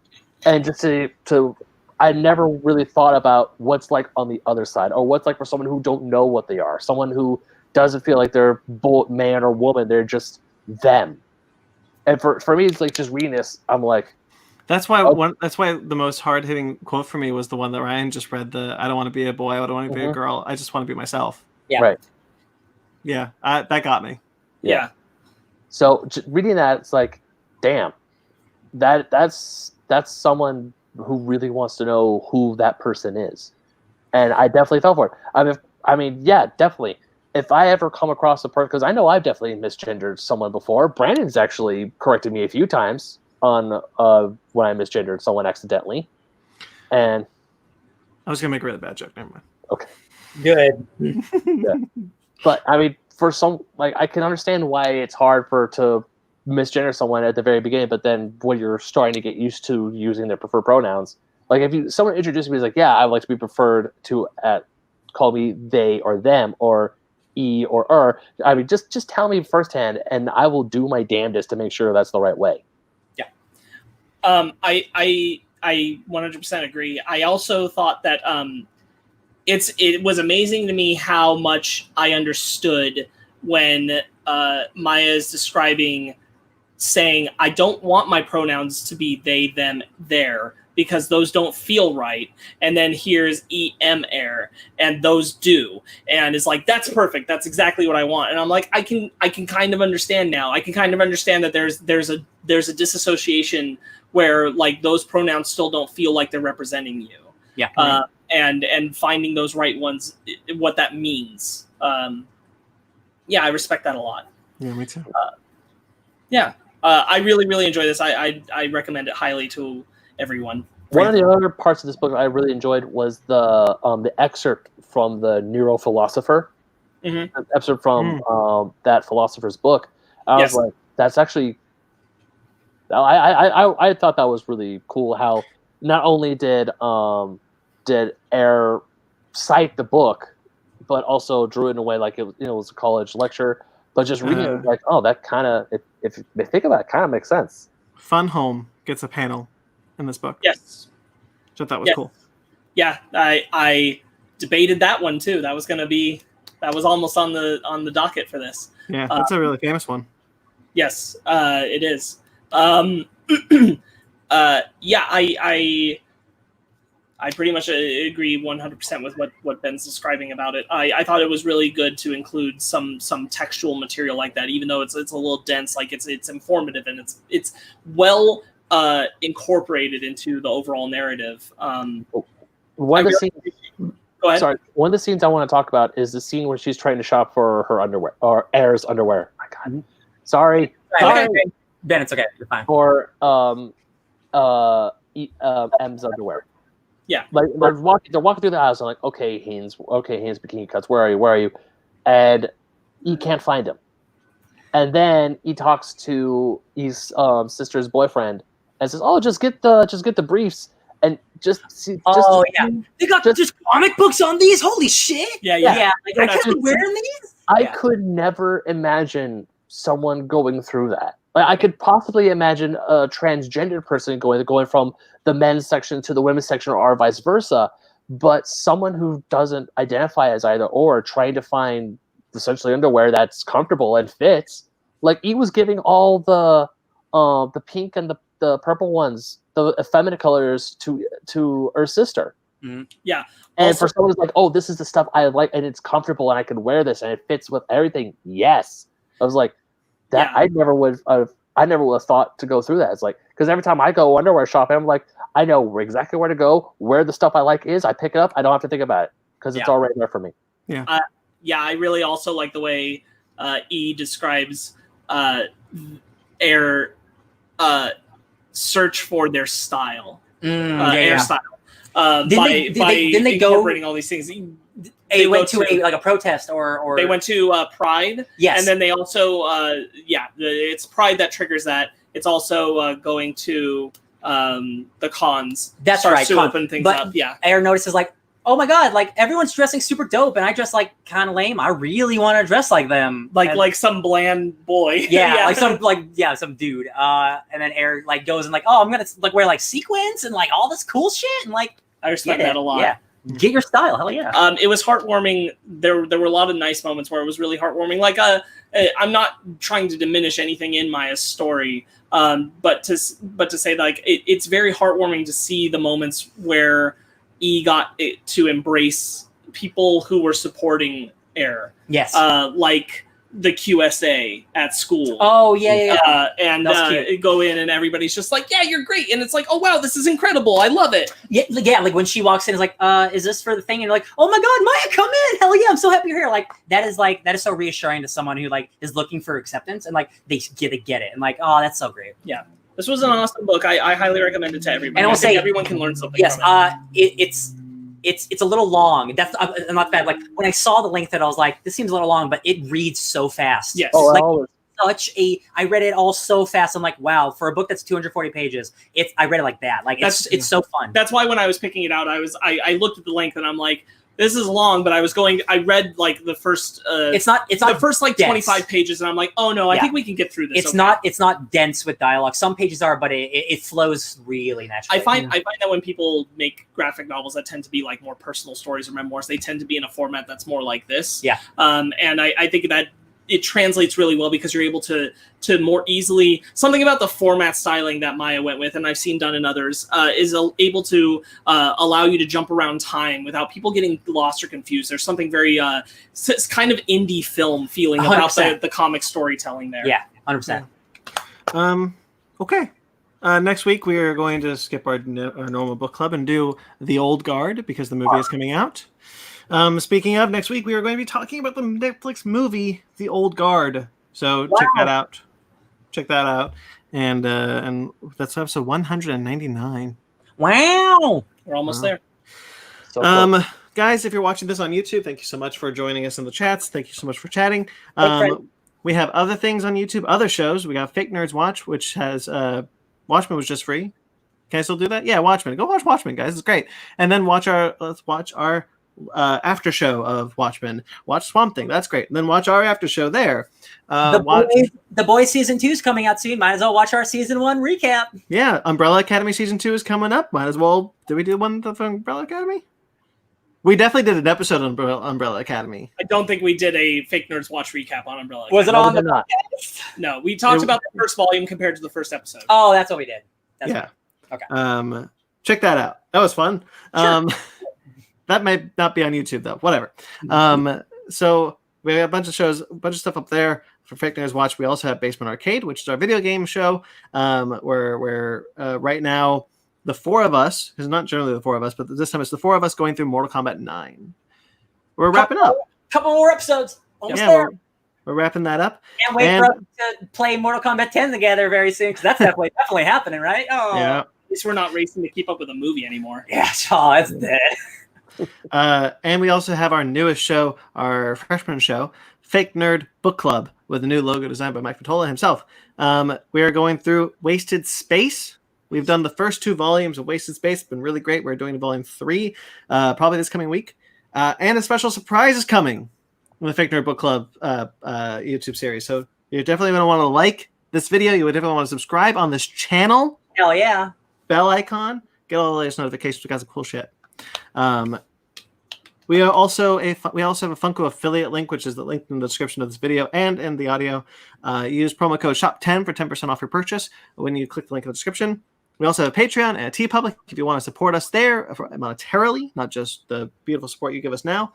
and just to I never really thought about what's like on the other side, or what's like for someone who don't know what they are, someone who doesn't feel like they're man or woman, they're just them. And for me, it's like just reading this, I'm like, that's why the most hard hitting quote for me was the one that Ryan just read. I don't want to be a boy, I don't want to be a girl, I just want to be myself. Yeah. Right. Yeah, that got me. Yeah. So reading that, it's like, damn, that's someone who really wants to know who that person is, and I definitely fell for it. I mean, yeah, definitely. If I ever come across a person, because I know I've definitely misgendered someone before. Brandon's actually corrected me a few times on when I misgendered someone accidentally, and I was gonna make a really bad joke. Never mind. Okay. Good. Yeah. But I mean, for some, like, I can understand why it's hard to misgender someone at the very beginning, but then when you're starting to get used to using their preferred pronouns, like if someone introduced me as like, yeah, I would like to be preferred to call me they or them or e or er. I mean, just tell me firsthand, and I will do my damnedest to make sure that's the right way. Yeah. I 100% agree. I also thought that it was amazing to me how much I understood when Maya is describing, saying, I don't want my pronouns to be they, them, their, because those don't feel right. And then here's em, air, and those do. And it's like, that's perfect. That's exactly what I want. And I'm like, I can kind of understand now. I can kind of understand that there's a disassociation where like those pronouns still don't feel like they're representing you. Yeah. And finding those right ones, what that means. Yeah, I respect that a lot. Yeah, me too. Yeah. I really, really enjoy this. I recommend it highly to everyone. One of the other parts of this book I really enjoyed was the excerpt from the neurophilosopher. Mm-hmm. An excerpt from that philosopher's book. I was like, that's actually. I thought that was really cool. How not only did Air cite the book, but also drew it in a way like it was a college lecture. But just reading it, like, oh, that kind of, if they think about it, kind of makes sense. Fun Home gets a panel in this book. Yes. Which I thought was cool. Yeah, I debated that one too. That was almost on the docket for this. Yeah, that's a really famous one. Yes, it is. Yeah, I pretty much agree 100% with what Ben's describing about it. I thought it was really good to include some textual material like that, even though it's a little dense. Like it's informative and it's well incorporated into the overall narrative. One of the scenes. Go ahead. Sorry, one of the scenes I want to talk about is the scene where she's trying to shop for her underwear or Air's underwear. My God, sorry. Okay. Ben, it's okay. You're fine. For M's underwear. Yeah, like they're walking through the house. I'm like, okay, Haynes, bikini cuts. Where are you? And he can't find him. And then he talks to his sister's boyfriend and says, "Oh, just get the briefs and just see." They got just comic books on these. Holy shit! Yeah. Like, I can't be wearing these. I could never imagine someone going through that. Like, I could possibly imagine a transgender person going from the men's section to the women's section or vice versa, but someone who doesn't identify as either or, trying to find essentially underwear that's comfortable and fits. Like, he was giving all the pink and the purple ones, the effeminate colors, to her sister. Mm-hmm. Yeah. And also, for someone who's like, oh, this is the stuff I like and it's comfortable and I can wear this and it fits with everything. Yes. I was like, that Yeah. I never would have thought to go through that. It's like, because every time I go underwear shopping, I'm like, I know exactly where to go, where the stuff I like is. I pick it up. I don't have to think about it because it's already there for me. Yeah, I really also like the way E describes Air search for their style, Air style. By incorporating all these things. They went to a protest or they went to Pride. Yes, and then they also it's Pride that triggers that. It's also going to the cons. That's right. To open things up. Yeah, Air notices like, oh my god, like everyone's dressing super dope, and I dress like kind of lame. I really want to dress like them, like some bland boy. Yeah, some dude. And then Air like goes and like, oh, I'm gonna like wear like sequins and like all this cool shit, and like I respect that a lot. Yeah. Get your style, hell yeah. It was heartwarming. There were a lot of nice moments where it was really heartwarming. Like, I'm not trying to diminish anything in Maya's story, but to say like it's very heartwarming to see the moments where E got it to embrace people who were supporting Air. Yes. Like the QSA at school. Oh yeah. And go in and everybody's just like, yeah, you're great. And it's like, oh wow, this is incredible. I love it. Yeah. Like when she walks in, it's like, is this for the thing? And you're like, oh my god, Maya, come in. Hell yeah, I'm so happy you're here. Like that is so reassuring to someone who like is looking for acceptance and like they get it and like, oh, that's so great. Yeah. This was an awesome book. I highly recommend it to everybody. And I'll say everyone can learn something. Yes. From it. It's a little long. That's not bad. Like when I saw the length, that I was like, this seems a little long, but it reads so fast. Yes. I read it all so fast. I'm like, wow, for a book that's 240 pages, I read it like that. Like it's so fun. That's why when I was picking it out, I looked at the length and I'm like, this is long, but I read like the first it's not the first like dense. 25 pages and I'm like, oh no, I think we can get through this. It's not dense with dialogue. Some pages are, but it flows really naturally. I find that when people make graphic novels that tend to be like more personal stories or memoirs, they tend to be in a format that's more like this. Yeah. And I think that it translates really well because you're able to more easily, something about the format styling that Maya went with, and I've seen done in others, is able to allow you to jump around time without people getting lost or confused. There's something very it's kind of indie film feeling 100%. about the comic storytelling there. Yeah, 100%. Okay. Next week we are going to skip our normal book club and do The Old Guard because the movie is coming out. Speaking of, next week we are going to be talking about the Netflix movie The Old Guard. So check that out. And that's episode 199. Wow. We're almost there. So cool. Guys, if you're watching this on YouTube, thank you so much for joining us in the chats. Thank you so much for chatting. We have other things on YouTube, other shows. We got Fake Nerds Watch, which has Watchmen was just free. Can I still do that? Yeah, Watchmen. Go watch Watchmen, guys. It's great. And then let's watch our after show of Watchmen. Watch Swamp Thing. That's great. And then watch our after show there. The Boys season 2 is coming out soon. Might as well watch our season 1 recap. Yeah, Umbrella Academy season 2 is coming up. Might as well. Did we do one for Umbrella Academy? We definitely did an episode on Umbrella Academy. I don't think we did a Fake Nerds Watch recap on Umbrella Academy. Was it on the podcast? No, we talked about the first volume compared to the first episode. Oh, that's what we did. Yeah. Okay. Check that out. That was fun. Sure. That might not be on YouTube though. Whatever. So we have a bunch of shows, a bunch of stuff up there for Fake Nerds Watch. We also have Basement Arcade, which is our video game show. Where right now the four of us, because not generally the four of us, but this time it's the four of us going through Mortal Kombat 9. We're wrapping up. Couple more episodes. Almost Yeah, there. we're wrapping that up. Can't wait for us to play Mortal Kombat 10 together very soon, because that's definitely happening, right? Oh, Yeah. At least we're not racing to keep up with a movie anymore. Yeah, oh, it's dead. And we also have our newest show, our freshman show, Fake Nerd Book Club, with a new logo designed by Mike Vitola himself. We are going through Wasted Space. We've done the first 2 volumes of Wasted Space. It's been really great. We're doing volume 3 probably this coming week. And a special surprise is coming in the Fake Nerd Book Club YouTube series. So you're definitely going to want to like this video. You would definitely want to subscribe on this channel. Hell yeah. Bell icon. Get all the latest notifications. We got some cool shit. We also have a Funko affiliate link, which is the link in the description of this video and in the audio. Use promo code SHOP10 for 10% off your purchase when you click the link in the description. We also have a Patreon and a TeePublic if you want to support us there monetarily, not just the beautiful support you give us now.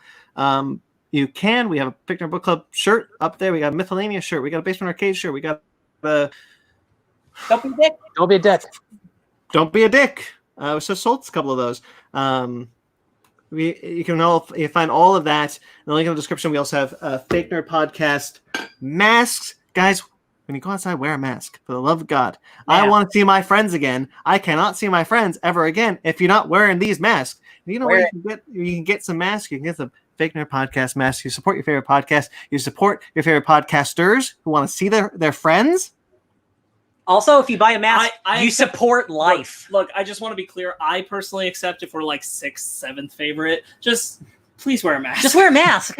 you can. We have a Pick Nerd Book Club shirt up there. We got a Miscellaneous shirt. We got a Basement Arcade shirt. We got a Don't be a dick. Don't be a dick. Don't Be a Dick. We just sold a couple of those. You can find all of that in the link in the description. We also have Fake Nerd Podcast masks. Guys, when you go outside, wear a mask. For the love of God. Yeah. I want to see my friends again. I cannot see my friends ever again if you're not wearing these masks. You know where you can get some masks. You can get some Fake Nerd Podcast masks. You support your favorite podcast. You support your favorite podcasters who want to see their friends. Also, if you buy a mask, you support life. Look, I just want to be clear. I personally accept if we're like 6th, 7th favorite. Just please wear a mask. Just wear a mask.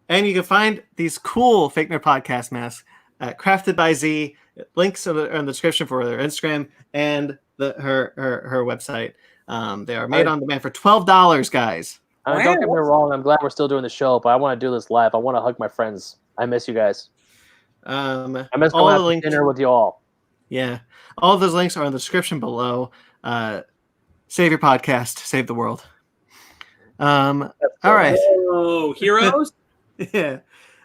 And you can find these cool Fake Nerd Podcast masks crafted by Z. Links in the description for their Instagram and her website. They are made on demand for $12, guys. Don't get me wrong. I'm glad we're still doing the show, but I want to do this live. I want to hug my friends. I miss you guys. I miss going out to dinner with you all. Yeah. All of those links are in the description below. Save your podcast. Save the world. All right. Oh, heroes? Yeah.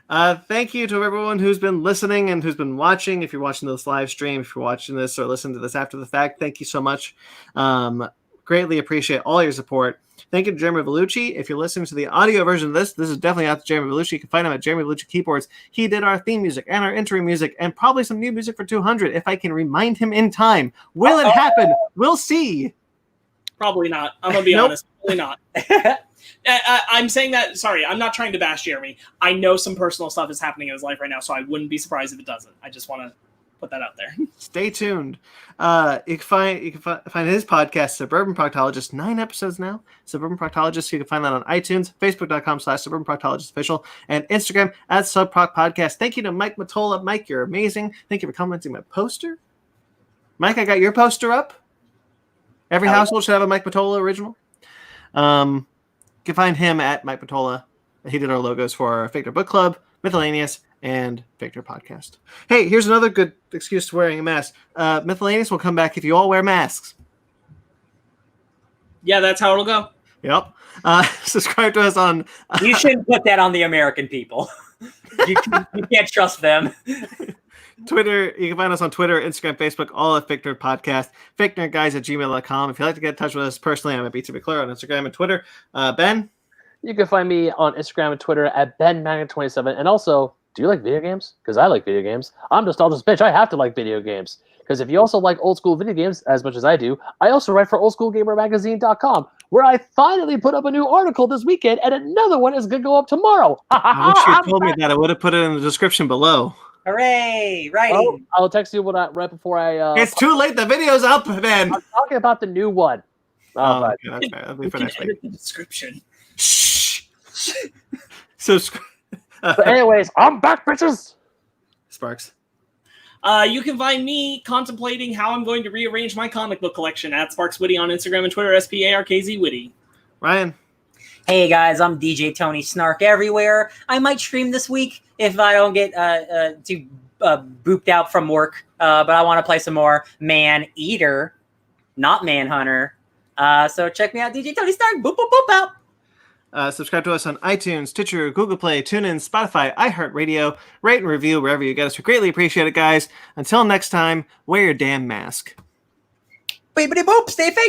Thank you to everyone who's been listening and who's been watching. If you're watching this live stream, if you're watching this or listening to this after the fact, thank you so much. Greatly appreciate all your support. Thank you to Jeremy Vellucci. If you're listening to the audio version of this is definitely out to Jeremy Vellucci. You can find him at Jeremy Vellucci Keyboards. He did our theme music and our entry music and probably some new music for 200 if I can remind him in time. Will it happen? We'll see. Probably not. I'm going to be honest. Probably not. I'm saying that, sorry, I'm not trying to bash Jeremy. I know some personal stuff is happening in his life right now, so I wouldn't be surprised if it doesn't. I just want to put that out there. Stay tuned. You can find his podcast, Suburban Proctologist, 9 episodes now. Suburban Proctologist. You can find that on iTunes, Facebook.com/Suburban Proctologist Official, and Instagram at SubProc Podcast. Thank you to Mike Matola. Mike, you're amazing. Thank you for commenting my poster. Mike, I got your poster up. Every household should have a Mike Matola original. You can find him at Mike Matola. He did our logos for our Fake Nerd Book Club, Miscellaneous, and Fake Nerd Podcast. Hey, here's another good excuse to wearing a mask. Miscellaneous will come back if you all wear masks. Yeah, that's how it'll go. Yep. Subscribe to us on... You shouldn't put that on the American people. You can't trust them. Twitter. You can find us on Twitter, Instagram, Facebook, all at Fake Nerd Podcast. FakeNerdGuys@gmail.com. If you'd like to get in touch with us personally, I'm at BTBclair on Instagram and Twitter. Ben? You can find me on Instagram and Twitter at BenMagnet27. And also, do you like video games? Because I like video games. I'm just all this bitch. I have to like video games. Because if you also like old school video games as much as I do, I also write for oldschoolgamermagazine.com, where I finally put up a new article this weekend, and another one is going to go up tomorrow. I wish you had told me that. I would have put it in the description below. Hooray! Right. Oh, I'll text you right before I... it's too late. The video's up, Ben. I'm talking about the new one. Okay, that's fair. That'll be for next week. Edit the description. Shh. Subscribe. But anyways, I'm back, bitches. Sparks. You can find me contemplating how I'm going to rearrange my comic book collection at Sparks Witty on Instagram and Twitter, SPARKZ Witty. Ryan. Hey guys, I'm DJ Tony Snark everywhere. I might stream this week if I don't get too booped out from work. But I want to play some more Man Eater, not Manhunter. So check me out, DJ Tony Snark. Boop boop boop out. Subscribe to us on iTunes, Stitcher, Google Play, TuneIn, Spotify, iHeartRadio. Rate and review wherever you get us. We greatly appreciate it, guys. Until next time, wear your damn mask. Beepity boop, stay fake.